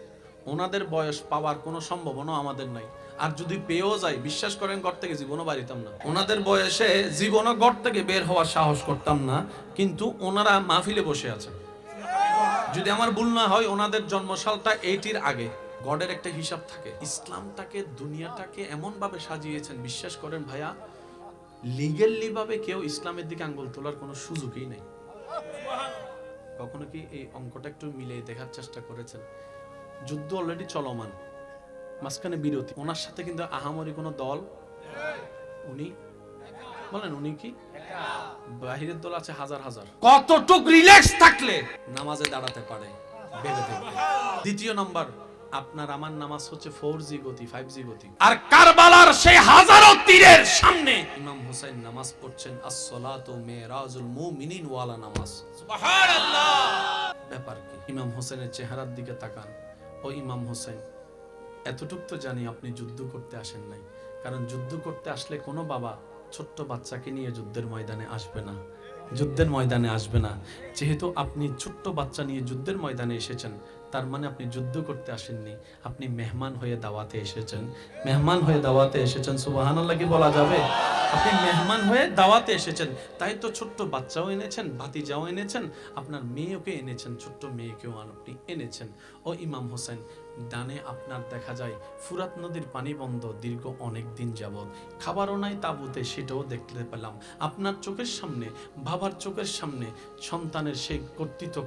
ওনাদের বয়স পাওয়ার কোনো সম্ভাবনা আমাদের নাই। আর যদি পেয়েও যাই, বিশ্বাস করেন ঘর থেকে জীবনও বাড়িতাম না। ওনাদের বয়সে জীবনও ঘর থেকে বের হওয়ার সাহস করতাম না, কিন্তু ওনারা মাহফিলে বসে আছেন। যদি আমার ভুল না হয় ওনাদের জন্মসালটা 80-র আগে। গডের একটা হিসাব থাকে। ইসলামটাকে, দুনিয়াটাকে এমন ভাবে সাজিয়েছেন, বিশ্বাস করেন ভাইয়া, লিগ্যালি ভাবে কেউ ইসলামের দিকে আঙ্গুল তোলার কোনো সুযোগই নেই। কখনো কি এই অঙ্কটা একটু মিলিয়ে দেখার চেষ্টা করেছেন? যুদ্ধ অলরেডি চলমান, মাঝখানে বিরতি, ওনার সাথে কিন্তু আহামরি কোনো দল, উনি বলেন উনি কি বাহিরের দল আছে হাজার হাজার। কতটুক রিল্যাক্স থাকলে নামাজে দাঁড়াতে পারে ভেবে দেখবে। দ্বিতীয় নাম্বার, আপনার আমার নামাজ হচ্ছে 4G গতি, 5G গতি। আর কারবালার সেই হাজারো তীরের সামনে ইমাম হোসেন নামাজ পড়ছেন, as-salatu mi'rajul mu'minin ওয়ালা নামাজ। সুবহানাল্লাহ। ব্যাপার কি? ইমাম হোসেনের চেহারার দিকে তাকান। ও ইমাম হোসেন, এতটুক তো জানি আপনি যুদ্ধ করতে আসেন নাই, কারণ যুদ্ধ করতে আসলে কোনো বাবা ছোট্ট বাচ্চাকে নিয়ে যুদ্ধের ময়দানে আসবে না, যুদ্ধের ময়দানে আসবে না। যেহেতু আপনি ছোট্ট বাচ্চা নিয়ে যুদ্ধের ময়দানে এসেছেন, তার মানে আপনি যুদ্ধ করতে আসেননি, আপনি মেহমান হয়ে দাওয়াতে এসেছেন। মেহমান হয়ে দাওয়াতে এসেছেন, সুবহানাল্লাহ কি বলা যাবে? আপনি মেহমান হয়ে দাওয়াতে এসেছেন, তাই তো ছোট্ট বাচ্চাও এনেছেন, ভাতিজাও এনেছেন, আপনার মেয়েকে এনেছেন, ছোট্ট মেয়েকেও আপনি এনেছেন। ও ইমাম হোসেন, ডানে আপনার দেখা যায় ফুরাত নদীর পানি বন্ধ দীর্ঘ অনেক দিন যাবত, খাবারও নাই তাঁবুতে, সেটাও দেখতে পেলাম। আপনার চোখের সামনে, বাবার চোখের সামনে সন্তানের সেই কর্তৃত্ব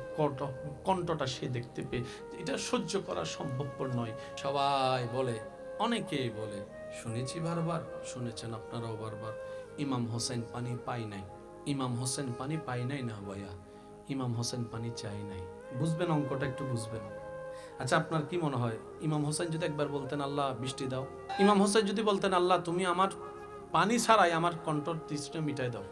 কণ্ঠটা সে দেখতে পেয়ে এটা সহ্য করা সম্ভবপর নয়। সবাই বলে, অনেকেই বলে, শুনেছি বারবার, শুনেছেন আপনারাও বারবার, ইমাম হোসেন পানি পাই নাই। ইমাম হোসেন পানি পাই নাই না ভাইয়া, ইমাম হোসেন পানি চাই নাই। বুঝবেন অঙ্কটা, একটু বুঝবেন। আচ্ছা, আপনার কি মনে হয় ইমাম হোসেন যদি একবার বলতেন আল্লাহ বৃষ্টি দাও, ইমাম হোসেন যদি বলতেন আল্লাহ তুমি আমার পানি ছাড়াই আমার কণ্ঠর তৃষ্ণা মিটাই দাও,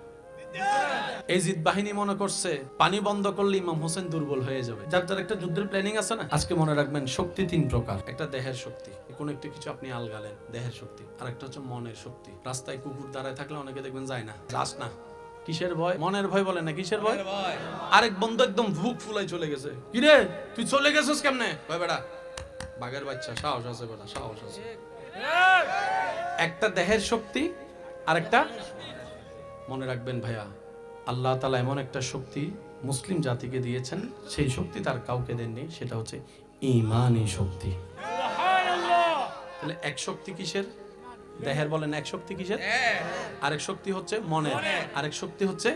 এই জিদ বাহিনী মনে করছে পানি বন্ধ করলে ইমাম হোসেন দুর্বল হয়ে যাবে। যার যার একটা যুদ্ধের প্ল্যানিং আছে না। আজকে মনে রাখবেন, শক্তি 3 প্রকার। একটা দেহের শক্তি, কোন একটা কিছু আপনি আলগালেন, দেহের শক্তি। আর একটা হচ্ছে মনের শক্তি। রাস্তায় কুকুর দাঁড়ায় থাকলে অনেকে দেখবেন যায় না, যাস না, কিসের ভয়? মনের ভয় বলে না, কিসের ভয়? আরেক বন্ধু একদম বুক ফুলাই চলে গেছে, কি রে তুই চলে গেছিস কেমনে? ভাই বেটা বাঘের বাচ্চা, সাহস আছে বেটা, সাহস আছে। একটা দেহের শক্তি, আরেকটা মনে রাখবেন ভাইয়া, আল্লাহ তাআলা এমন একটা শক্তি মুসলিম জাতিকে দিয়েছেন, সেই শক্তি তার কাউকে দেননি, সেটা হচ্ছে ঈমানী শক্তি। তাহলে এক শক্তি কিসের? দেহের। বলেন এক শক্তি কিসের? আরেক শক্তি হচ্ছে মনের, আরেক শক্তি হচ্ছে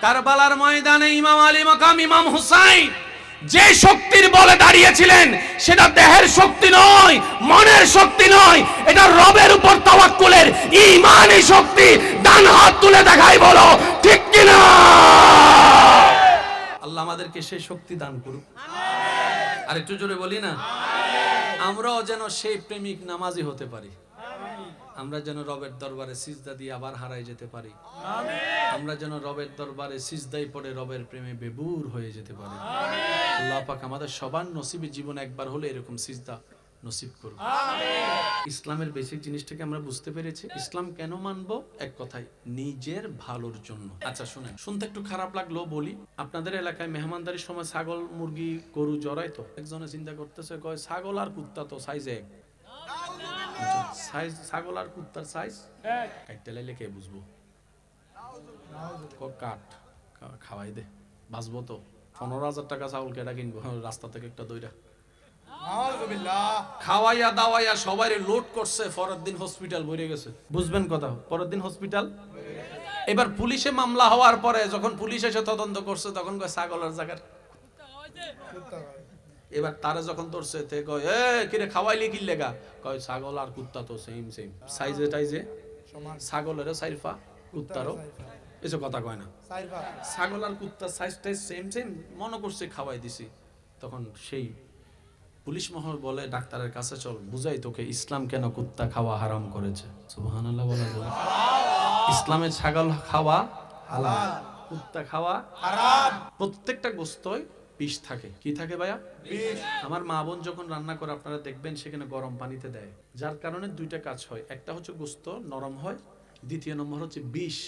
কারবালার ময়দানে ইমাম আলী মাকাম ইমাম হুসাইন যে শক্তির বলে দাঁড়িয়েছিলেন, সেটা দেহের শক্তি নয়, মনের শক্তি নয়, এটা রবের উপর তাওয়াক্কুলের ঈমানী শক্তি। ডান হাত তুলে দেখাই, বলো ঠিক কিনা? আল্লাহ আমাদেরকে সেই শক্তি দান করুক। আরেকটু জোরে বলি না, আমরাও যেন সেই প্রেমিক নামাজি হতে পারি, আমরা যেন রবের দরবারে সিজদা দিয়ে আবার হারাই যেতে পারি, আমরা যেন রবের দরবারে সিজদাই পড়ে রবের প্রেমে বেবুর হয়ে যেতে পারি। আল্লাহ পাক আমাদের সবার নসিবে জীবনে একবার হলে এরকম সিজদা নসিব করুন। ইসলামের বেসিক জিনিসটাকে আমরা বুঝতে পেরেছি। ইসলাম কেন মানবো? এক কথায়, নিজের ভালোর জন্য। আচ্ছা শুনেন, শুনতে একটু খারাপ লাগলো বলি, আপনাদের এলাকায় মেহমানদারির সময় ছাগল মুরগি গরু জড়ায় তো, একজনে চিন্তা করতেছে, কয় ছাগল আর কুত্তা তো সাইজ এক, সাইজ ছাগল আর কুত্তার সাইজ কাটতে লাইলে কে বুঝবো, কাট খাওয়াই দে বাঁচবো তো। 15,000 টাকা ছাগল কেটা কিনবো রাস্তা থেকে একটা দইরা খাওয়াইয়া দাওয়াইয়া সবাই লোড করছে, পরের দিন হসপিটাল ভরে গেছে। বুঝবেন কথা, পরের দিন হসপিটাল। এবার পুলিশে মামলা হওয়ার পরে যখন পুলিশ এসে তদন্ত করছে তখন কয় ছাগলের জায়গার, এবার তারা যখন ধরছে তে কয় এ কিরে খাওয়াইলি কি লেগা, কয় ছাগল আর কুত্তা তো সেম সেম সাইজে টাইজে, ছাগলেরও সাইফা কুত্তারও এসব কথা কয় না, ছাগল আর কুত্তার সাইজ টাইজ সেম সেম, মনে করছে খাওয়াই দিছি। তখন সেই পুলিশ মহল বলে ডাক্তারের কাছে চল, বুঝাই তোকে ইসলাম কেন কুত্তা খাওয়া হারাম করেছে। সুবহানাল্লাহ বলা বলে, ইসলামে ছাগল খাওয়া হালাল, কুত্তা খাওয়া হারাম। প্রত্যেকটা গোশতই বিষ থাকে। কি থাকে ভাইয়া? বিষ। আমার মা বোন যখন রান্না করে আপনারা দেখবেন সেখানে গরম পানিতে দেয়, যার কারণে দুইটা কাজ হয়, একটা হচ্ছে গোশত নরম হয়, দ্বিতীয় নম্বর হচ্ছে বিষ।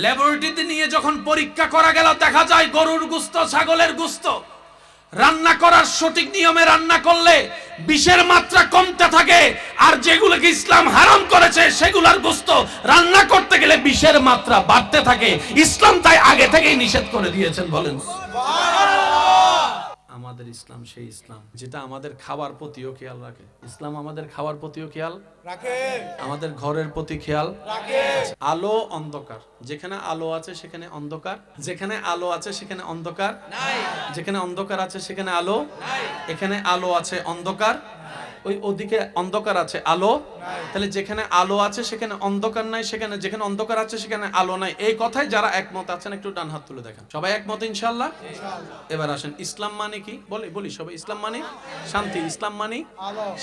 ল্যাবরেটরিতে নিয়ে যখন পরীক্ষা করা গেল দেখা যায় গরুর গোশত ছাগলের গোশত রান্না করার সঠিক নিয়মে রান্না করলে বিষের মাত্রা কমতে থাকে, আর যেগুলোকে ইসলাম হারাম করেছে সেগুলোর গোশত রান্না করতে গেলে বিষের মাত্রা বাড়তে থাকে। ইসলাম তাই আগে থেকেই নিষেধ করে দিয়েছেন। বলেন আমাদের ইসলাম সেই ইসলাম যেটা আমাদের খাবার প্রতিও খেয়াল রাখে। ইসলাম আমাদের খাবার প্রতিও খেয়াল রাখে, আমাদের ঘরের প্রতি খেয়াল রাখে। আলো অন্ধকার, যেখানে আলো আছে সেখানে অন্ধকার, যেখানে আলো আছে সেখানে অন্ধকার নাই, যেখানে অন্ধকার আছে সেখানে আলো নাই, এখানে আলো আছে অন্ধকার, ওই ওদিকে অন্ধকার আছে আলো, তাহলে যেখানে আলো আছে সেখানে অন্ধকার নাই, সেখানে যেখানে অন্ধকার আছে সেখানে আলো নাই। এই কথায় যারা একমত আছেন একটু ডান হাত তুলে দেখেন। সবাই একমত ইনশাআল্লাহ? এবার আসেন, ইসলাম মানে কি বলি সবাই। ইসলাম মানে শান্তি, ইসলাম মানে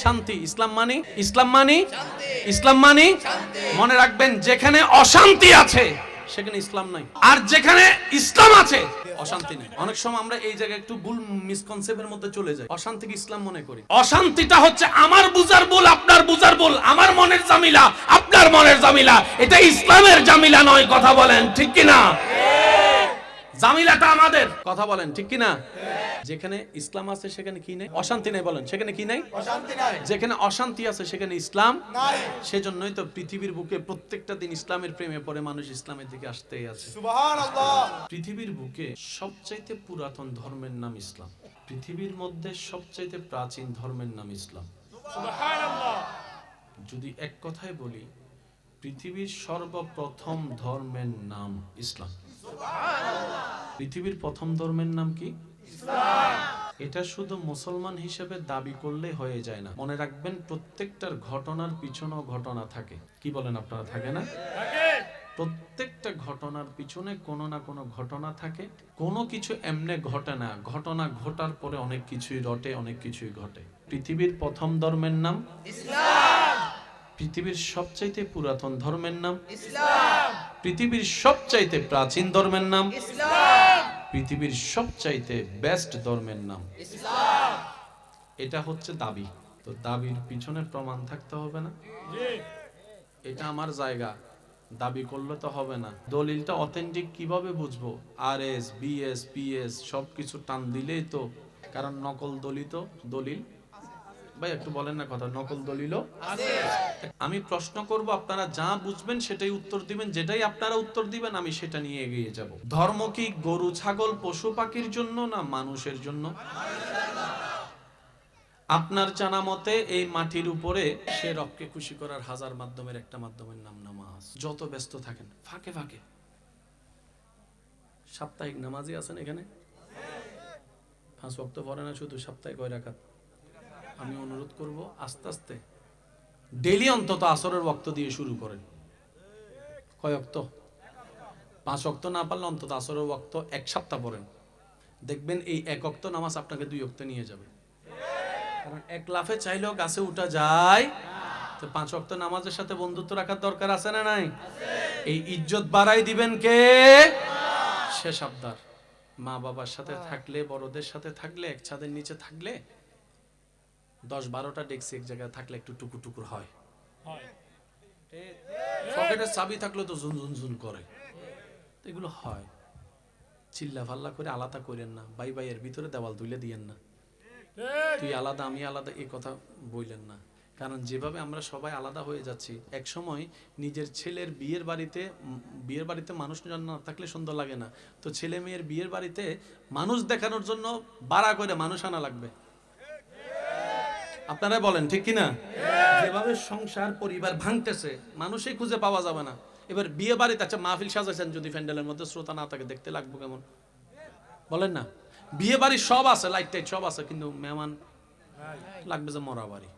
শান্তি, ইসলাম মানে ইসলাম মানে মনে রাখবেন, যেখানে অশান্তি আছে সেখানে ইসলাম নাই, আর যেখানে ইসলাম আছে অশান্তি নেই। অনেক সময় আমরা এই জায়গায় একটু ভুল মিসকনসেপ্টের মধ্যে চলে যাই, অশান্তিকে ইসলাম মনে করি। অশান্তিটা হচ্ছে আমার বুঝার ভুল, আপনার বুঝার ভুল, আমার মনের জামিলা আপনার মনের জামিলা, এটা ইসলামের জামিলা নয়। কথা বলেন ঠিক কিনা? জামিলাটা আমাদের। কথা বলেন ঠিক কিনা? যেখানে ইসলাম আছে সেখানে কি নেই? অশান্তি নেই। বলেন সেখানে কি নেই? অশান্তি নাই। যেখানে অশান্তি আছে সেখানে ইসলাম নাই। সেজন্যই তো পৃথিবীর বুকে প্রত্যেকটা দিন ইসলামের প্রেমে পড়ে মানুষ ইসলামের দিকে আসতেই আছে। সুবহানাল্লাহ। পৃথিবীর বুকে সবচাইতে পুরাতন ধর্মের নাম ইসলাম, পৃথিবীর মধ্যে সবচাইতে প্রাচীন ধর্মের নাম ইসলাম। সুবহানাল্লাহ। যদি এক কথায় বলি, পৃথিবীর সর্বপ্রথম ধর্মের নাম ইসলাম। পৃথিবীর প্রথম ধর্মের নাম কি? ইসলাম। এটা শুধু মুসলমান হিসেবে দাবি করলে হয়ে যায় না। মনে রাখবেন, প্রত্যেকটার ঘটনার পিছনেও ঘটনা থাকে। কি বলেন আপনারা? থাকে না? প্রত্যেকটা ঘটনার পিছনে কোনো না কোনো ঘটনা থাকে। কোনো কিছু এমনি ঘটে না, ঘটনা ঘটার পরে অনেক কিছুই রটে, অনেক কিছুই ঘটে। পৃথিবীর প্রথম ধর্মের নাম ইসলাম। পৃথিবীর সবচাইতে পুরাতন ধর্মের নাম ইসলাম। পৃথিবীর সবচাইতে প্রাচীন ধর্মের নাম ইসলাম। পৃথিবীর সবচাইতে বেস্ট ধর্মের নাম ইসলাম। এটা হচ্ছে দাবি। তো দাবির পিছনে প্রমাণ থাকতে হবে না? এটা আমার জায়গা, দাবি করলে তো হবে না। দলিলটা অথেন্টিক কিভাবে বুঝবো? আরএস, বিএস, পিএস সবকিছু টান দিলেই তো, কারণ নকল দলিল ভাই একটু বলেন না কথা, নকল দলিল আছে। আমি প্রশ্ন করব, আপনারা যা বুঝবেন সেটাই উত্তর দিবেন, যেটাই আপনারা উত্তর দিবেন আমি সেটা নিয়ে এগিয়ে যাব। ধর্ম কি গরু ছাগল পশু পাখির জন্য না মানুষের জন্য? আপনার জানা মতে এই মাটির উপরে সে রবকে খুশি করার হাজার মাধ্যমের একটা মাধ্যমের নাম নামাজ। যত ব্যস্ত থাকেন ফাঁকে ফাঁকে সাপ্তাহিক নামাজি আছেন এখানে? 5 ওয়াক্ত পড়ে না, শুধু সপ্তাহে কয় রাকাত? আমি অনুরোধ করব আস্তে আস্তে ডেইলি অন্তত আসরের ওয়াক্ত দিয়ে শুরু করেন। কয় ওয়াক্ত? 5 ওয়াক্ত না পারলে অন্তত আসরের ওয়াক্ত এক সপ্তাহ পড়েন। দেখবেন এই এক ওয়াক্ত নামাজ আপনাকে 2 ওয়াক্ত নিয়ে যাবে। কারণ এক লাফে চাইলেও গাছে উঠা যায়, তো 5 ওয়াক্ত নামাজের সাথে বন্ধুত্ব রাখার দরকার আছে না নাই? এই ইজ্জত বাড়াই দিবেন কে? শেষ আবদার, মা বাবার সাথে থাকলে, বড়দের সাথে থাকলে, এক ছাদের নিচে থাকলে 10-12টা ডেক্সি এক জায়গায় থাকলে একটু টুকুর টুকুর হয়। পকেটের চাবি থাকলে তো ঝুন ঝুন ঝুন করে, এগুলো হয়। চিল্লা ফাল্লা করে আলাদা করেন না, ভাই ভাইয়ের ভিতরে দেওয়াল তুলে দিয়েন না, তুই আলাদা আমি আলাদা, এই কথা বললেন না। কারণ যেভাবে আমরা সবাই আলাদা হয়ে যাচ্ছি, এক সময় নিজের ছেলের বিয়ের বাড়িতে মানুষ না থাকলে সুন্দর লাগে না, তো ছেলে মেয়ের বিয়ের বাড়িতে মানুষ দেখানোর জন্য ভাড়া করে মানুষ আনা লাগবে। আপনারা বলেন ঠিক কিনা? যেভাবে সংসার পরিবার ভাঙতেছে, মানুষই খুঁজে পাওয়া যাবে না। এবার বিয়ে বাড়িতে আচ্ছা মাহফিল সাজাইছেন, যদি প্যান্ডেলের মধ্যে শ্রোতা না থাকে দেখতে লাগবে কেমন? বলেন না, বিয়ে বাড়ি সব আছে, লাইট টাইট সব আছে, কিন্তু মেহমান লাগবে যে মরা বাড়ি।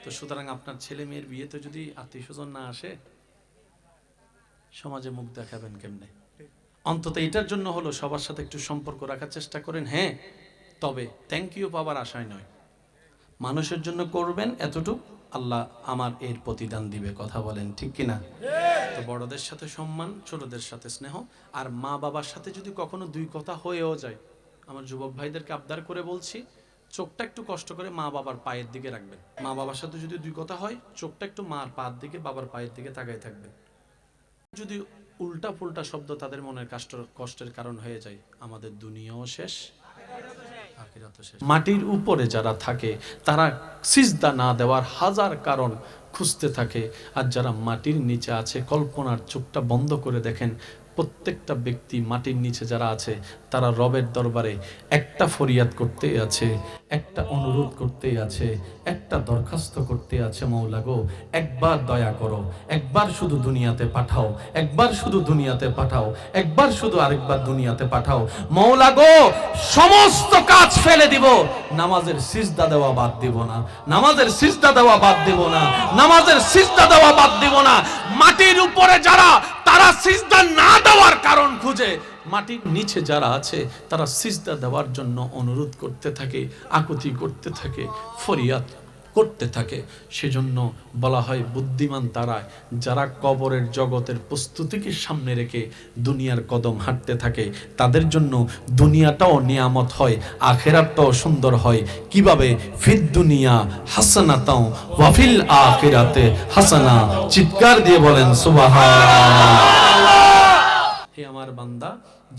তো সুতরাং আপনার ছেলে মেয়ের বিয়েতে যদি আত্মীয় স্বজন না আসে, সমাজে মুখ দেখাবেন কেমনে? অন্তত এটার জন্য হলো সবার সাথে একটু সম্পর্ক রাখার চেষ্টা করেন। হ্যাঁ, তবে থ্যাংক ইউ পাওয়ার আশায় নয়, মানুষের জন্য করবেন এতটুকু, আল্লাহ আমার এর প্রতিদান দিবে। কথা বলেন ঠিক কিনা? তো বড়দের সাথে সম্মান, ছোটদের সাথে স্নেহ, আর মা বাবার সাথে যদি কখনো 2 কথা হয়েও যায়, আমার যুবক ভাইদেরকে আবদার করে বলছি, চোখটা একটু কষ্ট করে মা বাবার পায়ের দিকে রাখবেন। মা বাবার সাথে যদি 2 কথা হয়, চোখটা একটু মার পায়ের দিকে, বাবার পায়ের দিকে তাকায় থাকবেন। যদি উল্টা ফুলটা শব্দ তাদের মনের কষ্টের কারণ হয়ে যায়, আমাদের দুনিয়াও শেষ, আখিরাতও শেষ। মাটির উপরে যারা থাকে তারা সিজদা না দেওয়ার হাজার কারণ খুঁজতে থাকে, আর যারা মাটির নিচে আছে, কল্পনার চোখটা বন্ধ করে দেখেন, প্রত্যেকটা ব্যক্তি মাটির নিচে যারা আছে তারা রবের দরবারে একটা ফরিয়াদ করতে আছে, একটা অনুরোধ করতে আছে, একটা দরখাস্ত করতে আছে, মওলা গো একবার দয়া করো, একবার শুধু দুনিয়াতে পাঠাও, একবার শুধু দুনিয়াতে পাঠাও, একবার শুধু আরেকবার দুনিয়াতে পাঠাও, মওলা গো সমস্ত কাজ ফেলে দিব, নামাজের সিজদা দেওয়া বাদ দিব না, নামাজের সিজদা দেওয়া বাদ দিব না, নামাজের সিজদা দেওয়া বাদ দিব না। মাটির উপরে যারা, তারা সিজদা না দেওয়ার কারণ খুঁজে, মাটির নিচে যারা আছে তারা সিজদা দেওয়ার জন্য অনুরোধ করতে থাকে, আকুতি করতে থাকে, ফরিয়াদ করতে থাকে। সেজন্য বলা হয় বুদ্ধিমান তারা যারা কবরের জগতের প্রস্তুতিকে সামনে রেখে দুনিয়ার কদম হাঁটতে থাকে, তাদের জন্য দুনিয়াটাও নিয়ামত হয়, আখিরাতটাও সুন্দর হয়। কিভাবে? ফিদ দুনিয়া হাসানাতাও ওয়া ফিল আখিরাতে হাসানা। চিৎকার দিয়ে বলেন সুবহানাল্লাহ। হে আমার বান্দা,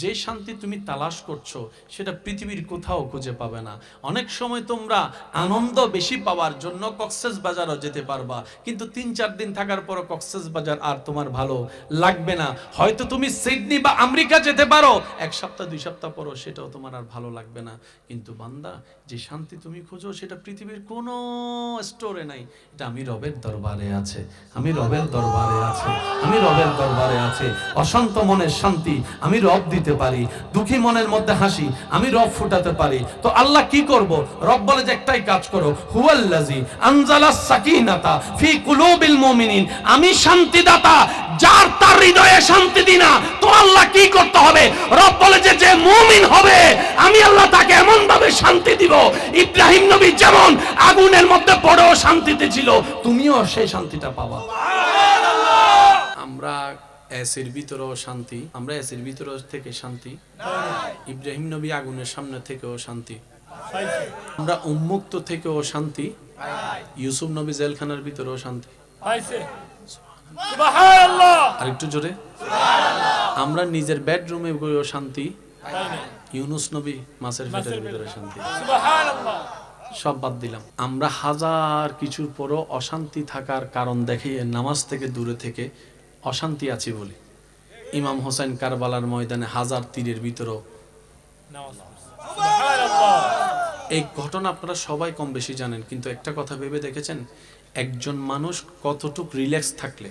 যে শান্তি তুমি তালাশ করছো সেটা পৃথিবীর কোথাও খুঁজে পাবে না। অনেক সময় তোমরা আনন্দ বেশি পাওয়ার জন্য কক্সবাজারও যেতে পারবা, কিন্তু 3-4 দিন থাকার পর কক্সবাজার আর তোমার ভালো লাগবে না। হয়তো তুমি সিডনি বা আমেরিকা যেতে পারো, 1 সপ্তাহ 2 সপ্তাহ পরও সেটাও তোমার আর ভালো লাগবে না। কিন্তু বান্দা, যে শান্তি তুমি খোঁজো সেটা পৃথিবীর কোনো স্টোরে নাই, এটা আমি রবের দরবারে আছে, আমি রবের দরবারে আছে, আমি রবের দরবারে আছে। অশান্ত মনের শান্তি আমি রব দিতে পারি, দুঃখী মনের মধ্যে হাসি আমি রব ফুটাতে পারি। তো আল্লাহ কি করব? রব বলে যে একটাই কাজ করো, হুয়াল্লাযী আনজালাস সাকিনাতা ফি কুলুবিল মুমিনিন। আমি শান্তিদাতা, যার তার হৃদয়ে শান্তি দিই না। তো আল্লাহ কি করতে হবে? রব বলে যে যে মুমিন হবে আমি আল্লাহ তাকে এমন ভাবে শান্তি দিব, ইব্রাহিম নবী যেমন আগুনের মধ্যে পড়েও শান্তিতে ছিল, তুমিও সেই শান্তিটা পাবা। আমরা এসির ভিতরেও শান্তি, আমরা এসির ভিতর থেকে শান্তি, ইব্রাহিম নবী আগুনের সামনে থেকেও শান্তি, আমরা উন্মুক্ত থেকেও শান্তি, ইউসুফ নবী জেলখানার ভিতরেও শান্তি। আরেকটু জোরে, আমরা নিজের বেডরুমে গিয়েও শান্তি, ইউনুস নবী মাছের পেটের ভিতরে শান্তি। সব বাদ দিলাম, আমরা হাজার কিছুর পরও অশান্তি থাকার কারণ দেখিয়ে নামাজ থেকে দূরে থেকে অশান্তি আছি বলি। ইমাম হোসেন কারবালার ময়দানে 1000 তীরের ভিতরেও এই ঘটনা আপনারা সবাই কম বেশি জানেন, কিন্তু একটা কথা ভেবে দেখেছেন, একজন মানুষ কতটুক রিল্যাক্স থাকলে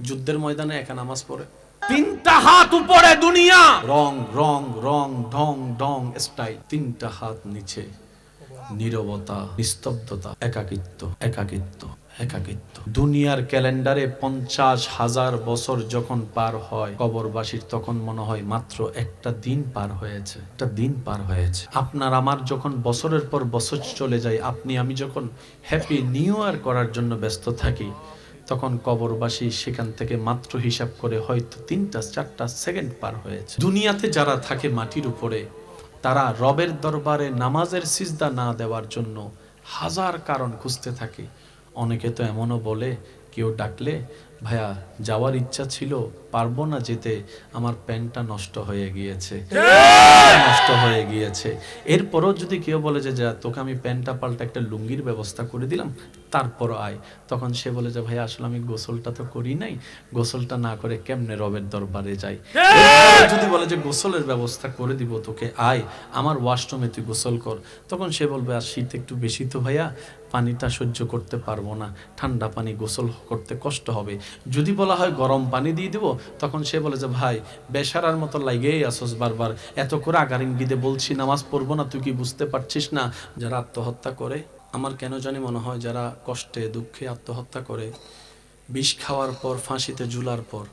যুদ্ধের ময়দানে একা নামাজ পড়ে? 3টা হাত উপরে দুনিয়া, রং রং রং ঢং ঢং স্টাইল, 3টা হাত নিচে নীরবতা, নিস্তব্ধতা, একাকিত্ব, একাকিত্ব, একাকিত্ব। দুনিয়ার ক্যালেন্ডারে 50,000 বছর যখন পার হয়, কবরবাসীর তখন মনে হয় মাত্র একটা দিন পার হয়েছে, একটা দিন পার হয়েছে। আপনার আমার যখন বছরের পর বছর চলে যায়, আপনি আমি যখন হ্যাপি নিউ ইয়ার করার জন্য ব্যস্ত থাকি, তখন কবরবাসী সেখান থেকে মাত্র হিসাব করে হয়তো 3-4 সেকেন্ড পার হয়েছে। দুনিয়াতে যারা থাকে মাটির উপরে, তারা রবের দরবারে নামাজের সিজদা না দেওয়ার জন্য হাজার কারণ খুঁজতে থাকে। অনেকে তো এমনও বলে, কেউ ডাকলে, ভাইয়া যাওয়ার ইচ্ছা ছিল, পারবো না যেতে, আমার প্যান্টটা নষ্ট হয়ে গিয়েছে, নষ্ট হয়ে গিয়েছে। এরপরও যদি কেউ বলে যে যা তোকে আমি প্যান্টটা পাল্টা একটা লুঙ্গির ব্যবস্থা করে দিলাম, তারপর আয়, তখন সে বলে যে ভাইয়া আসলে আমি গোসলটা তো করি নাই, গোসলটা না করে কেমনে রবের দরবারে যাই। যদি বলে যে গোসলের ব্যবস্থা করে দিব তোকে, আয় আমার ওয়াশরুমে তুই গোসল কর, তখন সে বলবে আর শীত একটু বেশি তো ভাইয়া, পানিটা সহ্য করতে পারবো না, ঠান্ডা পানি গোসল করতে কষ্ট হবে। যদি বলা হয় গরম পানি দিয়ে দিব, তখন সে বলে যে ভাই বেশারার মতো লাগেই আসস বারবার, এত করে আগার ইঙ্গিতে বলছি নামাজ পড়বো না, তুই কি বুঝতে পারছিস না? যারা আত্মহত্যা করে, আমার কেন জানি মনে হয় যারা কষ্টে দুঃখে আত্মহত্যা করে, বিষ খাওয়ার পর, ফাঁসিতে ঝুলার পর,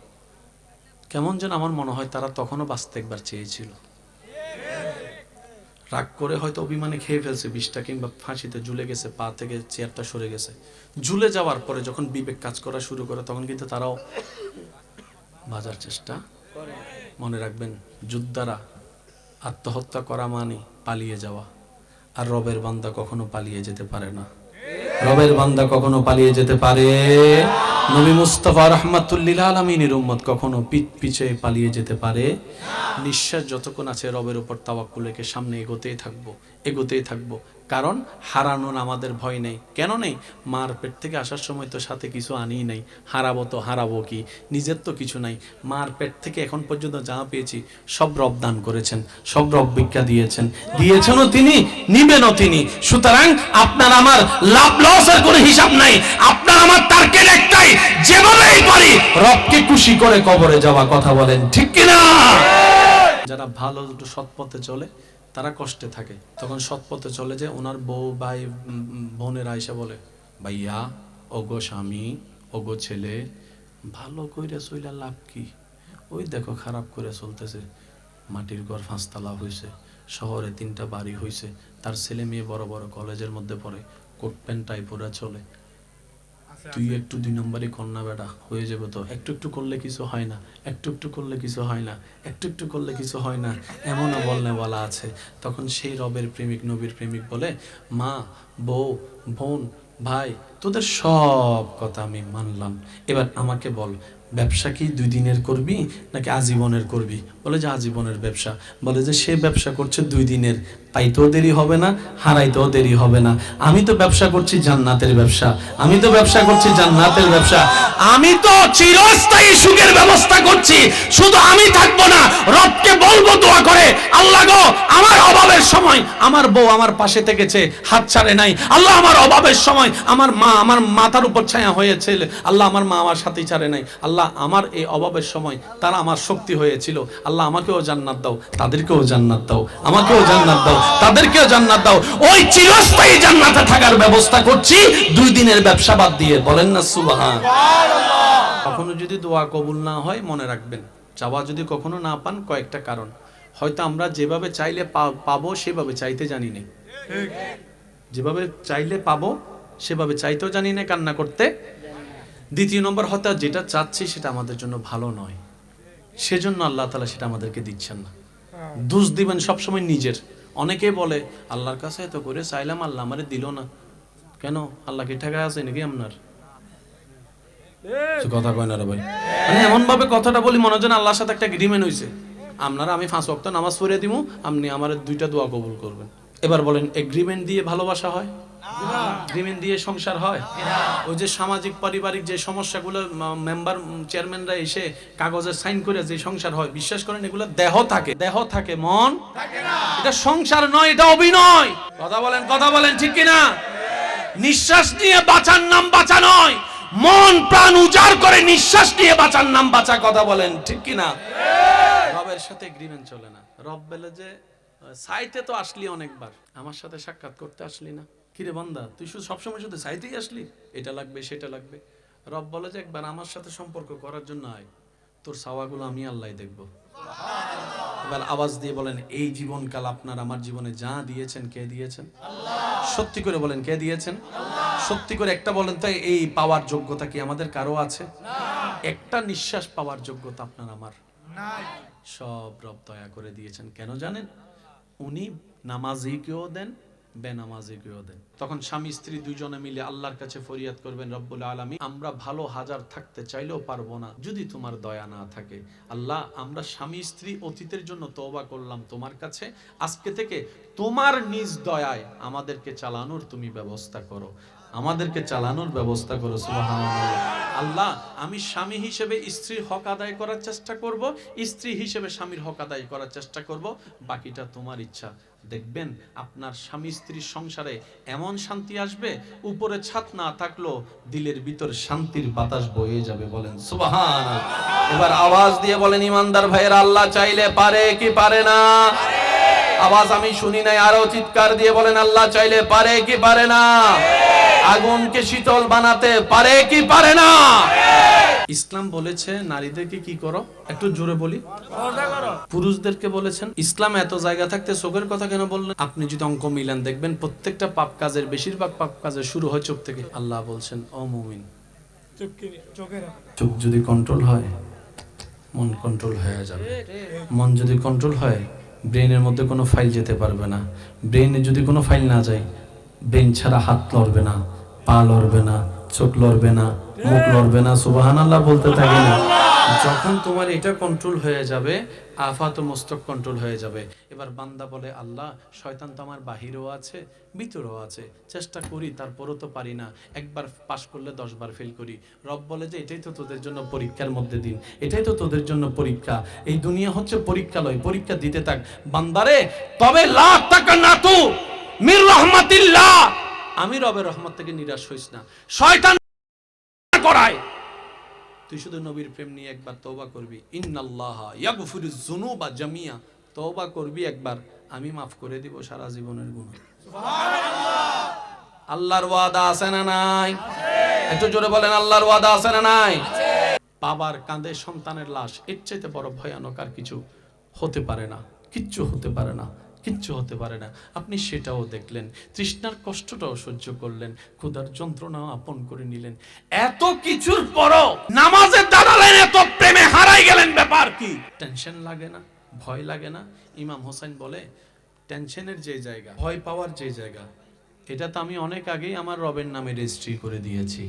কেমন যেন আমার মনে হয় তারা তখনও বাঁচতে একবার চেয়েছিল। রাগ করে হয়তো অভিমানে খেয়ে ফেলছে বিষটা, কিংবা ফাঁসিতে ঝুলে গেছে, পা থেকে চেয়ারটা সরে গেছে। ঝুলে যাওয়ার পরে যখন বিবেক কাজ করা শুরু করে, তখন কিন্তু তারাও বাঁচার চেষ্টা করে। মনে রাখবেন, যোদ্ধারা আত্মহত্যা করা মানে পালিয়ে যাওয়া, আর রবের বান্দা কখনো পালিয়ে যেতে পারে না। রবের বান্দা কখনো পালিয়ে যেতে পারে? নবী মুস্তাফা রাহমাতুল্লিল আলামিনের উম্মত কখনো পিছে পালিয়ে যেতে পারে? নিঃশ্বাস যতক্ষণ আছে রবের উপর তাওয়াক্কুল রেখে সামনে এগোতেই থাকবো। কারণ হারানোর আমাদের ভয় নেই। কেন নেই? মার পেট থেকে আসার সময় তো সাথে কিছু আনিই নাই। হারাবো কি? নিজের তো কিছু নাই। মার পেট থেকে এখন পর্যন্ত যা পেয়েছি সব রব দান করেছেন, সব রব ভিক্ষা দিয়েছেনও তিনি, নিবেনও তিনি। সুতরাং আপনার আমার লাভ লসের কোনো হিসাব নাই। আপনার আমার টার্গেট একটাই, যেভাবেই পারি রবকে খুশি করে কবরে যাওয়া। কথা বলেন ঠিক কিনা? যারা ভালো দুটো সৎ পথে চলে, তারা কষ্টে থাকে, তখন সৎ পথে চলে যায়, ওনার বউ ভাই বোনেরা এসে বলে, ভাইয়া ওগো স্বামী, ওগো ছেলে, ভালো কইরা চইলা লাভ কি? ওই দেখো খারাপ করে চলতেছে, মাটির ঘর 5 তলা হয়েছে, শহরে 3টা বাড়ি হয়েছে, তার ছেলে মেয়ে বড় বড় কলেজের মধ্যে পড়ে, কোট প্যান্ট টাই পরে চলে। তুই একটু 2 নম্বরই কন্যা বেটা, হয়ে যাবে তো, একটু করলে কিছু হয় না, একটু করলে কিছু হয় না, একটু করলে কিছু হয় না, এমনও বলা আছে। তখন সেই রবের প্রেমিক, নবীর প্রেমিক বলে, মা, বউ, বোন, ভাই, তোদের সব কথা আমি মানলাম, এবার আমাকে বল, ব্যবসা কি 2 দিনের করবি নাকি আজীবনের করবি? বলে যে আজীবনের ব্যবসা। বলে যে সে ব্যবসা করছে 2 দিনের, পাইতেও দেরি হবে না, হারাইতেও দেরি হবে না। আমি তো ব্যবসা করছি জান্নাতের ব্যবসা, আমি তো চিরস্থায়ী সুখের ব্যবস্থা করছি। শুধু আমি থাকবো না, রবকে বলবো দোয়া করে, আল্লাহ গো আমার অভাবের সময় আমার বউ আমার পাশে থেকেছে, হাত ছাড়ে নাই। আল্লাহ আমার অভাবের সময় আমার মা আমার মাথার উপর ছায়া হয়েছিল, আল্লাহ আমার মা আমার সাথে ছাড়ে নাই। আল্লাহ আমার এই অভাবের সময় তারা আমার শক্তি হয়েছিল। আল্লাহ আমাকেও জান্নাত দাও, তাদেরকেও জান্নাত দাও, আমাকেও জান্নাত দাও, তাদেরকেও জান্নাত দাও। ওই চিরস্থায়ী জান্নাতে থাকার ব্যবস্থা করছি 2 দিনের ব্যবসা বাদ দিয়ে। বলেন না সুবহানাল্লাহ। কখনো যদি দোয়া কবুল না হয়, মনে রাখবেন, চাওয়া যদি কখনো না পান, কয়েকটা কারণ। হয়তো আমরা যেভাবে চাইলে পাবো সেভাবে চাইতে জানি না, যেভাবে চাইলে পাবো সেভাবে চাইতেও জানি না, কান্না করতে। দ্বিতীয় নম্বর, হয়তো যেটা চাচ্ছি সেটা আমাদের জন্য ভালো নয়, সেজন্য আল্লাহ তাআলা সেটা আমাদেরকে দিচ্ছেন না। দোষ দিবেন সবসময় নিজের। অনেকে বলে, আল্লাহর কাছে এত করে চাইলাম, আল্লাহ আমারে দিল না কেন? আল্লাহ কি ঠেকা আছে নাকি আপনার? কথা কয় না রে ভাই। মানে এমন ভাবে কথাটা বলি মনে হয় আল্লাহর সাথে একটা এগ্রিমেন্ট হয়েছে, আপনারা আমি 5 ওয়াক্ত নামাজ পড়ে দিব, আপনি আমার 2টা দোয়া কবুল করবেন। এবার বলেন, এগ্রিমেন্ট দিয়ে ভালোবাসা হয়? এগ্রিমেন্ট দিয়ে সংসার হয়? ওই যে সামাজিক পারিবারিক যে সমস্যাগুলো মেম্বার চেয়ারম্যানরা এসে কাগজে সাইন করে যে সংসার হয়, বিশ্বাস করেন এগুলো দেহ থাকে, মন থাকে না। এটা সংসার নয়, এটা অভিনয়। কথা বলেন ঠিক কিনা? নিঃশ্বাস নিয়ে বাঁচার নাম বাঁচা নয়, মন প্রাণ উজাড় করে নিঃশ্বাস নিয়ে বাঁচার নাম বাঁচা। কথা বলেন ঠিক কিনা? রবের সাথে এগ্রিমেন্ট চলে না। রব বলে যে সাইটে তো আসলি অনেকবার, আমার সাথে সাক্ষাৎ করতে আসলি না, কিরে বান্দা, তুই শুধু সবসময় শুধু চাইতেই আসলি, এটা লাগবে সেটা লাগবে। রব বলে যে একবার আমার সাথে সম্পর্ক করার জন্য আয়, তোর চাওয়াগুলো আমি আল্লাহ দেখব। এবার আওয়াজ দিয়ে বলেন, এই জীবনকাল আপনার আমার জীবনে যা দিয়েছেন, কে দিয়েছেন? সত্যি করে বলেন, কে দিয়েছেন? সত্যি করে একটা বলেন তো, এই পাওয়ার যোগ্যতা কি আমাদের কারো আছে? একটা নিঃশ্বাস পাওয়ার যোগ্যতা আপনার আমার নাই। সব রব দয়া করে দিয়েছেন। কেন জানেন? উনি নামাজিকেও দেন, বেনামাজিকেও দেন। তখন স্বামী স্ত্রী দুইজনে মিলে আল্লাহর কাছে ফরিয়াদ করবেন, রব্বুল আলামিন, আমরা ভালো হাজার থাকতে চাইলেও পারবো না যদি তোমার দয়া না থাকে। আল্লাহ, আমরা স্বামী স্ত্রী অতীতের জন্য তওবা করলাম তোমার কাছে, আজকে থেকে তোমার নিজ দয়ায় আমাদেরকে চালানোর তুমি ব্যবস্থা করো, আমাদেরকে চালানোর ব্যবস্থা করো। সুবহানাল্লাহ। আল্লাহ, আমি স্বামী হিসেবে স্ত্রীর হক আদায় করার চেষ্টা করব, স্ত্রী হিসেবে স্বামীর হক আদায় করার চেষ্টা করব, বাকিটা তোমার ইচ্ছা। দেখবেন আপনার স্বামী স্ত্রীর সংসারে এমন শান্তি আসবে, উপরে ছাদ না থাকলেও দিলের ভিতর শান্তির বাতাস বয়ে যাবে। বলেন সুবহানাল্লাহ। এবার আওয়াজ দিয়ে বলেন, ইমানদার ভাইয়েরা, আল্লাহ চাইলে পারে কি পারে না? আওয়াজ আমি শুনি নাই, আরো চিৎকার দিয়ে বলেন, আল্লাহ চাইলে পারে কি পারে না? আগুনকে শীতল বানাতে পারে কি পারে না? ইসলাম বলেছে নারীদেরকে কি করো, একটু জোরে বলি, পুরুষদেরকে বলেছেন। ইসলাম এত জায়গা থাকতে চোখের কথা কেন বললেন? আপনি যদি অঙ্ক মিলান দেখবেন প্রত্যেকটা পাপ কাজের, বেশিরভাগ পাপ কাজের শুরু হয় চোখ থেকে। আল্লাহ বলছেন, ও মুমিন, চোখ যদি কন্ট্রোল হয়, মন কন্ট্রোল হয়ে যাবে। মন যদি কন্ট্রোল হয়, ব্রেনের মধ্যে কোনো ফাইল যেতে পারবে না। ব্রেনে যদি কোনো ফাইল না যায়, ব্রেন ছাড়া হাত লড়বে না, পা লড়বে না, চোখ লড়বে না, মুখ লড়বে না। সুবহানাল্লাহ বলতে থাকে না। যখন তোমার এটা কন্ট্রোল হয়ে যাবে, আফাত মস্তক কন্ট্রোল হয়ে যাবে। এবার বান্দা বলে, আল্লাহ, শয়তান তো আমার বাহিরেও আছে, ভিতরেও আছে, চেষ্টা করি তারপরও তো পারি না, একবার পাশ করলে 10 বার ফেল করি। রব বলে যে এটাই তো তোদের জন্য পরীক্ষার মধ্যে দিন, এটাই তো তোদের জন্য পরীক্ষা। এই দুনিয়া হচ্ছে পরীক্ষালয়, পরীক্ষা দিতে থাক বান্দারে। তবে লা তাকানাতু মির রাহমাতিল্লাহ, আমি রবের রহমত থেকে নিরাশ হইস না। শয়তান করায়, তুই শুধু নবীর প্রেম নিয়ে একবার তওবা করবি, ইন্নাল্লাহা ইয়াগফিরুজ যুনুবা জামিয়া, তওবা করবি একবার, আমি মাফ করে দিব সারা জীবনের গুনাহ। সুবহানাল্লাহ। আল্লাহর ওয়াদা আছে না নাই? একটু জোরে বলেন, আল্লাহর ওয়াদা আছে না নাই? বাবার কাঁধে সন্তানের লাশ, এর চাইতে বড় ভয়ানক আর কিছু হতে পারে না, কিচ্ছু হতে পারে না, কিচ্ছু হতে পারে না। আপনি সেটাও দেখলেন, তৃষ্ণার কষ্টটাও সহ্য করলেন, ক্ষুধার যন্ত্রণাও আপন করে নিলেন। এত কিছুর পরও নামাজে দাঁড়ালেন, এত প্রেমে হারাই গেলেন, ব্যাপার কি? টেনশন লাগে না, ভয় লাগে না? ইমাম হোসেন বলে, টেনশনের যে জায়গা, ভয় পাওয়ার যে জায়গা, এটা তো আমি অনেক আগেই আমার রবের নামে রেজিস্ট্রি করে দিয়েছি,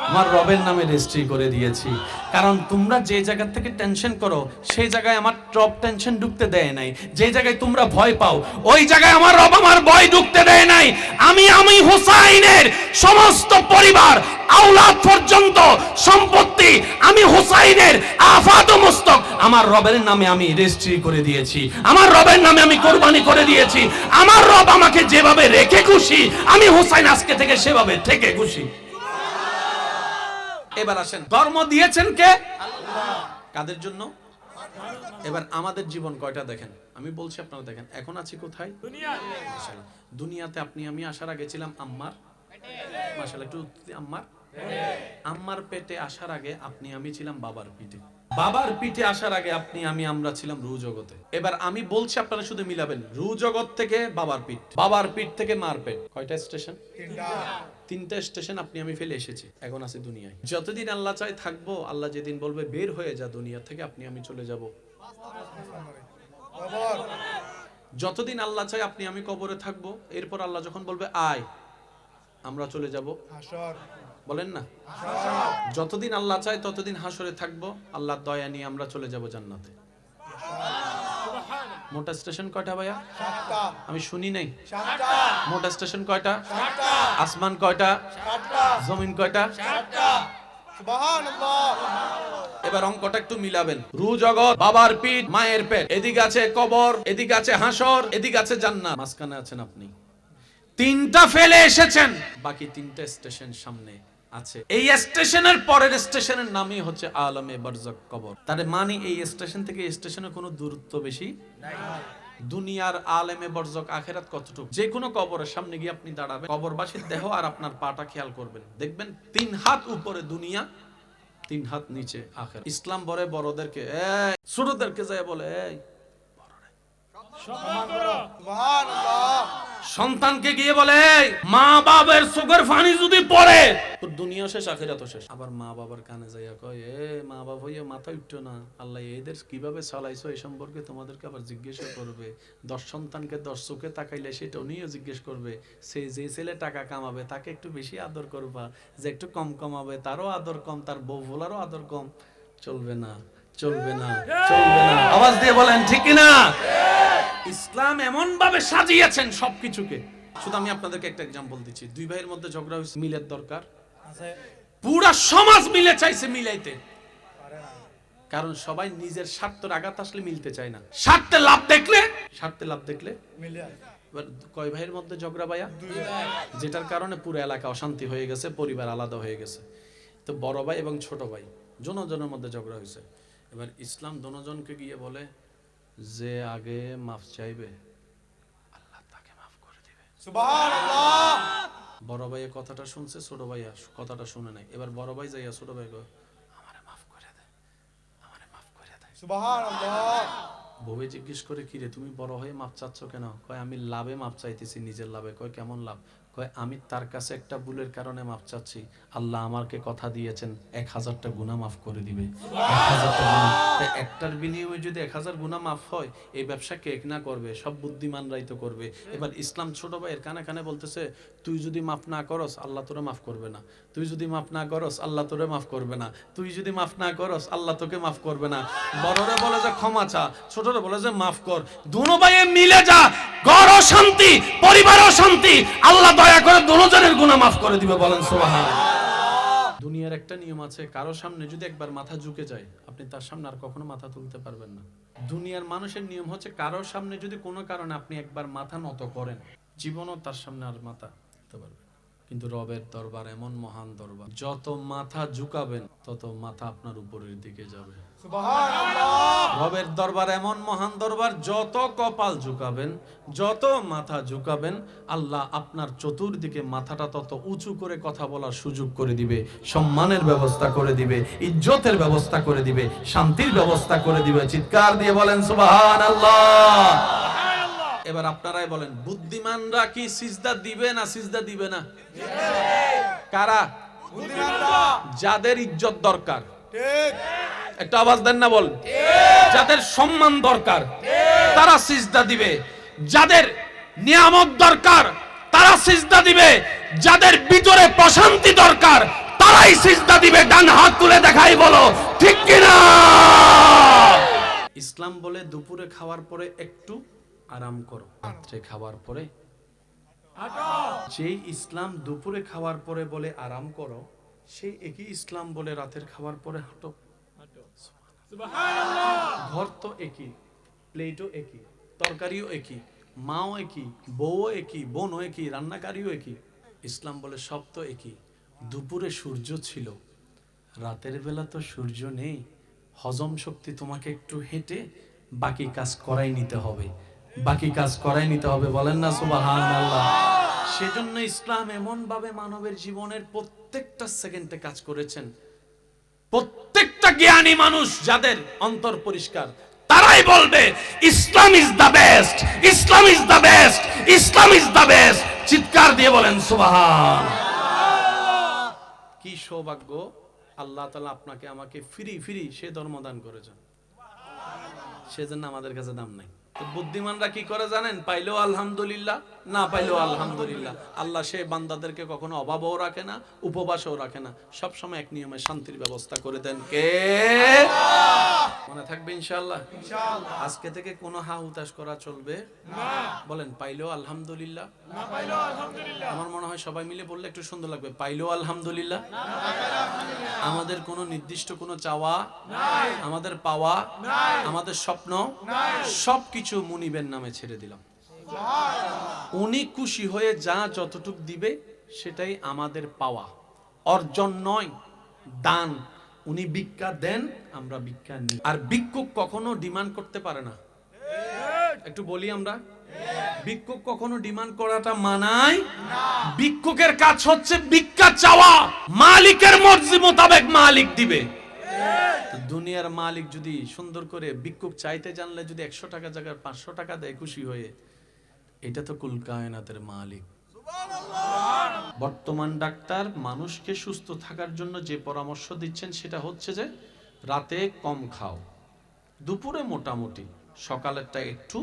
আমার রবের নামে রেজিস্ট্রি করে দিয়েছি। কারণ তোমরা যে জায়গা থেকে টেনশন করো, সেই জায়গায় আমার রব টেনশন ঢুকতে দেয় নাই। যে জায়গায় তোমরা ভয় পাও, ওই জায়গায় আমার রব আমার ভয় ঢুকতে দেয় নাই। আমি হুসাইনের সমস্ত পরিবার, আওলাদ পর্যন্ত সম্পত্তি আমি হুসাইনের আফাদ মস্তক আমার রবের নামে আমি রেজিস্ট্রি করে দিয়েছি, আমার রবের নামে আমি কোরবানি করে দিয়েছি। আমার রব আমাকে যেভাবে রেখে খুশি, আমি হুসাইন আজকে থেকে সেভাবে থেকে খুশি। এবার আসেন, ধর্ম দিয়েছেন কে? আল্লাহ। কাদের জন্য? এবার আমাদের জীবন কয়টা দেখেন, আমি বলছি আপনারা দেখেন, এখন আছি কোথায়? দুনিয়াতে। আপনি আমি আসার আগে ছিলাম আম্মার, মাশাআল্লাহ, একটু আম্মার পেটে আসার আগে আপনি আমি ছিলাম বাবার পিঠে, বাবার পিঠে আসার আগে আপনি আমরা ছিলাম রু জগতে। এবার আমি বলছি, আপনারা শুধু মিলাবেন, রু জগৎ থেকে বাবার পিঠ, বাবার পিঠ থেকে মার পেট। কয়টা স্টেশন? তিনটা স্টেশন আপনি আমি ফেলে এসেছি, এখন আছি দুনিয়ায়। যতদিন আল্লাহ চায় থাকবো, আল্লাহ যেদিন বলবে বের হয়ে যা দুনিয়া থেকে, আপনি আমি চলে যাব। যতদিন আল্লাহ চায় আপনি আমি কবরে থাকবো, এরপর আল্লাহ যখন বলবে আয়, আমরা চলে যাব হাসর। বলেন না, যতদিন আল্লাহ চায় ততদিন হাসরে থাকবো, আল্লাহর দয়া নিয়ে আমরা চলে যাব জান্নাতে। মোটা স্টেশন কয়টা ভাইয়া? আমি শুনি নাই। মোটা স্টেশন কয়টা? আসমান কয়টা? জমিন কয়টা? এবার অঙ্কটা একটু মিলাবেন। রু জগৎ, বাবার পিঠ, মায়ের পেট, এদিকে আছে কবর, এদিকে আছে হাসর, এদিকে আছে জান্নাত, মাঝখানে আছেন আপনি। তিনটা ফেলে এসেছেন, বাকি তিনটা স্টেশন সামনে আছে। এই স্টেশনের পরের স্টেশনের নামই হচ্ছে আলমে বারজাক, কবর। তার মানে এই স্টেশন থেকে এই স্টেশনে কোনো দূরত্ব বেশি নাই। দুনিয়ার আলেমে বর্জক আখেরাত কতটুকু। যে কোনো কবরের সামনে গিয়ে আপনি দাঁড়াবেন, কবরবাসীর দেহ আর আপনার পাটা খেয়াল করবেন, দেখবেন 3 হাত উপরে দুনিয়া, 3 হাত নিচে আখেরাত। ইসলাম বলে বড়দেরকে এই, ছোটদেরকে যায় বলে এই সন্তানকে গিয়ে বলে মা বাবার চোখের পানি যদি পড়ে তোর দুনিয়া শেষ আখিরাত শেষ। আবার মা বাবার কানে যাইয়া কয় এ মা বাবা হইয়া মাথা উঠতো না, আল্লাহ এদের কিভাবে চালাইছো এই সম্পর্কে তোমাদেরকে আবার জিজ্ঞেস করবে। 10 সন্তানকে 10 চোখে তাকাইলে সেটাও নিয়ে জিজ্ঞেস করবে। সে যে ছেলে টাকা কামাবে তাকে একটু বেশি আদর করবা, যে একটু কম কামাবে তারও আদর কম, তার বউ ভোলারও আদর কম। চলবে না, চলবে না, চলবে না। আওয়াজ দিয়ে বলেন ঠিক কিনা? ইসলাম এমন ভাবে সাজিয়েছেন সবকিছুকে। শুধু আমি আপনাদেরকে একটা एग्जांपल দিচ্ছি। দুই ভাইয়ের মধ্যে ঝগড়া হইছে, মিলের দরকার আছে, পুরো সমাজ মিলে চাইছে মিলাইতে, কারণ সবাই নিজের স্বার্থের আঘাত আসলে মিলতে চায় না, স্বার্থে লাভ দেখলে মিলে। এবার কয় ভাইয়ের মধ্যে ঝগড়া ভাইয়া? দুই ভাই, যেটার কারণে পুরো এলাকা অশান্তি হয়ে গেছে, পরিবার আলাদা হয়ে গেছে। তো বড় ভাই এবং ছোট ভাই জনের মধ্যে ঝগড়া হয়েছে। এবার ইসলাম দোনোজনকে গিয়ে বলে যে আগে মাফ চাইবে আল্লাহ তাকে মাফ করে দিবে। সুবহানাল্লাহ। বড় ভাই কথাটা শুনছে, ছোট ভাই কথাটা শুনে নাই। এবার বড় ভাই যাইয়া ছোট ভাই কয় আমারে মাফ করে দে, আমারে মাফ করে দে। সুবহানাল্লাহ। বউ জিজ্ঞেস করে কি রে তুমি বড় হয়ে মাফ চাচ্ছ কেন? কয় আমি লাভে মাফ চাইতেছি, নিজের লাভে। কয় কেমন লাভ? কয় আমি তার কাছে একটা ভুলের কারণে মাফ চাচ্ছি, আল্লাহ আমাকে কথা দিয়েছেন 1000টা গুনাহ মাফ করে দিবে। 1000টা গুনাহ, একটার বিনিময়ে যদি 1000 গুনাহ মাফ হয়, এই ব্যবসা কে না করবে? সব বুদ্ধিমানরাই তো করবে। এবার ইসলাম ছোট ভাইয়ের কানে কানে বলতেছে তুই যদি মাফ না করস আল্লাহ তোরে মাফ করবে না, তুই যদি মাফ না করস আল্লাহ তোরে মাফ করবে না, তুই যদি মাফ না করস আল্লাহ তোকে মাফ করবে না। বড়রে বলে যে ক্ষমা চা, ছোটরে বলে যে মাফ কর। দুনো ভাইয়ে মিলে যা, ঘর শান্তি, পরিবার শান্তি, আল্লাহ দয়া করে দুজনের গুনাহ মাফ করে দিবে। বলেন সুবহানাল্লাহ। দুনিয়ার একটা নিয়ম আছে, কারো সামনে যদি একবার মাথা ঝুঁকে যায় আপনি তার সামনে আর কখনো মাথা তুলতে পারবেন না। দুনিয়ার মানুষের নিয়ম হচ্ছে কারোর সামনে যদি কোনো কারণে আপনি একবার মাথা নত করেন, জীবনও তার সামনে আর মাথা তুলতে পারবেন। কিন্তু রবের দরবার এমন মহান দরবার, যত মাথা ঝুঁকাবেন তত মাথা আপনার উপরের দিকে যাবে। সুবহানাল্লাহ। রবের দরবার এমন মহান দরবার, যত কপাল ঝুঁকাবেন, যত মাথা ঝুঁকাবেন, আল্লাহ আপনার চতুর্দিকে মাথাটা তত উঁচু করে কথা বলার সুযোগ করে দিবে, সম্মানের ব্যবস্থা করে দিবে, ইজ্জতের ব্যবস্থা করে দিবে, শান্তির ব্যবস্থা করে দিবে। চিৎকার দিয়ে বলেন সুবহানাল্লাহ। এবার আপনারাই বলেন, বুদ্ধিমানরা কি সিজদা দিবে না সিজদা দিবে না? কারা? বুদ্ধিমানরা। যাদের ইজ্জত দরকার, ঠিক, একটা আওয়াজ দেন না, বল। যাদের সম্মান দরকার তারা সিজদা দিবে, যাদের নিয়ামত দরকার তারা সিজদা দিবে, যাদের ভিতরে প্রশান্তি দরকার তারাই সিজদা দিবে। ডান হাত তুলে দেখাই বলো ঠিক কিনা? ইসলাম বলে দুপুরে খাওয়ার পরে একটু আরাম করো, রাত্রে খাওয়ার পরে হাঁটো। যেই ইসলাম দুপুরে খাওয়ার পরে বলে আরাম করো, সেই একই ইসলাম বলে রাতের খাওয়ার পরে হাঁটো। সুবহানাল্লাহ। ঘর তো একই, প্লেটও একই, তরকারিও একই, মাও একই, বউও একই, বোনও একই, রান্নাকারীও একই। ইসলাম বলে সব তো একই। দুপুরে সূর্য ছিল, রাতের বেলা তো সূর্য নেই। হজম শক্তি তোমাকে একটু হেঁটে বাকি কাজ করাই নিতে হবে, বাকি কাজ করাই নিতে হবে। বলেন না সুবহানাল্লাহ। সেজন্য ইসলাম এমন ভাবে মানবের জীবনের প্রত্যেকটা সেকেন্ডে কাজ করেছেন। প্রত্যেকটা জ্ঞানী মানুষ যাদের অন্তর পরিষ্কার তারাই বলবে Islam is the best, Islam is the best, Islam is the best. চিৎকার দিয়ে বলেন সুবহানাল্লাহ। কি সৌভাগ্য, আল্লাহ তাআলা আপনাকে আমাকে ফ্রি ফ্রি সে ধর্ম দান করেছেন, সেজন্য আমাদের কাছে দাম নাই। বুদ্ধিমানরা কি করে জানেন? পাইলেও আলহামদুলিল্লাহ, না পাইলেও আলহামদুলিল্লাহ। আল্লাহ সেই বান্দাদেরকে কখনো অভাবও রাখে না, উপবাসও রাখে না, সব সময় এক নিয়মে শান্তির ব্যবস্থা করে দেন। কে? মনে থাকবে ইনশাআল্লাহ। আজকে থেকে কোনো হা হুতাশ করা চলবে না। বলেন পাইলেও আলহামদুলিল্লাহ, না পাইলেও আলহামদুলিল্লাহ। আমার মনে হয় সবাই মিলে বললে একটু সুন্দর লাগবে। পাইলেও আলহামদুলিল্লাহ, না পাইলেও আলহামদুলিল্লাহ। আমাদের কোনো নির্দিষ্ট কোনো চাওয়া নাই, আমাদের পাওয়া নাই, আমাদের স্বপ্ন নাই, সবকিছু মুনিবের নামে ছেড়ে দিলাম। উনি খুশি হয়ে যা যতটুক দিবে সেটাই আমাদের পাওয়া, অর্জন নয়, দান। উনি ভিক্ষা দেন, আমরা ভিক্ষা নিই। আর ভিক্ষুক কখনো ডিমান্ড করতে পারে না। একটু বলি আমরা, ভিক্ষুক কখনো ডিমান্ড করাটা মানায় না। ভিক্ষুকের কাজ হচ্ছে ভিক্ষা চাওয়া, মালিকের মর্জি মোতাবেক মালিক দিবে। দুনিয়ার মালিক যদি সুন্দর করে ভিক্ষুক চাইতে জানলে যদি 100 টাকা জায়গায় 500 টাকা দেয় খুশি হয়ে, এটা তো কুল কায়নাতের মালিক। বর্তমান ডাক্তার মানুষকে সুস্থ থাকার জন্য যে পরামর্শ দিচ্ছেন সেটা হচ্ছে যে রাতে কম খাও, দুপুরে মোটামুটি, সকালেরটা একটু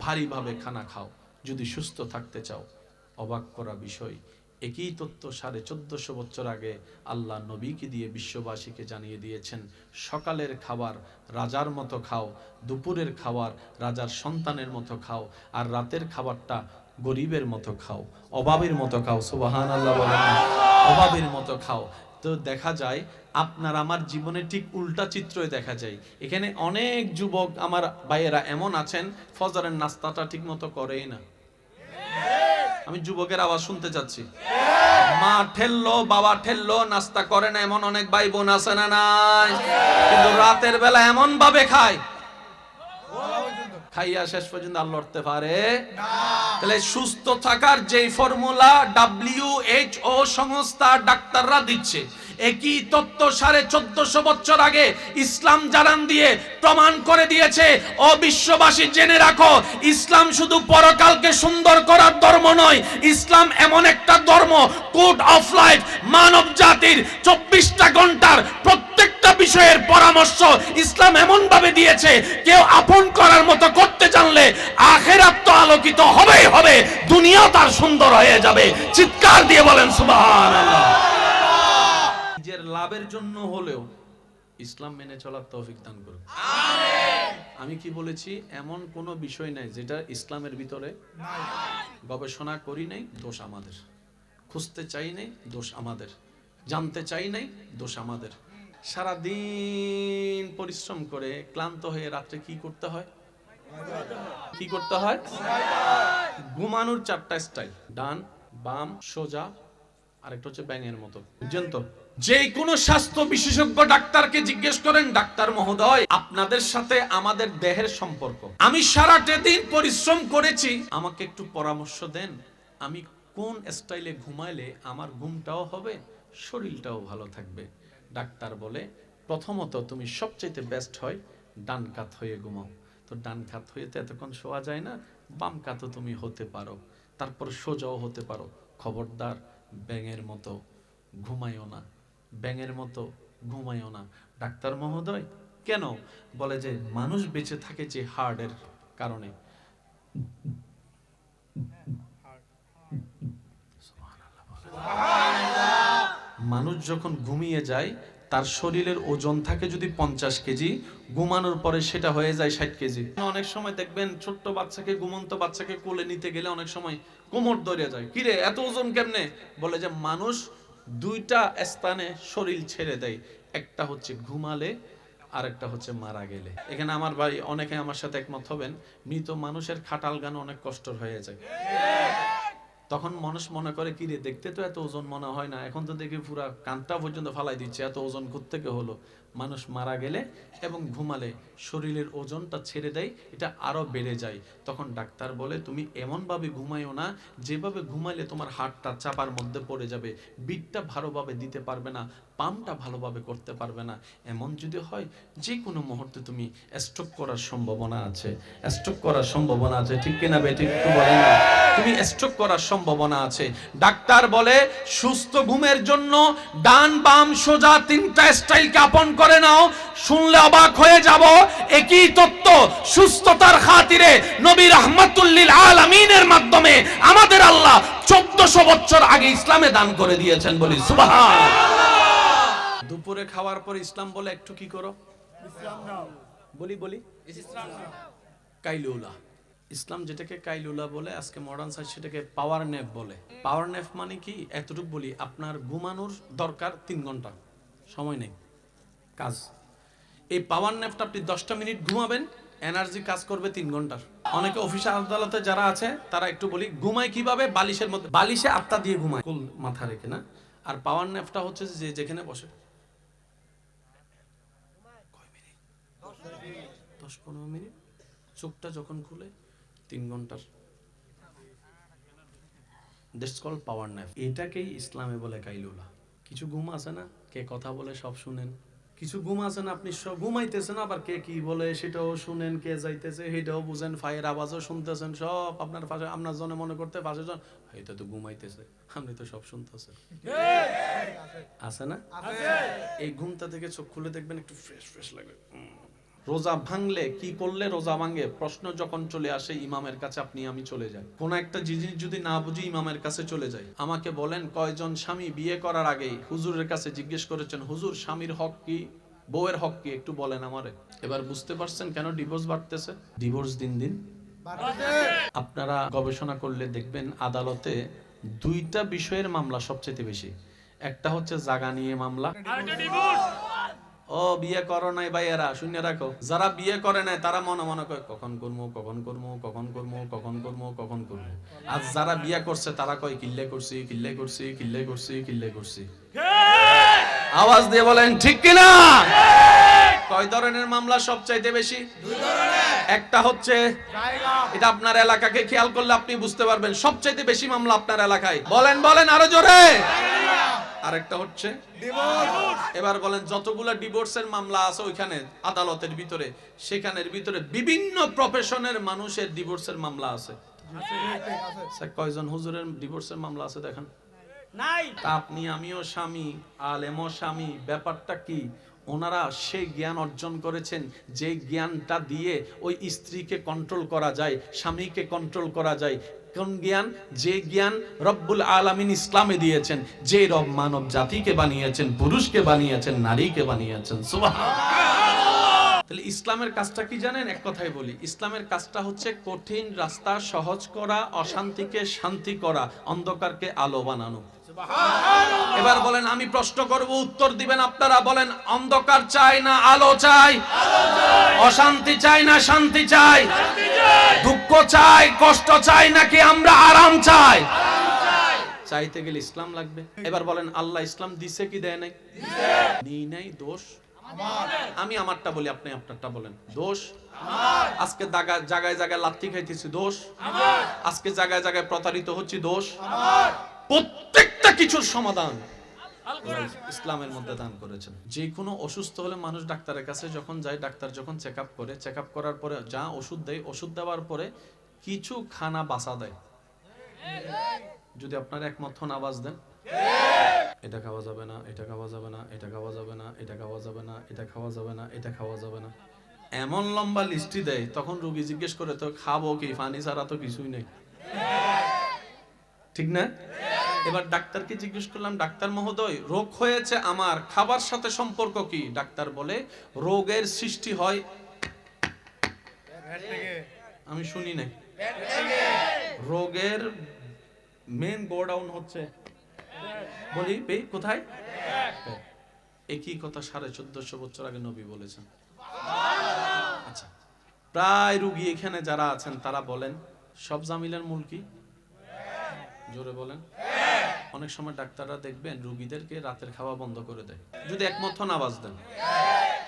ভারীভাবে খানা খাও যদি সুস্থ থাকতে চাও। অবাক করা বিষয়, একই তথ্য 1450 বছর আগে আল্লাহ নবীকে দিয়ে বিশ্ববাসীকে জানিয়ে দিয়েছেন, সকালের খাবার রাজার মতো খাও, দুপুরের খাবার রাজার সন্তানের মতো খাও, আর রাতের খাবারটা গরিবের মতো খাও, অভাবের মতো খাও। সুবহানাল্লাহ বলেন, অভাবের মতো খাও। তো দেখা যায় আপনার আমার জীবনে ঠিক উল্টা চিত্রই দেখা যায়। এখানে অনেক যুবক আমার ভাইয়েরা এমন আছেন, ফজরের নাস্তাটা ঠিক মতো করেই না। আমি যুবকের আওয়াজ শুনতে চাচ্ছি। মা ঠেললো, বাবা ঠেললো, নাস্তা করে না এমন অনেক ভাই বোন আছে না নাই? কিন্তু রাতের বেলা এমন ভাবে খায়, খাইয়া শেষ পর্যন্ত আর লড়তে পারে না। তাহলে সুস্থ থাকার যেই ফর্মুলা WHO সংস্থা ডাক্তাররা দিচ্ছে, একই তত্ত্ব 1450 বছর আগে ইসলাম জানান দিয়ে প্রমাণ করে দিয়েছে। ও বিশ্ববাসী জেনে রাখো, ইসলাম শুধু পরকালকে সুন্দর করার ধর্ম নয়, ইসলাম এমন একটা ধর্ম, কোড অফ লাইফ, মানব জাতির 24টা ঘন্টার প্রত্যেকটা বিষয়ের পরামর্শ ইসলাম এমন ভাবে দিয়েছে, কেউ আপন করার মতো করতে জানলে আখিরাত তো আলোকিত হবেই হবে, দুনিয়াও তার সুন্দর হয়ে যাবে। চিৎকার দিয়ে বলেন সুবহানাল্লাহ। নিজের লাভের জন্য হলেও ইসলাম মেনে চলার তৌফিক দান করুন, আমিন। আমি কি বলেছি, এমন কোন বিষয় নাই যেটা ইসলামের ভিতরে নাই। গবেষণা করি নাই, দোষ আমাদের। খুঁজতে চাই নাই, দোষ আমাদের। জানতে চাই নাই, দোষ আমাদের। সারা দিন পরিশ্রম করে ক্লান্ত হয়ে রাতে কি করতে হয়? কি করতে হয়? ঘুমানোর 4টা স্টাইল, ডান, বাম, সোজা, আরেকটা হচ্ছে ব্যাঙের মতো। বুঝছেন তো? যে কোনো স্বাস্থ্য বিশেষজ্ঞ ডাক্তারকে জিজ্ঞেস করেন, ডাক্তার মহোদয় আপনাদের সাথে আমাদের দেহের সম্পর্ক, আমি সারাটা দিন পরিশ্রম করেছি, আমাকে একটু পরামর্শ দেন, আমি কোন স্টাইলে ঘুমাইলে আমার ঘুমটাও হবে, শরীরটাও ভালো থাকবে। ডাক্তার বলে, প্রথমত তুমি সবচেয়ে বেস্ট হয় ডান কাত হয়ে ঘুমাও। তো ডান কাত হয়ে তো এতক্ষণ শোয়া যায় না, বাম কাতও তুমি হতে পারো, তারপর সোজাও হতে পারো। খবরদার ব্যাঙের মতো ঘুমাইও না, ব্যাঙের মতো ঘুমাইও না। ডাক্তার মহোদয় কেন? বলে যে মানুষ বেঁচে থাকে যে হার্টের কারণে। মানুষ যখন ঘুমিয়ে যায় তার শরীরের ওজন থাকে যদি 50 কেজি, ঘুমানোর পরে সেটা হয়ে যায় 60 কেজি। অনেক সময় দেখবেন ছোট্ট বাচ্চাকে, ঘুমন্ত বাচ্চাকে কোলে নিতে গেলে অনেক সময় কোমর ধরে যায়, কিরে এত ওজন কেমনে? বলে যে মানুষ 2টা স্থানে শরীর ছেড়ে দেয়, একটা হচ্ছে ঘুমালে, আর একটা হচ্ছে মারা গেলে। এখানে আমার ভাই অনেকে আমার সাথে একমত হবেন, মৃত মানুষের খাটাল গান অনেক কষ্ট হয়ে যায়। তখন মানুষ মনে করে, কি রে দেখতে তো এত ওজন মনে হয় না, এখন তো দেখি পুরা কানটা পর্যন্ত ফালাই দিচ্ছে, এত ওজন কোত্থেকে হলো? মানুষ মারা গেলে এবং ঘুমালে শরীরের ওজনটা ছেড়ে দেয়, এটা আরো বেড়ে যায়। তখন ডাক্তার বলে তুমি এমন ভাবে ঘুমাইও না যেভাবে ঘুমাইলে তোমার হাড়টা চাপার মধ্যে পড়ে যাবে, বিটটা ভালোভাবে দিতে পারবে না, পাম্পটা ভালোভাবে করতে পারবে না। এমন যদি হয় যে কোনো মুহূর্তে তুমি স্ট্রোক করার সম্ভাবনা আছে, স্ট্রোক করার সম্ভাবনা আছে। ঠিক কিনা বেঠিক একটু বলেন না? তুমি স্ট্রোক করার সম্ভাবনা আছে। ডাক্তার বলে সুস্থ ঘুমের জন্য ডান বাম সোজা 3টা স্টাইলকে আপন করে নাও। শুনলে অবাক হয়ে যাব, একই তত্ত্ব সুস্থতার খাতিরে নবী রাহমাতুল লিল আলামিনের মাধ্যমে আমাদের আল্লাহ 1400 বছর আগে ইসলামে দান করে দিয়েছেন। বলি সুবহানাল্লাহ। দুপুরে খাওয়ার পর ইসলাম বলে একটু কি করো? ইসলাম নাও। বলি ইসলাম নাও। কাইলুলা। ইসলাম যেটাকে কাইলুলা বলে, আজকে মডার্ন সায়েন্স সেটাকে পাওয়ার ন্যাপ বলে। পাওয়ার ন্যাপ মানে কি? এতটুকু বলি, আপনার ঘুমানোর দরকার 3 ঘন্টা, সময় নেই কাজ। এই পাওয়ার ন্যাপটা আপনি 10টা মিনিট ঘুমাবেন, এনার্জি কাজ করবে 3 ঘন্টার। অনেকে অফিসে আদালতে যারা আছে তারা একটু বলি ঘুমায় কিভাবে? বালিশের মধ্যে, বালিশে আত্মা দিয়ে ঘুমায়, কুল মাথা রেখে না। আর পাওয়ার ন্যাপটা হচ্ছে যে যেখানে বসে 10-15 মিনিট চোখটা যখন খুলে 3 ঘন্টার। That's call power nap. এটাকেই ইসলামে বলে কাইলুলা। কিছু ঘুম আছে না, কে কথা বলে সব শুনেন। কিছু ঘুম আছে না, আপনি সব ঘুমাইতেছেন, আবার কে কি বলে সেটাও শুনেন, কে যাইতেছে সেটাও বুঝেন, ফায়ার আওয়াজও শুনতেছেন, সব আপনার পাশে, আপনার জন্য মনে করতে পাশে জন এটা তো ঘুমাইতেছে, আপনি তো সব শুনতেছেন। আছে না? এই ঘুমটা থেকে চোখ খুলে দেখবেন একটু ফ্রেশ ফ্রেশ লাগে। রোজা ভাঙলে কি করলে রোজা ভাঙে প্রশ্ন যখন চলে আসে, ইমামের কাছে আপনি আমি চলে যাই। কোন একটা জিনিস যদি না বুঝি ইমামের কাছে চলে যাই। আমাকে বলেন, কয়জন স্বামী বিয়ে করার আগেই হুজুরের কাছে জিজ্ঞেস করেছেন, হুজুর স্বামীর হক কি, বউয়ের হক কি, একটু বলেন আমারে। এবার বুঝতে পারছেন কেন ডিভোর্স বাড়তেছে? ডিভোর্স দিন দিন আপনারা গবেষণা করলে দেখবেন আদালতে 2টা বিষয়ের মামলা সবচেয়ে বেশি। একটা হচ্ছে জায়গা নিয়ে মামলা। ও বিয়ে করো নাই ভাইয়েরা শুনে রাখো, যারা বিয়ে করে নাই তারা মনে মনে কয় কখন করবো কখন করবো কখন করবো কখন করবো কখন করবো। আর যারা বিয়ে করছে তারা কয় কিল্লে করছি কিল্লে করছি কিল্লে করছি কিল্লে করছি। আওয়াজ দিয়ে বলেন ঠিক কিনা? কয় ধরনের মামলা সবচাইতে বেশি? 2 ধরনের। একটা হচ্ছে এটা আপনার এলাকাকে খেয়াল করলে আপনি বুঝতে পারবেন সবচাইতে বেশি মামলা আপনার এলাকায়। বলেন বলেন আরো জোরে। আরেকটা হচ্ছে ডিভোর্স। এবার বলেন যতগুলা ডিভোর্সের মামলা আছে ওইখানে আদালতের ভিতরে, সেখানের ভিতরে বিভিন্ন প্রফেশনের মানুষের ডিভোর্সের মামলা আছে। কয়জন হুজুরের ডিভোর্সের মামলা আছে দেখেন? নাই। আপনি আমিও স্বামী, আলেমও স্বামী, ব্যাপারটা কি? ওনারা সেই জ্ঞান অর্জন করেছেন যে জ্ঞানটা দিয়ে ওই স্ত্রীকে কন্ট্রোল করা যায়, স্বামীকে কন্ট্রোল করা যায়। কোন জ্ঞান? যে জ্ঞান রব্বুল আলামিন ইসলামে দিয়েছেন। যে রব মানব জাতিকে বানিয়েছেন, পুরুষকে বানিয়েছেন, নারীকে বানিয়েছেন। সুবহানাল্লাহ। তাহলে ইসলামের কাজটা কি জানেন? এক কথায় বলি, ইসলামের কাজটা হচ্ছে কঠিন রাস্তা সহজ করা, অশান্তিকে শান্তি করা, অন্ধকারকে আলো বানানো। এবার বলেন, আমি প্রশ্ন করব, উত্তর দিবেন আপনারা। বলেন, অন্ধকার চাই না আলো চাই? অশান্তি চাই না শান্তি চাই? দুঃখ চাই কষ্ট চাই নাকি আমরা আরাম চাই? চাইতে গেলে ইসলাম লাগবে। এবার বলেন, আল্লাহ ইসলাম দিছে কি দেয় নাই? দিই নাই, দোষ আমি আমারটা বলি, আপনি আপনারটা বলেন। দোষ আমার। আজকে জায়গায় জায়গায় লাথি খাইতেছি, দোষ আমার। আজকে জায়গায় জায়গায় প্রতারিত হচ্ছি, দোষ আমার। প্রত্যেকটা কিছুর সমাধান ইসলামের মধ্যে দান করেছেন। যে কোনো অসুস্থ হলে মানুষ ডাক্তারের কাছে যখন যায়, ডাক্তার যখন চেক আপ করে, চেক আপ করার পরে যা ওষুধ দেয়, ওষুধ দেওয়ার পরে কিছু খানা বাসা দেয়। যদি আপনার একমত হন আওয়াজ দেন। এটা খাওয়া যাবে না, এটা খাওয়া যাবে না, এটা খাওয়া যাবে না, এটা খাওয়া যাবে না, এটা খাওয়া যাবে না, এটা খাওয়া যাবে না, এমন লম্বা লিস্টি দেয়। তখন রোগী জিজ্ঞেস করে, তো খাবো কি? পানি ছাড়া তো কিছুই নেই, ঠিক না? এবার ডাক্তারকে জিজ্ঞেস করলাম, ডাক্তার মহোদয় রোগ হয়েছে আমার, খাবার সাথে সম্পর্ক কি? ডাক্তার বলে, রোগের সৃষ্টি হয়, আমি শুনি নাই, রোগের মেন গোডাউন হচ্ছে, বলি কোথায়? একই কথা 1450 বছর আগে নবী বলেছেন। আচ্ছা, প্রায় রোগী এখানে যারা আছেন তারা বলেন, সব জামিলের মূল কি? জোরে বলেন। অনেক সময় ডাক্তাররা দেখবেন রোগীদেরকে রাতের খাওয়া বন্ধ করে দেয়। যদি একমত হন আওয়াজ দেন।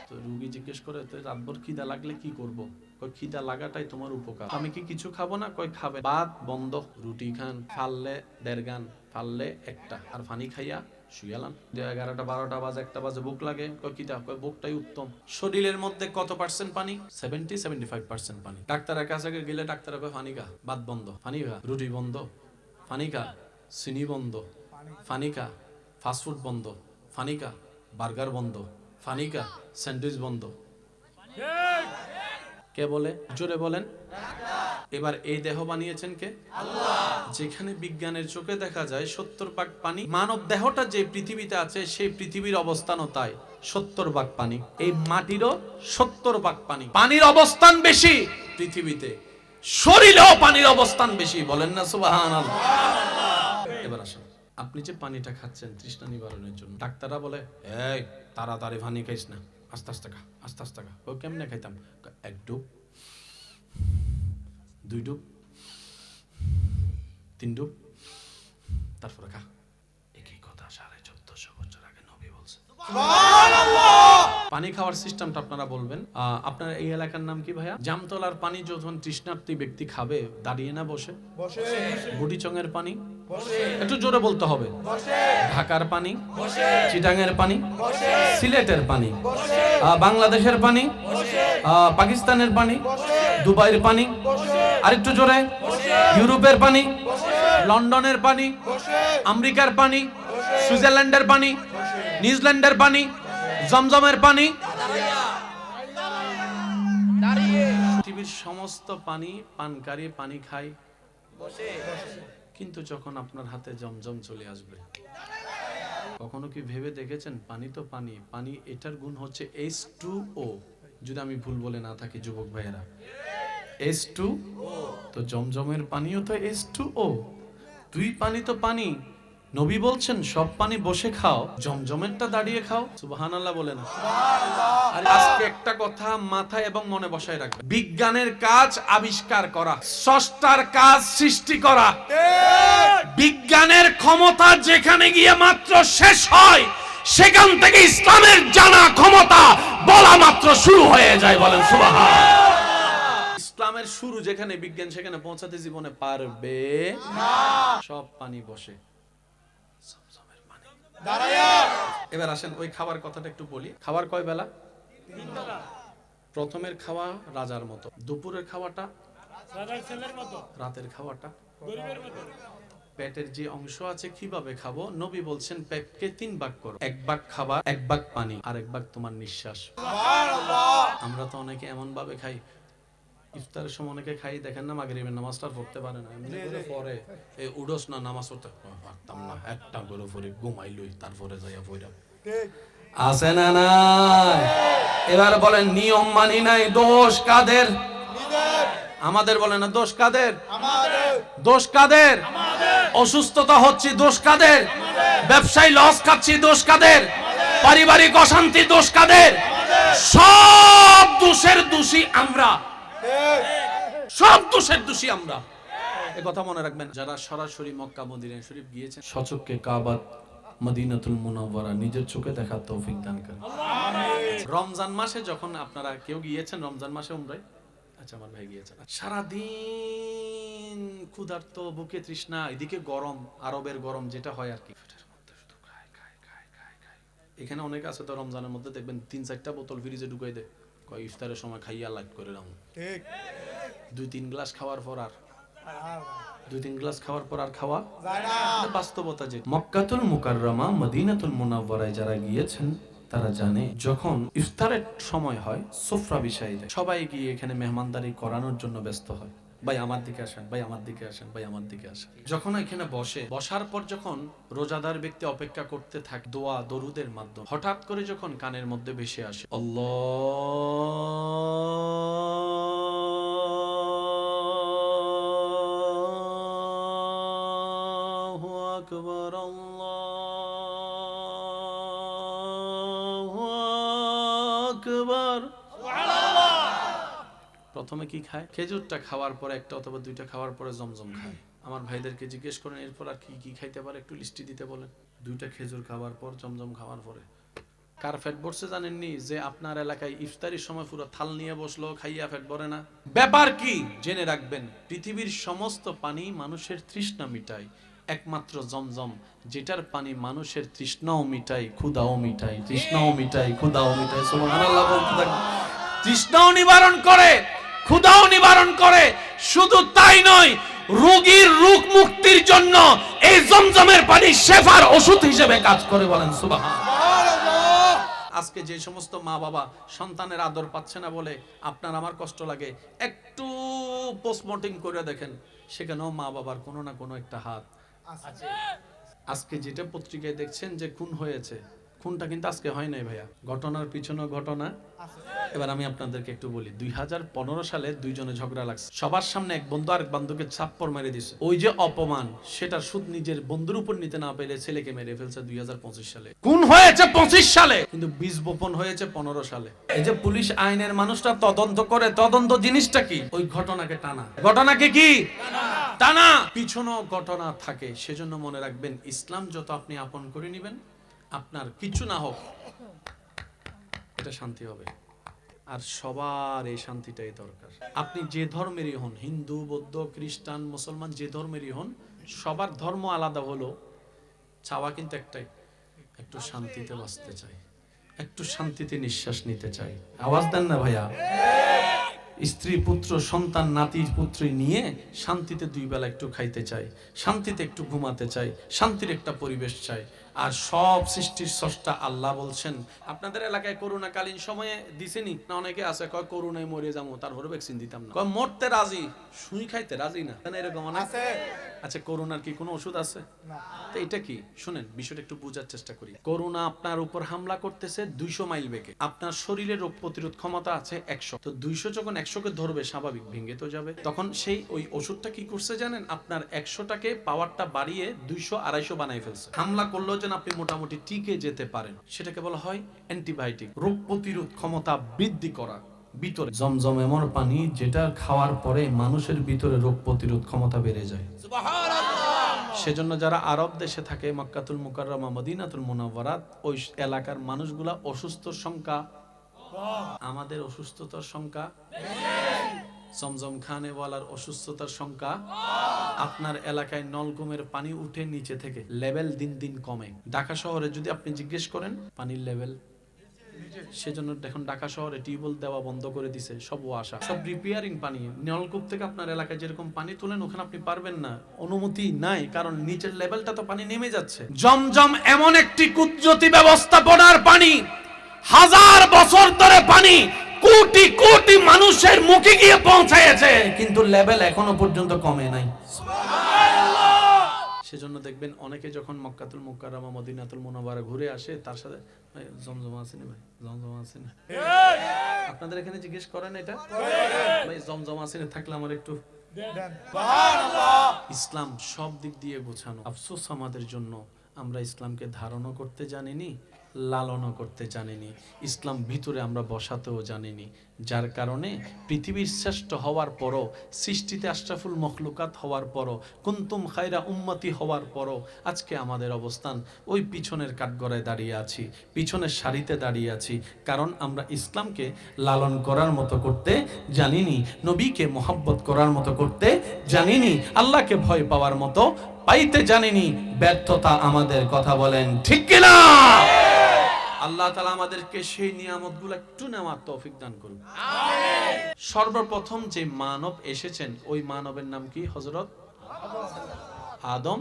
তো রোগী জিজ্ঞেস করে, তো রাতভর খিদা লাগলে কি করব? কই, খিদা লাগাটাই তোমার উপকার, আমি কি কিছু খাবো না? কই, খাবে। ভাত বন্ধ, রুটি খান, ফাললে 1.5 গান, ফাললে 1টা, আর পানি খাইয়া শুয়ালাম। 11টা 12টা বাজে, 1টা বাজে ভুক লাগে, কই কিটা? কই ভুকটাই উত্তম। শরীরের মধ্যে কত পার্সেন্ট পানি? 70-75% পানি। ডাক্তারের কাছে গেলে ডাক্তার কয়, পানি খা, ভাত বন্ধ, পানি খা, রুটি বন্ধ, পানি খা, চিনি বন্ধ, পানি খা, ফাস্টফুড বন্ধ, পানি খা, বার্গার বন্ধ, পানি খা, স্যান্ডউইচ বন্ধ। কে বলে? জোরে বলেন। এবার এই দেহ বানিয়েছেন কে? আল্লাহ। যেখানে বিজ্ঞানের চোখে দেখা যায় 70 ভাগ পানি, মানব দেহটা যে পৃথিবীতে আছে সেই পৃথিবীর অবস্থানও তাই 70 ভাগ পানি। এই মাটিরও 70 ভাগ পানি। পানির অবস্থান বেশি পৃথিবীতে, শরীরেও পানির অবস্থান বেশি। বলেন না সুবহানাল্লাহ। এবার আসুন, আপনি যে পানিটা খাচ্ছেন তৃষ্ণা নিবারণের জন্য, ডাক্তাররা বলে, এই তাড়াতাড়ি পানি খাইস না, আস্তে আস্তে খা, আস্তে আস্তে খা। ও কেমনে খাইতাম? 1 ডুব, 2 ডুব, 3 ডুব, তারপরে খা। একই কথা 1450 বছর আগে নবী বলছে। পানি খাওয়ার সিস্টেমটা আপনারা বলবেন। আপনার এই এলাকার নাম কি ভাইয়া? জামতলার পানি যখন তৃষ্ণার্তী ব্যক্তি খাবে, দাঁড়িয়ে না বসে? বুটিচংয়ের পানি একটু জোরে বলতে হবে। ঢাকার পানি, চিটাঙের পানি, সিলেটের পানি, বাংলাদেশের পানি, পাকিস্তানের পানি, দুবাইয়ের পানি, আরেকটু জোরে, ইউরোপের পানি, লন্ডনের পানি, আমেরিকার পানি, সুইজারল্যান্ডের পানি, নিউজিল্যান্ডের পানি, জমজমের পানি, পৃথিবীর সমস্ত পানি পানকারী পানি খায় বসে। কিন্তু যখন আপনার হাতে জমজম চলে আসবে, কখনো কি ভেবে দেখেছেন? পানি তো পানি, পানি এটার গুণ হচ্ছে H2O, যদি আমি ভুল বলে না থাকি যুবক ভাইয়েরা, H2O। তো জমজমের পানিও তো H2O। দুই পানি তো পানি। নবী বলছেন সব পানি বসে খাও, জমজমেরটা দাঁড়িয়ে খাও। সুবহানাল্লাহ বলেন। আর আজকে একটা কথা মাথায় এবং মনে বসায় রাখবেন, বিজ্ঞানের কাজ আবিষ্কার করা, স্রষ্টার কাজ সৃষ্টি করা। বিজ্ঞানের ক্ষমতা যেখানে গিয়ে মাত্র শেষ হয়, সেখান থেকে ইসলামের জানা ক্ষমতা বলা মাত্র শুরু হয়ে যায়। বলেন সুবহানাল্লাহ। ইসলামের শুরু যেখানে, বিজ্ঞান সেখানে পৌঁছাতে জীবনে পারবে না। সব পানি বসে, এবার আসেন ওই খাবার কথাটা একটু বলি। খাবার কয় বেলা? তিন বেলা। প্রথমের খাওয়া রাজার মতো, দুপুরের খাওয়াটা রাজার ছেলের মতো, রাতের খাওয়াটা গরিবের মতো। পেটের যে অংশ আছে কিভাবে খাবো? নবী বলছেন পেটকে তিন ভাগ করো, এক ভাগ খাবার, এক ভাগ পানি, আর এক ভাগ তোমার নিঃশ্বাস। সুবহানাল্লাহ। আমরা তো অনেকে এমন ভাবে খাই, ইফতারের সময় অনেকে খাই, দেখেন না মাগরিবের নামাজটা পড়তে পারে না, এমনি করে পড়ে, এই উডস না নামাজ পড়তে পারতাম না, একটা করে পড়ে ঘুমাইলই, তারপরে যাইয়া পড়া। ঠিক আছে না নাই? এবার বলেন নিয়ম মানি নাই, দোষ কাদের? আমাদের। বলেন না দোষ কাদের? আমাদের। দোষ কাদের? আমাদের। অসুস্থতা হচ্ছে দোষ কাদের? আমাদের। ব্যবসায় লস খাচ্ছি দোষ কাদের? আমাদের। পারিবারিক অশান্তি দোষ কাদের? আমাদের। সব দোষের দোষী আমরা, সব দোষের দোষী আমরা। এই কথা মনে রাখবেন। যারা সরাসরি মক্কা মদিনা শরীফ গিয়েছেন, সচক্ষে কাবা মদিনাতুল মুনাওয়ারা নিজের চোখে দেখার তৌফিক দান করেন। আমিন। রমজান মাসে যখন আপনারা কেউ গিয়েছেন রমজান মাসে উমরায়, আচ্ছা আমার ভাই গিয়েছেন, সারা দিন ক্ষুধার্ত, বুকে তৃষ্ণা, এদিকে গরম, আরবের গরম যেটা হয় আর কি, এখানে অনেক আছে তো রমজানের মধ্যে দেখবেন 3-4টা বোতল ফ্রিজে ঢুকাই দেয়, কয় ইফতারের সময় খাইয়া লাইট করে নাও। ঠিক 2-3 গ্লাস খাওয়ার পর আর 2-3 গ্লাস খাওয়ার পর আর খাওয়া যায় না। বাস্তবতা যে মক্কাতুল মুকাররমা মদিনাতুল মুনাওয়ারায় যারা গিয়েছেন তারা জানে, যখন ইফতারের সময় হয় সুফরা বিছাই দেয়, সবাই গিয়ে এখানে মেহমানদারি করানোর জন্য ব্যস্ত হয়। ভাই আমার দিকে আসেন, ভাই আমার দিকে আসেন, ভাই আমার দিকে আসেন। যখন এখানে বসে, বসার পর যখন রোজাদার ব্যক্তি অপেক্ষা করতে থাকে দোয়া দরুদের মাধ্যমে, হঠাৎ করে যখন কানের মধ্যে ভেসে আসে আল্লাহু আকবার, আল্লাহু আকবার, প্রথমে কি খায়? খেজুরটা খাওয়ার পরে একটা অথবা দুইটা খাওয়ার পরে জমজম খায়। আমার ভাইদেরকে জিজ্ঞেস করেন এরপর আর কি কি খাইতে পারে, একটু লিস্টি দিতে বলেন। দুইটা খেজুর খাওয়ার পর, জমজম খাওয়ার পরে। কার পেট ভরছে জানেননি? যে আপনার এলাকায় ইফতারির সময় পুরো থাল নিয়ে বসলো, খাইয়া পেট ভরে না। ব্যাপার কি জেনে রাখবেন, পৃথিবীর সমস্ত পানি মানুষের তৃষ্ণা মিটায়, একমাত্র জমজম যেটার পানি মানুষের তৃষ্ণাও মিটায়, ক্ষুধাও মিটায়, তৃষ্ণাও মিটায়, ক্ষুধাও মিটায়। সুবহানাল্লাহ বলতে থাকবেন। তৃষ্ণাও নিবারণ করে, ক্ষুধাও নিবারণ করে। শুধু তাই নয়, রোগীর রোগ মুক্তির জন্য এই জমজমের পানি শেফার ওষুধ হিসেবে কাজ করে। বলেন সুবহানাল্লাহ। আজকে যে সমস্ত মা বাবা সন্তানের আদর পাচ্ছে না বলে আপনার আমার কষ্ট লাগে, একটু পোস্টমর্টেম করে দেখেন, সেখানেও মা বাবার কোনো না কোনো একটা হাত আছে। আজকে যেটা পত্রিকায় দেখছেন যে খুন হয়েছে, খুনটা কিন্তু আজকে হয় নাই ভাইয়া, ঘটনার পিছনে ঘটনা আছে। এবার আমি আপনাদেরকে একটু বলি, 2015 সালে দুইজনে ঝগড়া লাগছে, সবার সামনে এক বন্ধু আরেক বন্ধুকে চাপ্পড় মেরে দিছে। ওই যে অপমান, সেটার সুদ নিজের বন্ধুর উপর নিতে না পেরে ছেলেকে মেরে ফেলছে 2025 সালে। খুন হয়েছে 25 সালে, কিন্তু বীজ বপন হয়েছে 15 সালে। এই যে পুলিশ আইনের মানুষটা তদন্ত করে, তদন্ত জিনিসটা কি? ওই ঘটনাকে টানা, ঘটনাকে কি টানা, পিছনেও ঘটনা থাকে। সেজন্য মনে রাখবেন, ইসলাম যত আপনি আপন করে নেবেন, আপনার কিছু না হোক একটা শান্তি হবে। আর সবার এই শান্তিটাই দরকার। আপনি যে ধর্মেরই হন, হিন্দু, বৌদ্ধ, খ্রিস্টান, মুসলমান, যে ধর্মেরই হন, সবার ধর্ম আলাদা হলো চাওয়া কিন্তু একটাই, একটু শান্তিতে বাঁচতে চাই, একটু শান্তিতে নিঃশ্বাস নিতে চাই। আওয়াজ দেন না ভাইয়া। স্ত্রী, পুত্র, সন্তান, নাতি পুত্রী নিয়ে শান্তিতে দুই বেলা একটু খাইতে চাই, শান্তিতে একটু ঘুমাতে চাই, শান্তির একটা পরিবেশ চাই। আর সব সৃষ্টির স্রষ্টা আল্লাহ বলছেন, আপনাদের এলাকায় করোনাকালীন সময়ে দিছেনি না? অনেকে আছে কয় করোনায় মরে যাবো, তারপরে ভ্যাকসিন দিতাম না। কয় মরতে রাজি, সুই খাইতে রাজি না, এরকম আছে। আচ্ছা, করোনার কি কোনো ওষুধ আছে? তো এটা কি শুনেন, বিষয়টা একটু বোঝার চেষ্টা করি। করোনা আপনার উপর হামলা করতেছে 200 মাইল বেগে, আপনার শরীরে রোগ প্রতিরোধ ক্ষমতা আছে 100। তো 200 যখন 100কে ধরবে, স্বাভাবিক ভেঙে তো যাবে। তখন সেই ওই ওষুধটা কি করছে জানেন? আপনার 100টাকে পাওয়ারটা বাড়িয়ে 200-250 বানাই ফেলছে। হামলা করলেও যেন আপনি মোটামুটি টিকে যেতে পারেন, সেটাকে বলা হয় অ্যান্টিবায়োটিক। রোগ প্রতিরোধ ক্ষমতা বৃদ্ধি করা। ভিতরে জমজম এমন পানি যেটা খাওয়ার পরে মানুষের ভিতরে রোগ প্রতিরোধ ক্ষমতা বেড়ে যায়। সেজন্য যারা আরব দেশে থাকে, মক্কাতুল মুকাররমা, মদিনাতুল মুনাওয়ারাত, ওই এলাকার মানুষগুলা অসুস্থর সংখ্যা, আমাদের অসুস্থতার সংখ্যা, জমজম খানেওয়ালার অসুস্থতার সংখ্যা। আপনার এলাকায় নলকূপের পানি উঠে নিচে থেকে লেভেল দিন দিন কমে। ঢাকা শহরে যদি আপনি জিজ্ঞেস করেন, পানির লেভেল, সেজন্য দেখুন ঢাকা শহরে টিউবওয়েল দেওয়া বন্ধ করে দিছে, সব ওয়াসা, সব রিপেয়ারিং পানি। নলকূপ থেকে আপনার এলাকায় যেরকম পানি তোলেন, ওখানে আপনি পারবেন না, অনুমতি নাই, কারণ নিচের লেভেলটা তো পানি নেমে যাচ্ছে। জমজম এমন একটি কুদরতি ব্যবস্থাপনার পানি, 1000 বছর ধরে পানি কোটি কোটি মানুষের মুখে গিয়ে পৌঁছায়েছে, কিন্তু লেভেল এখনো পর্যন্ত কমে নাই। সেজন্য দেখবেন অনেকে যখন মক্কাতুল মুকাররমা, মদিনাতুল মুনাওয়ারা ঘুরে আসে, তার সাথে ভাই জমজম আছে না, ভাই জমজম আছে না, আপনাদের এখানে জিজ্ঞেস করেন এটা, ভাই জমজম আছে না, থাকলে আমার একটু দেন। সুবহানাল্লাহ। ইসলাম সব দিক দিয়ে গোছানো। আফসোস আমাদের জন্য, আমরা ইসলামকে ধারণও করতে জানিনি, লালনও করতে জানিনি, ইসলাম ভিতরে আমরা বসাতেও জানিনি। যার কারণে পৃথিবীর শ্রেষ্ঠ হওয়ার পরও, সৃষ্টিতে আশরাফুল মখলুকাত হওয়ার পরও, কুনতুম খায়রা উম্মতি হওয়ার পরও আজকে আমাদের অবস্থান ওই পিছনের কাঠগড়ায় দাঁড়িয়ে আছি, পিছনের সারিতে দাঁড়িয়ে আছি। কারণ আমরা ইসলামকে লালন করার মতো করতে জানিনি, নবীকে মোহাব্বত করার মতো করতে জানিনি, আল্লাহকে ভয় পাওয়ার মতো পাইতে জানিনি। ব্যর্থতা আমাদের, কথা বলেন ঠিক কিনা? আল্লাহ তাআলা আমাদেরকে সেই নিয়ামতগুলো একটু নেওয়ার তৌফিক দান করুন, আমিন। সর্বপ্রথম যে মানব এসেছেন, ওই মানবের নাম কি? হযরত আদম।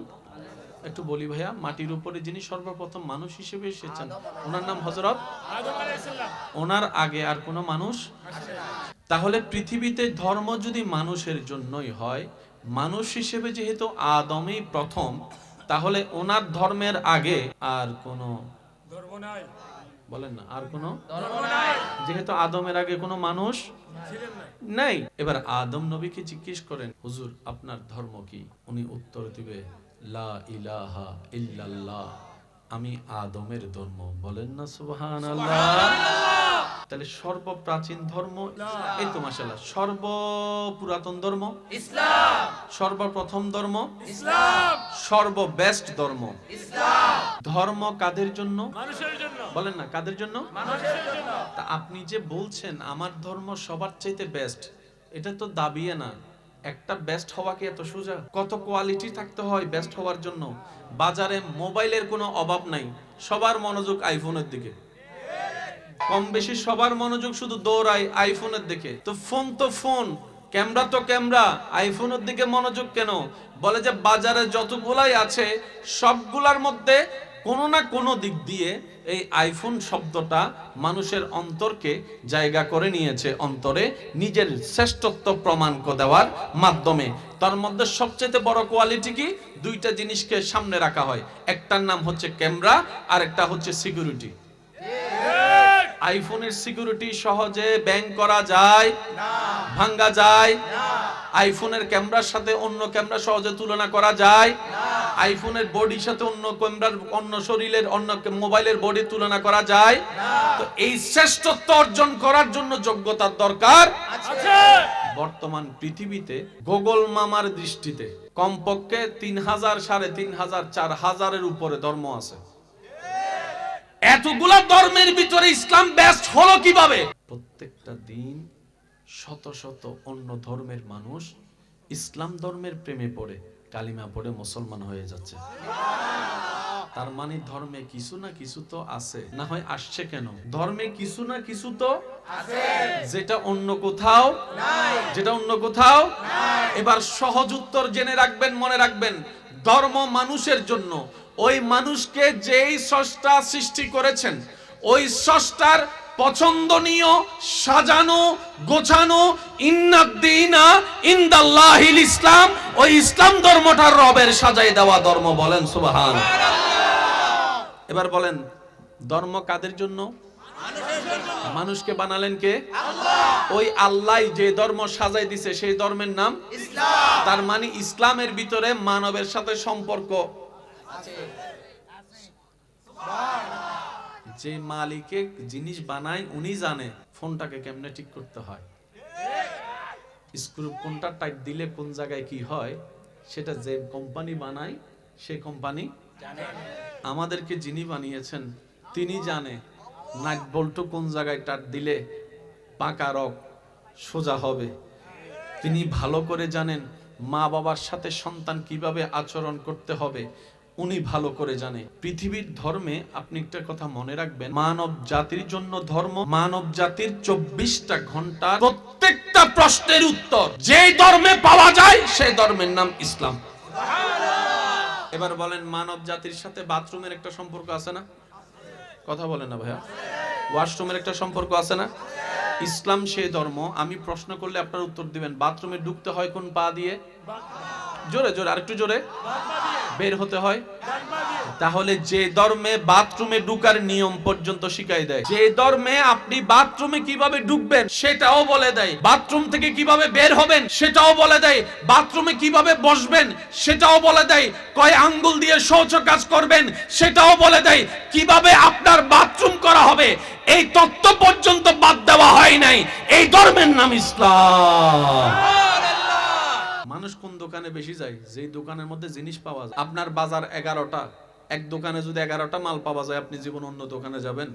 একটু বলি ভাইয়া, মাটির উপরে যিনি সর্বপ্রথম মানুষ হিসেবে এসেছেন, ওনার নাম হযরত আদম আলাইহিস সালাম। ওনার আগে আর কোনো মানুষ আসে না। তাহলে পৃথিবীতে ধর্ম যদি মানুষের জন্যই হয়, মানুষ হিসেবে যেহেতু আদমই প্রথম, তাহলে ওনার ধর্মের আগে আর কোনো ধর্ম নাই। বলেন না, আর কোনো ধর্ম নাই, যেহেতু আদমের আগে কোনো মানুষ ছিলেন নাই। এবার আদম নবীকে জিজ্ঞেস করেন, হুজুর আপনার ধর্ম কি? উনি উত্তর দিবে, লা ইলাহা ইল্লাল্লাহ, আমি আদমের ধর্ম। বলেন না সুবহানাল্লাহ। তাহলে সর্বপ্রাচীন ধর্ম, এই তো মাশাআল্লাহ, সর্বপুরাতন ধর্ম ইসলাম, সর্বপ্রথম ধর্ম ইসলাম, সর্ববেস্ট ধর্ম ইসলাম। ধর্ম কাদের জন্য? মানুষের জন্য। বলেন না, কাদের জন্য? মানুষের জন্য। তা আপনি যে বলছেন আমার ধর্ম সবার চাইতে বেস্ট, এটা তো দাবিয়ে না। একটা বেস্ট হওয়া কি এত সোজা? কত কোয়ালিটি থাকতে হয় বেস্ট হওয়ার জন্য। বাজারে মোবাইলের কোনো অভাব নাই, সবার মনোযোগ আইফোনের দিকে, কম বেশি সবার মনোযোগ শুধু দৌড়ায় আইফোনের দিকে। তো ফোন, ক্যামেরা তো ক্যামেরা, আইফোনের দিকে মনোযোগ কেন? বলে যে বাজারে যতগুলাই আছে সবগুলার মধ্যে কোনো না কোনো দিক দিয়ে এই আইফোন শব্দটা মানুষের অন্তরকে জায়গা করে নিয়েছে, অন্তরে নিজের শ্রেষ্ঠত্ব প্রমাণ দেওয়ার মাধ্যমে। তার মধ্যে সবচেয়ে বড় কোয়ালিটি কি? দুইটা জিনিসকে সামনে রাখা হয়, একটার নাম হচ্ছে ক্যামেরা, আর একটা হচ্ছে সিকিউরিটি। আইফোনের সিকিউরিটি সহজে ব্যাংক করা যায় না, ভাঙা যায় না। আইফোনের ক্যামেরার সাথে অন্য ক্যামেরা সহজে তুলনা করা যায় না। আইফোনের বডির সাথে অন্য ক্যামেরার, অন্য শরীরের, অন্য মোবাইলের বডি তুলনা করা যায় না। তো এই শ্রেষ্ঠত্ব অর্জন করার জন্য যোগ্যতার দরকার আছে। বর্তমান পৃথিবীতে গুগল মামার দৃষ্টিতে কমপক্ষে 3000, 3500, 4000-এর উপরে ধর্ম আছে। এতগুলা ধর্মের ভিতরে ইসলাম বেস্ট হলো কিভাবে? প্রত্যেকটা দিন শত শত অন্য ধর্মের মানুষ ইসলাম ধর্মের প্রেমে পড়ে কালিমা পড়ে মুসলমান হয়ে যাচ্ছে। তার মানে ধর্মে কিছু না কিছু তো আছে, না হয় আসছে কেন? ধর্মে কিছু না কিছু তো আছে, যেটা অন্য কোথাও নাই, যেটা অন্য কোথাও নাই। এবার সহজ উত্তর জেনে রাখবেন, মনে রাখবেন, ধর্ম মানুষের জন্য। ওই মানুষকে যেই স্রষ্টা সৃষ্টি করেছেন, ওই স্রষ্টার পছন্দনীয়, সাজানো, গোছানো, ইন্নাদ্দীনা ইনদাল্লাহিল ইসলাম, ওই ইসলাম ধর্মটা রবের সাজাই দেওয়া ধর্ম। বলেন সুবহানাল্লাহ। এবার বলেন, ধর্ম কাদের জন্য? মানুষকে বানালেন কে? আল্লাহ। ওই আল্লাহ যে ধর্ম সাজাই দিছে সেই ধর্মের নাম ইসলাম। তার মানে ইসলামের ভিতরে মানবের সাথে সম্পর্ক আছে। যে মালিকে জিনিস বানায় উনি জানে ফোনটাকে কেমনে ঠিক করতে হয়, স্ক্রু কোনটা টাইট দিলে কোন জায়গায় কি হয়, সেটা যে কোম্পানি বানায় সেই কোম্পানি জানে। আমাদেরকে যিনি বানিয়েছেন তিনি জানে নাট বল্টু কোন জায়গায় টাট দিলে পাকা রক সোজা হবে। তিনি ভালো করে জানেন মা বাবার সাথে সন্তান কিভাবে আচরণ করতে হবে, উনি ভালো করে জানে। পৃথিবীর ধর্মে আপনি একটা কথা মনে রাখবেন, মানব জাতির জন্য ধর্ম, মানব জাতির 24টা ঘন্টা প্রত্যেকটা প্রশ্নের উত্তর যেই ধর্মে পাওয়া যায় সেই ধর্মের নাম ইসলাম। এবার বলেন, মানব জাতির সাথে বাথরুমের একটা সম্পর্ক আছে না? কথা বলেন না ভাইয়া। ওয়াশরুমের একটা সম্পর্ক আছে না? ইসলাম সেই ধর্ম, আমি প্রশ্ন করলে আপনারা উত্তর দিবেন, বাথরুমে ঢুকতে হয় কোন পা দিয়ে? জোরে জোরে, আরেকটু জোরে। বের হতে হয়? তাহলে যে ধর্মে বাথরুমে ঢুকার নিয়ম পর্যন্ত শিখাই দেয়, যে ধর্মে আপনি বাথরুমে কিভাবে ঢুকবেন সেটাও বলে দেয়, বাথরুম থেকে কিভাবে বের হবেন সেটাও বলে দেয়, বাথরুমে কিভাবে বসবেন সেটাও বলে দেয়, কয় আঙ্গুল দিয়ে শৌচ কাজ করবেন সেটাও বলে দেয়, কিভাবে আপনার বাথরুম করা হবে এই তত্ত্ব পর্যন্ত বাদ দেওয়া হয় নাই। এই ধর্মের নাম ইসলাম। মানুষ কোন দোকানে বেশি যায়? যেই দোকানের মধ্যে জিনিস পাওয়া যায়। আপনার বাজার 11টা, এক দোকানে যদি 11টা মাল পাওয়া যায়, আপনি জীবন অন্য দোকানে যাবেন?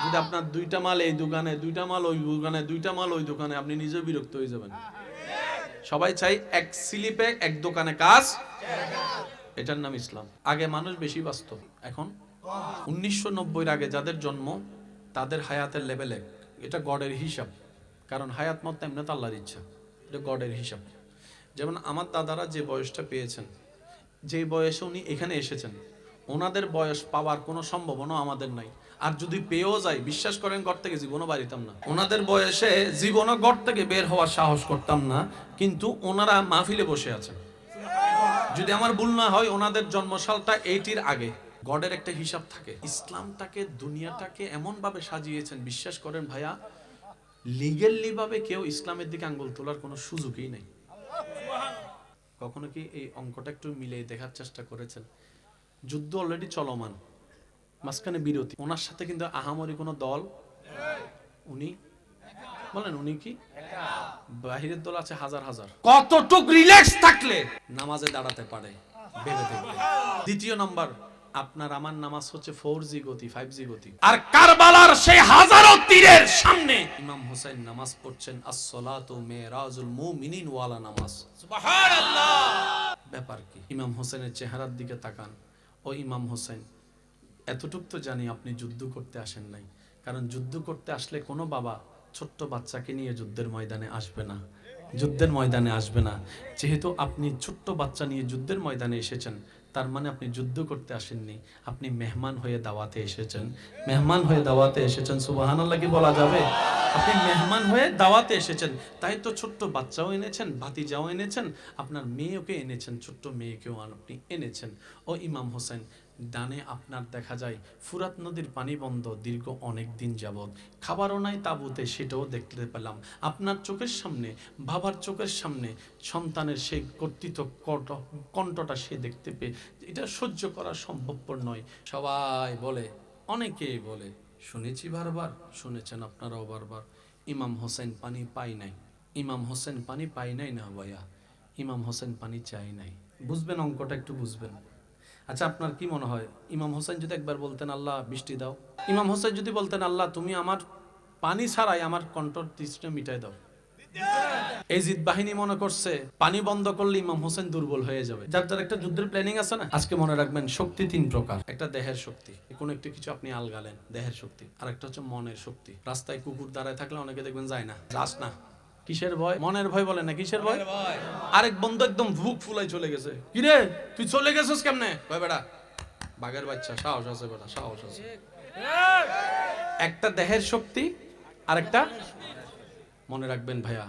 যদি আপনার 2টা মাল এই দোকানে, 2টা মাল ওই দোকানে, 2টা মাল ওই দোকানে, আপনি নিজে বিরক্ত হয়ে যাবেন। সবাই চাই এক স্লিপে এক দোকানে কাজ, এটার নাম ইসলাম। আগে মানুষ বেশি বাঁচত, এখন 1990 এর আগে যাদের জন্ম তাদের হায়াতের লেভেলে, এটা গডের হিসাব, কারণ হায়াত মত এমনি তো আল্লাহর ইচ্ছা, এটা গডের হিসাব। যেমন আমার দাদারা যে বয়সটা পেয়েছেন, যে বয়সে উনি এখানে এসেছেন, ওনাদের বয়স পাওয়ার কোনো সম্ভাবনা আমাদের নাই। আর যদি পেয়েও যায়, বিশ্বাস করেন ঘর থেকে জীবনও বাড়িতাম না। ওনাদের বয়সে জীবনও ঘর থেকে বের হওয়ার সাহস করতাম না, কিন্তু ওনারা মাহফিলে বসে আছেন। যদি আমার ভুল না হয় ওনাদের জন্মসালটা 80 আগে। গডের একটা হিসাব থাকে। ইসলামটাকে, দুনিয়াটাকে এমন ভাবে সাজিয়েছেন, বিশ্বাস করেন ভাইয়া, লিগ্যালি ভাবে কেউ ইসলামের দিকে আঙ্গুল তোলার কোনো সুযোগই নেই। কখনো কি এই অঙ্কটা একটু মিলিয়ে দেখার চেষ্টা করেছেন? যুদ্ধ অলরেডি চলমান, মাঝখানে বিরতি, ওনার সাথে কিন্তু আহামরি কোনো দল, উনি বলেন উনি কি বাহিরের দল আছে হাজার হাজার। কতটুক রিল্যাক্স থাকলে নামাজে দাঁড়াতে পারে ভেবে দেখবে। দ্বিতীয় নাম্বার, আপনার আমার নামাজ হচ্ছে 4G গতি, 5G গতি। আর কারবালার সেই হাজারো তীরের সামনে ইমাম হোসেন নামাজ পড়ছেন, as-salatu mi'rajul mu'minin ওয়ালা নামাজ। সুবহানাল্লাহ। ব্যাপার কি? ইমাম হোসেনের চেহারার দিকে তাকান। ও ইমাম হোসেন, এতটুক তো জানি আপনি যুদ্ধ করতে আসেন নাই, কারণ যুদ্ধ করতে আসলে কোনো বাবা ছোট্ট বাচ্চাকে নিয়ে যুদ্ধের ময়দানে আসবে না, যুদ্ধের ময়দানে আসবে না। যেহেতু আপনি ছোট্ট বাচ্চা নিয়ে যুদ্ধের ময়দানে এসেছেন, তার মানে আপনি যুদ্ধ করতে আসেননি, আপনি মেহমান হয়ে দাওয়াতে এসেছেন। মেহমান হয়ে দাওয়াতে এসেছেন, সুবহানাল্লাহ কি বলা যাবে? আপনি মেহমান হয়ে দাওয়াতে এসেছেন, তাই তো ছোট্ট বাচ্চাও এনেছেন, ভাতিজাও এনেছেন, আপনার মেয়েকে এনেছেন, ছোট্ট মেয়েকেও আপনি এনেছেন। ও ইমাম হোসেন, ডানে আপনার দেখা যায় ফুরাত নদীর পানি বন্ধ দীর্ঘ অনেক দিন যাবৎ, খাবারও নাই তাঁবুতে, সেটাও দেখতে পেলাম। আপনার চোখের সামনে, বাবার চোখের সামনে সন্তানের সেই কর্তৃত্ব কণ্ঠটা সে দেখতে পেয়ে এটা সহ্য করা সম্ভবপর নয়। সবাই বলে, অনেকেই বলে, শুনেছি বারবার, শুনেছেন আপনারাও বারবার, ইমাম হোসেন পানি পাই নাই। ইমাম হোসেন পানি পাই নাই না ভাইয়া, ইমাম হোসেন পানি চাই নাই। বুঝবেন অঙ্কটা, একটু বুঝবেন। আচ্ছা, আপনার কি মনে হয় ইমাম হোসেন যদি একবার বলতেন আল্লাহ বৃষ্টি দাও, ইমাম হোসেন যদি বলতেন আল্লাহ তুমি আমার পানি ছাড়াই আমার কণ্ঠর তৃষ্ণা মিটাই দাও, এই জিদ বাহিনী মনে করছে পানি বন্ধ করলে ইমাম হোসেন দুর্বল হয়ে যাবে। যার যার একটা যুদ্ধের প্ল্যানিং আছে না। আজকে মনে রাখবেন শক্তি তিন প্রকার। একটা দেহের শক্তি, কোনো একটা কিছু আপনি আলগালেন, দেহের শক্তি। আর একটা হচ্ছে মনের শক্তি। রাস্তায় কুকুর দাঁড়ায় থাকলে অনেকে দেখবেন যায় না, যাস না, কিসের ভয়? মনের ভয় বলে না, কিসের ভয়? আরেক বন্ধু একদম বুক ফুলাই চলে গেছে, কিরে তুই চলে গেছিস কেমনে? কয় বেটা বাঘের বাচ্চা, সাহস আছে বেটা, সাহস আছে। একটা দেহের শক্তি, আরেকটা মনে রাখবেন ভাইয়া,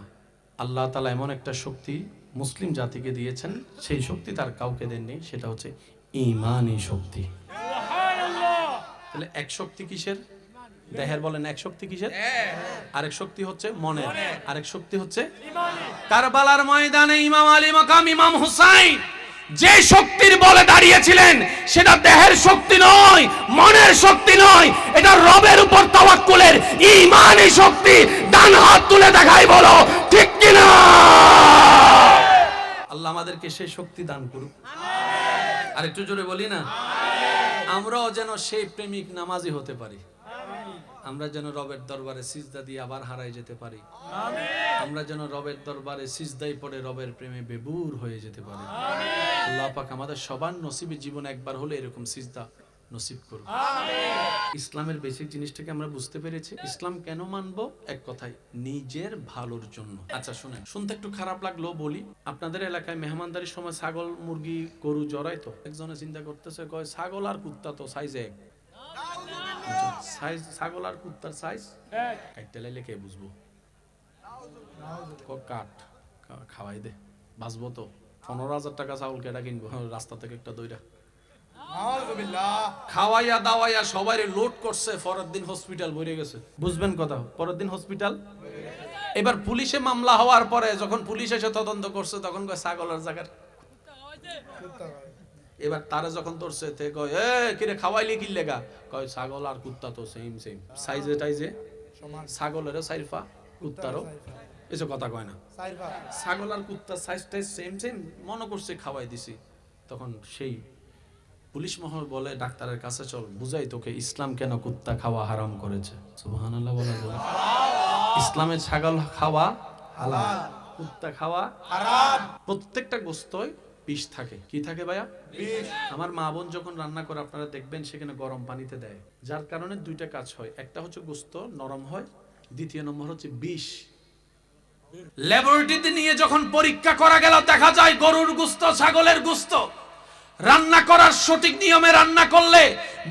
আল্লাহ তাআলা এমন একটা শক্তি মুসলিম জাতিকে দিয়েছেন, সেই শক্তি তার কাউকে দেননি, সেটা হচ্ছে ঈমানী শক্তি। তাহলে এক শক্তি কিসের? দেহের। বলেন এক শক্তি কিসের? আরেক শক্তি হচ্ছে মনের, আরেক শক্তি হচ্ছে কারবালার ময়দানে ইমাম আলী মাকাম ইমাম হুসাইন যে শক্তির বলে দাঁড়িয়েছিলেন, সেটা দেহের শক্তি নয়, মনের শক্তি নয়, এটা রবের উপর তাওয়াক্কুলের ঈমানী শক্তি। ডান হাত তুলে দেখাই, বলো ঠিক কিনা? আল্লাহ আমাদেরকে সেই শক্তি দান করুক। আর একটু জোরে বলি না, আমরাও যেন সেই প্রেমিক নামাজি হতে পারি, আমরা যেন রবের দরবারে সিজদা দিয়ে আবার হারাই যেতে পারি, আমরা যেন রবের দরবারে সিজদাই পড়ে রবের প্রেমে বেবুর হয়ে যেতে পারি। আল্লাহ পাক আমাদের সবার নসিবে জীবনে একবার হলে এরকম সিজদা নসিব করুন। ইসলামের বেসিক জিনিসটাকে আমরা বুঝতে পেরেছি। ইসলাম কেন মানবো? এক কথায়, নিজের ভালোর জন্য। আচ্ছা শুনেন, শুনতে একটু খারাপ লাগলো বলি, আপনাদের এলাকায় মেহমানদারির সময় ছাগল মুরগি গরু জড়াই তো, একজনে চিন্তা করতেছে, কয় ছাগল আর কুত্তা তো সাইজ এক, সাইজ ছাগল আর কুত্তার সাইজ কাটতে লাইলে কে বুঝবো? কাট খাওয়াই দে, বাঁচবো তো। 15,000 টাকা ছাগল কেটা কিনবো রাস্তা থেকে একটা দইরা খাওয়াইয়া দাওয়াইয়া সবাই লোড করছে, পরের দিন হসপিটাল ভরে গেছে। বুঝবেন কথা, পরের দিন হসপিটাল। এবার পুলিশে মামলা হওয়ার পরে যখন পুলিশ এসে তদন্ত করছে, তখন কয় ছাগলের জায়গার। এবার তারা যখন ধরছে, তে কয় এ কিরে খাওয়াইলি কি লেগা? কয় ছাগল আর কুত্তা তো সেম সেম সাইজে টাইজে, ছাগলেরও সাইরফা কুত্তারও এসব কথা কয় না, ছাগল আর কুত্তার সাইজটাই সেম সেম, মনে করছে খাওয়াই দিছি। তখন সেই পুলিশ মহল বলে ডাক্তারের কাছে চল, বুঝাই তোকে ইসলাম কেন কুত্তা খাওয়া হারাম করেছে। সুবহানাল্লাহ বলা যাবে? ইসলামে ছাগল খাওয়া হালাল, কুত্তা খাওয়া হারাম। প্রত্যেকটা গোশতই বিষ থাকে। কি থাকে ভাইয়া? বিষ। আমার মা বোন যখন রান্না করে আপনারা দেখবেন সেখানে গরম পানিতে দেয়, যার কারণে দুইটা কাজ হয়, একটা হচ্ছে গোশত নরম হয়, দ্বিতীয় নম্বর হচ্ছে বিষ। ল্যাবরেটরিতে নিয়ে যখন পরীক্ষা করা গেল, দেখা যায় গরুর গোশত, ছাগলের গোশত রান্না করার সঠিক নিয়মে রান্না করলে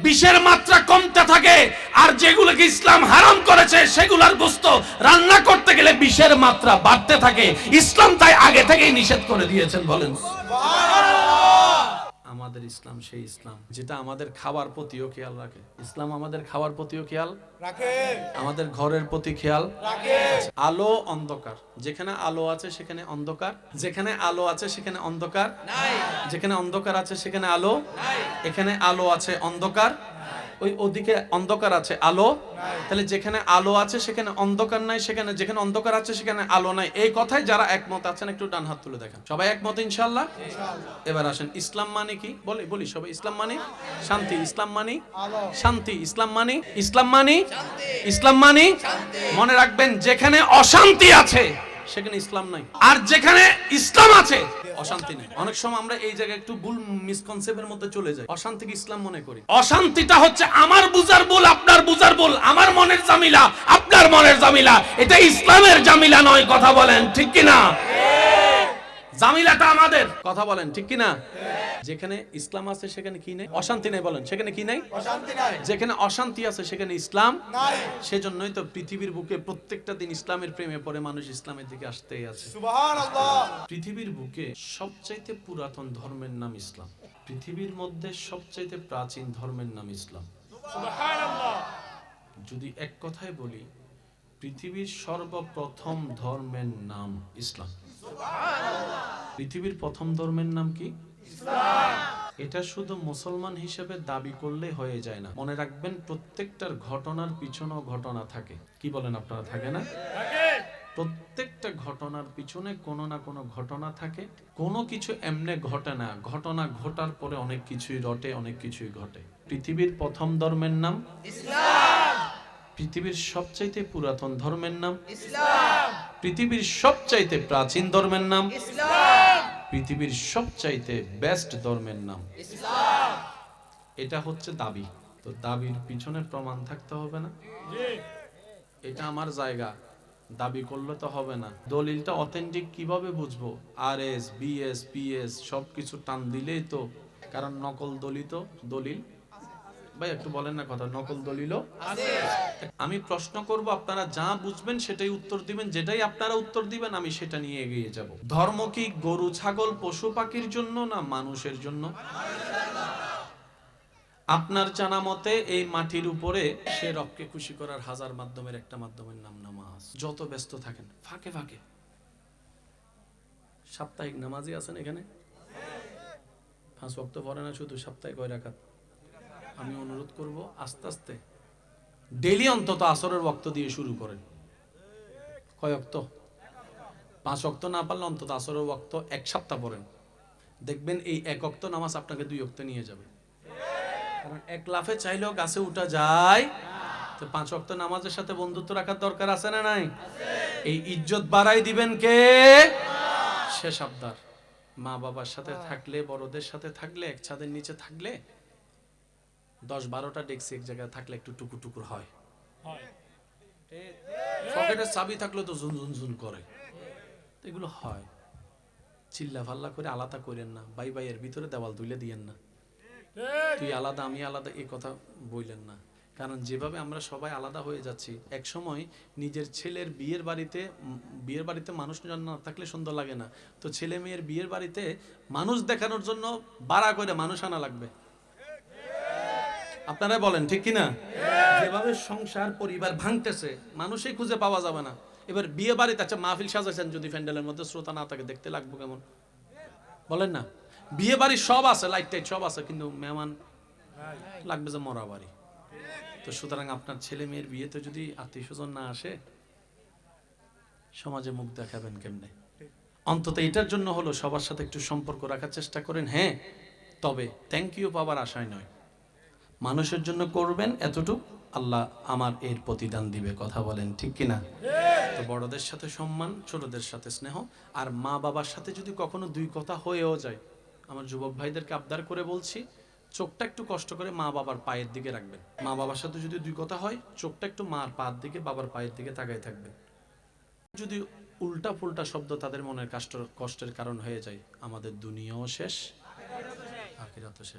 বিষের মাত্রা কমতে থাকে, আর যেগুলোকে ইসলাম হারাম করেছে সেগুলোর গোশত রান্না করতে গেলে বিষের মাত্রা বাড়তে থাকে। ইসলাম তাই আগে থেকেই নিষেধ করে দিয়েছেন। বলেন আমাদের ইসলাম সেই ইসলাম যেটা আমাদের খাবার প্রতিও খেয়াল রাখে। ইসলাম আমাদের খাবার প্রতিও খেয়াল রাখে, আমাদের ঘরের প্রতি খেয়াল রাখে। আলো অন্ধকার, যেখানে আলো আছে সেখানে অন্ধকার, যেখানে আলো আছে সেখানে অন্ধকার নাই, যেখানে অন্ধকার আছে সেখানে আলো নাই, এখানে আলো আছে অন্ধকার, ওই ওদিকে অন্ধকার আছে আলো নাই। তাহলে যেখানে আলো আছে সেখানে অন্ধকার নাই, সেখানে যেখানে অন্ধকার আছে সেখানে আলো নাই। এই কথায় যারা একমত আছেন একটু ডান হাত তুলে দেখেন। সবাই একমত ইনশাআল্লাহ? এবার আসেন, ইসলাম মানে কি বলি সবাই। ইসলাম মানে শান্তি, ইসলাম মানে শান্তি, ইসলাম মানে ইসলাম মানে মনে রাখবেন, যেখানে অশান্তি আছে সেখানে ইসলাম নাই, আর যেখানে ইসলাম আছে অশান্তি নেই। অনেক সময় আমরা এই জায়গায় একটু ভুল মিসকনসেপ্টের মধ্যে চলে যাই, অশান্তিকে ইসলাম মনে করি। অশান্তিটা হচ্ছে আমার বুঝার ভুল, আপনার বুঝার ভুল, আমার মনের জামিলা, আপনার মনের জামিলা, এটা ইসলামের জামিলা নয়। কথা বলেন ঠিক কিনা? জামিলাটা আমাদের। কথা বলেন ঠিক কিনা? যেখানে ইসলাম আছে সেখানে কি নেই? অশান্তি নেই। বলেন সেখানে কি নেই? অশান্তি নাই। যেখানে অশান্তি আছে সেখানে ইসলাম নাই। সেজন্যই তো পৃথিবীর বুকে প্রত্যেকটা দিন ইসলামের প্রেমে পড়ে মানুষ ইসলামের দিকে আসতেই আছে। সুবহানাল্লাহ। পৃথিবীর বুকে সবচাইতে পুরাতন ধর্মের নাম ইসলাম, পৃথিবীর মধ্যে সবচাইতে প্রাচীন ধর্মের নাম ইসলাম। সুবহানাল্লাহ। যদি এক কথায় বলি, পৃথিবীর সর্বপ্রথম ধর্মের নাম ইসলাম। পৃথিবীর প্রথম ধর্মের নাম কি? ইসলাম। এটা শুধু মুসলমান হিসেবে দাবি করলে হয়ে যায় না। মনে রাখবেন, প্রত্যেকটার ঘটনার পিছনেও ঘটনা থাকে। কি বলেন আপনারা? থাকে না? প্রত্যেকটা ঘটনার পিছনে কোনো না কোনো ঘটনা থাকে। কোনো কিছু এমনে ঘটে না, ঘটনা ঘটার পরে অনেক কিছুই রটে, অনেক কিছুই ঘটে। পৃথিবীর প্রথম ধর্মের নাম ইসলাম। পৃথিবীর সবচাইতে পুরাতন ধর্মের নাম ইসলাম। পৃথিবীর সবচাইতে প্রাচীন ধর্মের নাম ইসলাম। পৃথিবীর সবচাইতে বেস্ট ধর্মের নাম ইসলাম। এটা হচ্ছে দাবি। তো দাবির পিছনে প্রমাণ থাকতে হবে না? এটা আমার জায়গা, দাবি করলে তো হবে না। দলিলটা অথেন্টিক কিভাবে বুঝবো? আরএস, বিএস, পিএস সবকিছু টান দিলেই তো, কারণ নকল দলিত দলিল। ভাই একটু বলেন না কথা, নকল দলিলও আছে। আমি প্রশ্ন করব, আপনারা যা বুঝবেন সেটাই উত্তর দিবেন, যেটাই আপনারা উত্তর দিবেন আমি সেটা নিয়ে এগিয়ে যাব। ধর্ম কি গরু ছাগল পশু পাখির জন্য না মানুষের জন্য? আপনার জানা মতে এই মাটির উপরে সে রবকে খুশি করার হাজার মাধ্যমের একটা মাধ্যমের নাম নামাজ। যত ব্যস্ত থাকেন ফাঁকে ফাঁকে সাপ্তাহিক নামাজই আছেন এখানে, 5 ওয়াক্ত পড়ে না শুধু, সপ্তাহে কয় রাকাত? আমি অনুরোধ করব আস্তে আস্তে ডেইলি অন্তত আসরের ওয়াক্ত দিয়ে শুরু করেন। কয় ওয়াক্ত? 5 ওয়াক্ত না পারলে অন্তত আসরের ওয়াক্ত এক সপ্তাহ পড়েন, দেখবেন এই 1 ওয়াক্ত নামাজ আপনাকে 2 ওয়াক্ত নিয়ে যাবে। কারণ এক লাফে চাইলেও গাছে উঠা যায়, তো 5 ওয়াক্ত নামাজের সাথে বন্ধুত্ব রাখার দরকার আছে না নাই? এই ইজ্জত বাড়াই দিবেন কে? শেষ আবদার, মা বাবার সাথে থাকলে, বড়দের সাথে থাকলে, এক ছাদের নিচে থাকলে 10-12টা ডেক্সি এক জায়গায় থাকলে একটু টুকুর টুকুর হয়। পকেটের চাবি থাকলে তো ঝুন ঝুন ঝুন করে, এগুলো হয়। চিল্লা ফাল্লা করে আলাদা করেন না, ভাই ভাইয়ের ভিতরে দেওয়াল তুলে দিয়েন না, তুই আলাদা আমি আলাদা, এই কথা বললেন না। কারণ যেভাবে আমরা সবাই আলাদা হয়ে যাচ্ছি, এক সময় নিজের ছেলের বিয়ের বাড়িতে মানুষ না থাকলে সুন্দর লাগে না, তো ছেলে মেয়ের বিয়ের বাড়িতে মানুষ দেখানোর জন্য বাড়া করে মানুষ আনা লাগবে। আপনারা বলেন ঠিক কিনা? যেভাবে সংসার পরিবার ভাঙতেছে মানুষই খুঁজে পাওয়া যাবে না। এবার বিয়ে বাড়িতে আচ্ছা মাহফিল সাজাইছেন, যদি প্যান্ডেলের মধ্যে শ্রোতা না থাকে দেখতে লাগবে কেমন? বলেন না। বিয়ে বাড়ি সব আছে, লাইট টাইট সব আছে, কিন্তু মেহমান লাগবে যে মরা বাড়ি। তো সুতরাং আপনার ছেলে মেয়ের বিয়েতে যদি আত্মীয় স্বজন না আসে, সমাজে মুখ দেখাবেন কেমনে? অন্তত এটার জন্য হলো সবার সাথে একটু সম্পর্ক রাখার চেষ্টা করেন। হ্যাঁ, তবে থ্যাংক ইউ পাওয়ার আশায় নয়, মানুষের জন্য করবেন এতটুকু, আল্লাহ আমার এর প্রতিদান দিবে। কথা বলেন ঠিক কিনা? তো বড়দের সাথে সম্মান, ছোটদের সাথে স্নেহ, আর মা বাবার সাথে যদি কখনো 2 কথা হয়েও যায়, আমার যুবক ভাইদেরকে আবদার করে বলছি, চোখটা একটু কষ্ট করে মা বাবার পায়ের দিকে রাখবেন। মা বাবার সাথে যদি 2 কথা হয়, চোখটা একটু মার পায়ের দিকে, বাবার পায়ের দিকে তাকায় থাকবেন। যদি উল্টা ফুলটা শব্দ তাদের মনের কষ্টের কারণ হয়ে যায়, আমাদের দুনিয়াও শেষ, আখিরাতও শেষ।